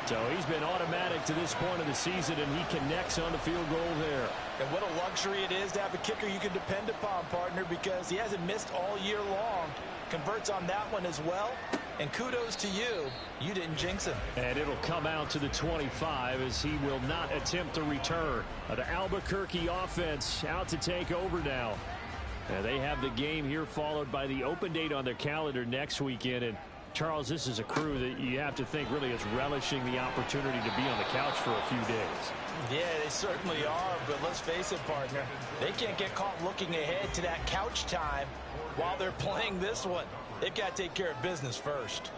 So he's been automatic to this point of the season, and he connects on the field goal there. And what a luxury it is to have a kicker you can depend upon, partner, because he hasn't missed all year long. Converts on that one as well. And kudos to you. You didn't jinx him. And it'll come out to the 25 as he will not attempt to return. The Albuquerque offense out to take over now. They have the game here followed by the open date on their calendar next weekend. And Charles, this is a crew that you have to think really is relishing the opportunity to be on the couch for a few days. Yeah, they certainly are, but let's face it, partner. They can't get caught looking ahead to that couch time while they're playing this one. They've got to take care of business first.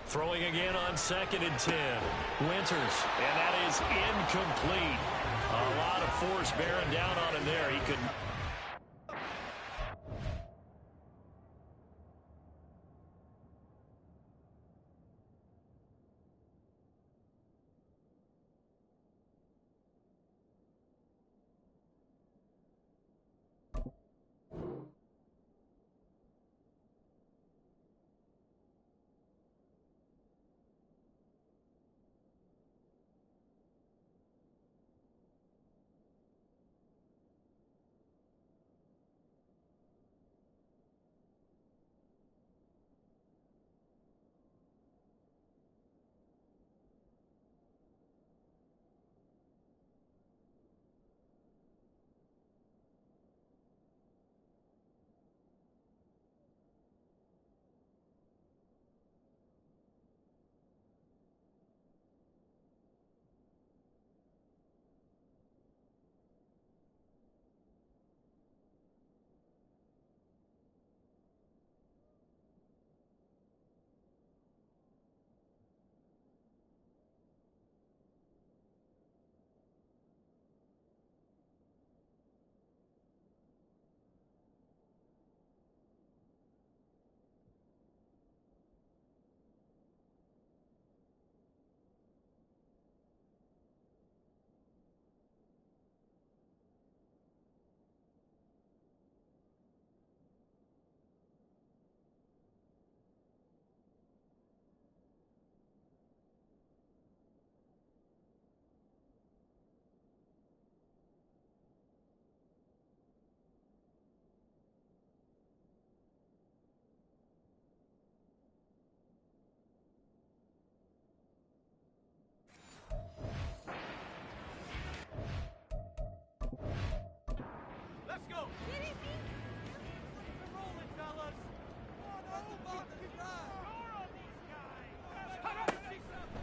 Throwing again on 2nd and 10. Winters, and that is incomplete. A lot of force bearing down on him there. He could...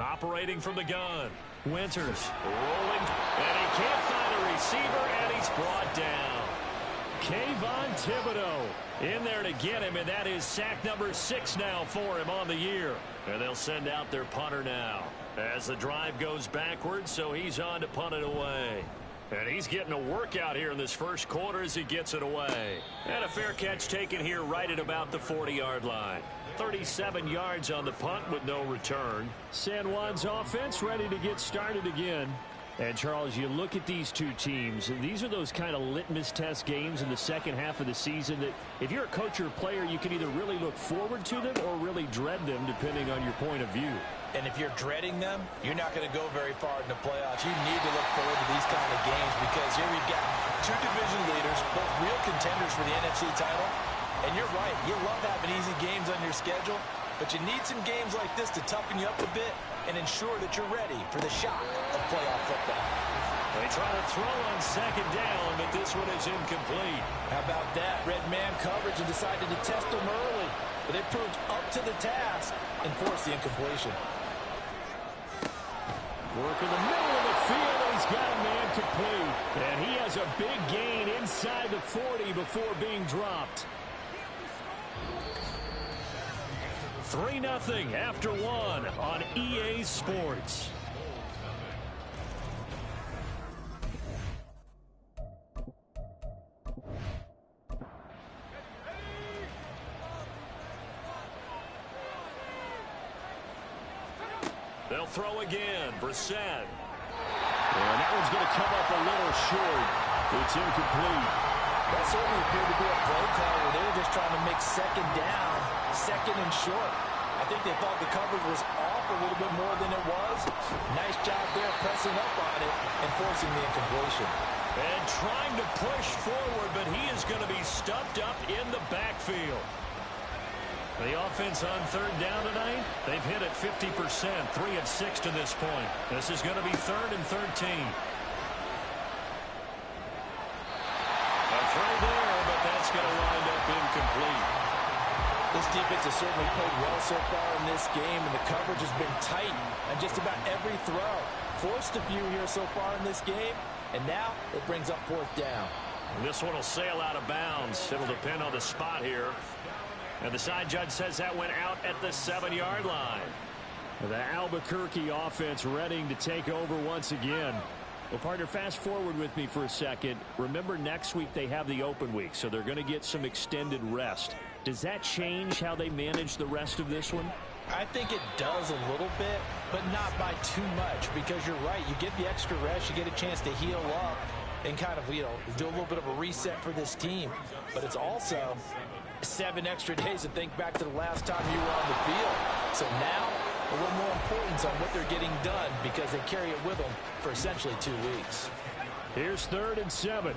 Operating from the gun. Winters rolling, and he can't find a receiver, and he's brought down. Kayvon Thibodeaux in there to get him, and that is sack number 6 now for him on the year. And they'll send out their punter now as the drive goes backwards, so he's on to punt it away. And he's getting a workout here in this first quarter as he gets it away. And a fair catch taken here right at about the 40-yard line. 37 yards on the punt with no return. San Juan's offense ready to get started again. And, Charles, you look at these two teams, and these are those kind of litmus test games in the second half of the season that if you're a coach or a player, you can either really look forward to them or really dread them depending on your point of view. And if you're dreading them, you're not going to go very far in the playoffs. You need to look forward to these kind of games because here we've got two division leaders, both real contenders for the NFC title. And you're right, you love having easy games on your schedule, but you need some games like this to toughen you up a bit and ensure that you're ready for the shock of playoff football. They try to throw on second down, but this one is incomplete. How about that? Red man coverage and decided to test them early, but they proved up to the task and forced the incompletion. Work in the middle of the field, and he's got a man complete. And he has a big gain inside the 40 before being dropped. 3-0 after 1 on EA Sports. They'll throw again. Brissett. And that one's going to come up a little short. It's incomplete. That certainly appeared to be a play call where they were just trying to make second down, second and short. I think they thought the coverage was off a little bit more than it was. Nice job there pressing up on it and forcing the incompletion. And trying to push forward, but he is going to be stuffed up in the backfield. The offense on third down tonight, they've hit it 50%, 3 of 6 to this point. This is going to be 3rd and 13. A throw there, but that's going to wind up incomplete. This defense has certainly played well so far in this game, and the coverage has been tight on just about every throw. Forced a few here so far in this game, and now it brings up 4th down. And this one will sail out of bounds. It'll depend on the spot here. And the side judge says that went out at the 7-yard line. The Albuquerque offense ready to take over once again. Well, partner, fast forward with me for a second. Remember, next week they have the open week, so they're going to get some extended rest. Does that change how they manage the rest of this one? I think it does a little bit, but not by too much, because you're right. You get the extra rest, you get a chance to heal up and kind of, do a little bit of a reset for this team. But it's also 7 extra days to think back to the last time you were on the field. So now, a little more importance on what they're getting done because they carry it with them for essentially 2 weeks. Here's 3rd and 7.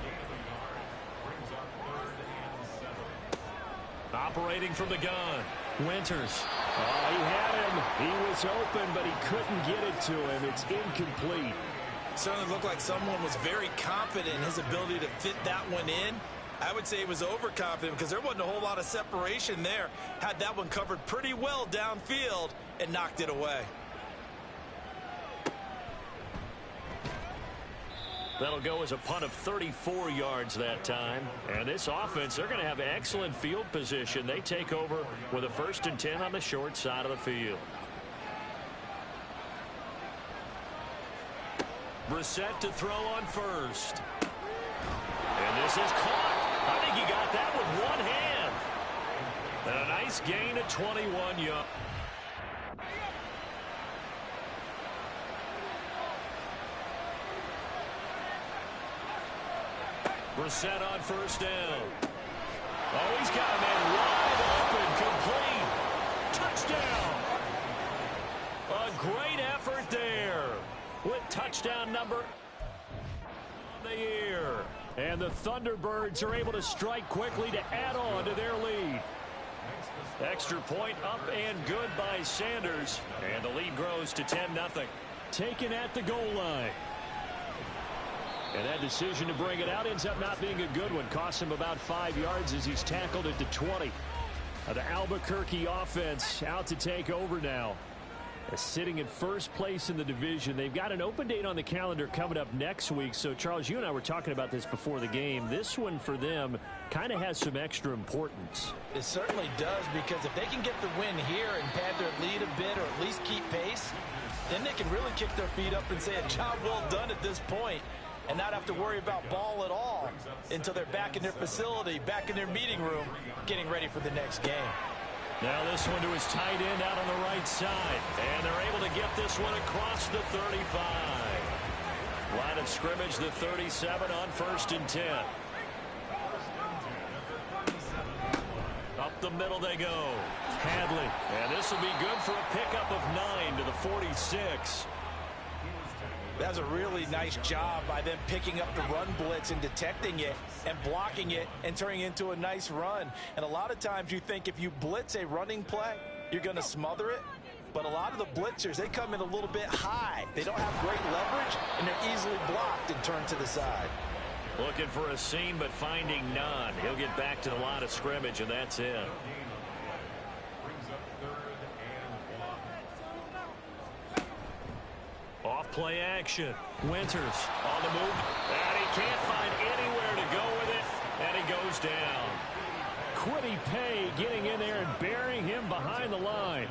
Operating from the gun. Winters. Oh, he had him. He was open, but he couldn't get it to him. It's incomplete. Certainly looked like someone was very confident in his ability to fit that one in. I would say he was overconfident because there wasn't a whole lot of separation there. Had that one covered pretty well downfield and knocked it away. That'll go as a punt of 34 yards that time. And this offense, they're going to have excellent field position. They take over with a 1st and 10 on the short side of the field. Brissett to throw on first. And this is caught. I think he got that with one hand. And a nice gain of 21 yards. Brissett on 1st down. Oh, he's got a man wide open, complete. Touchdown. A great effort there with touchdown number on the year. And the Thunderbirds are able to strike quickly to add on to their lead. Extra point up and good by Sanders. And the lead grows to 10-0. Taken at the goal line. And that decision to bring it out ends up not being a good one. Costs him about 5 yards as he's tackled at the 20. The Albuquerque offense out to take over now. Sitting in first place in the division. They've got an open date on the calendar coming up next week. So, Charles, you and I were talking about this before the game. This one for them kind of has some extra importance. It certainly does, because if they can get the win here and pad their lead a bit or at least keep pace, then they can really kick their feet up and say a job well done at this point and not have to worry about ball at all until they're back in their facility, back in their meeting room, getting ready for the next game. Now this one to his tight end out on the right side. And they're able to get this one across the 35. Line of scrimmage, the 37 on 1st and 10. Up the middle they go. Hadley. And this will be good for a pickup of 9 to the 46. That's a really nice job by them picking up the run blitz and detecting it and blocking it and turning it into a nice run. And a lot of times you think if you blitz a running play, you're going to smother it. But a lot of the blitzers, they come in a little bit high. They don't have great leverage, and they're easily blocked and turned to the side. Looking for a seam, but finding none. He'll get back to the line of scrimmage, and that's it. Off play action. Winters on the move. And he can't find anywhere to go with it. And he goes down. Kwity Paye getting in there and burying him behind the line.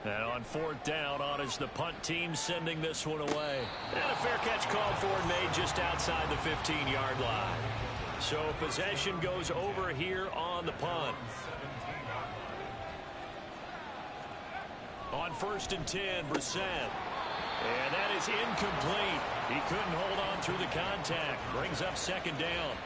And on 4th down, on is the punt team sending this one away. And a fair catch called for and made just outside the 15-yard line. So possession goes over here on the punt. On 1st and 10, Brissett. And that is incomplete. He couldn't hold on through the contact. Brings up 2nd down.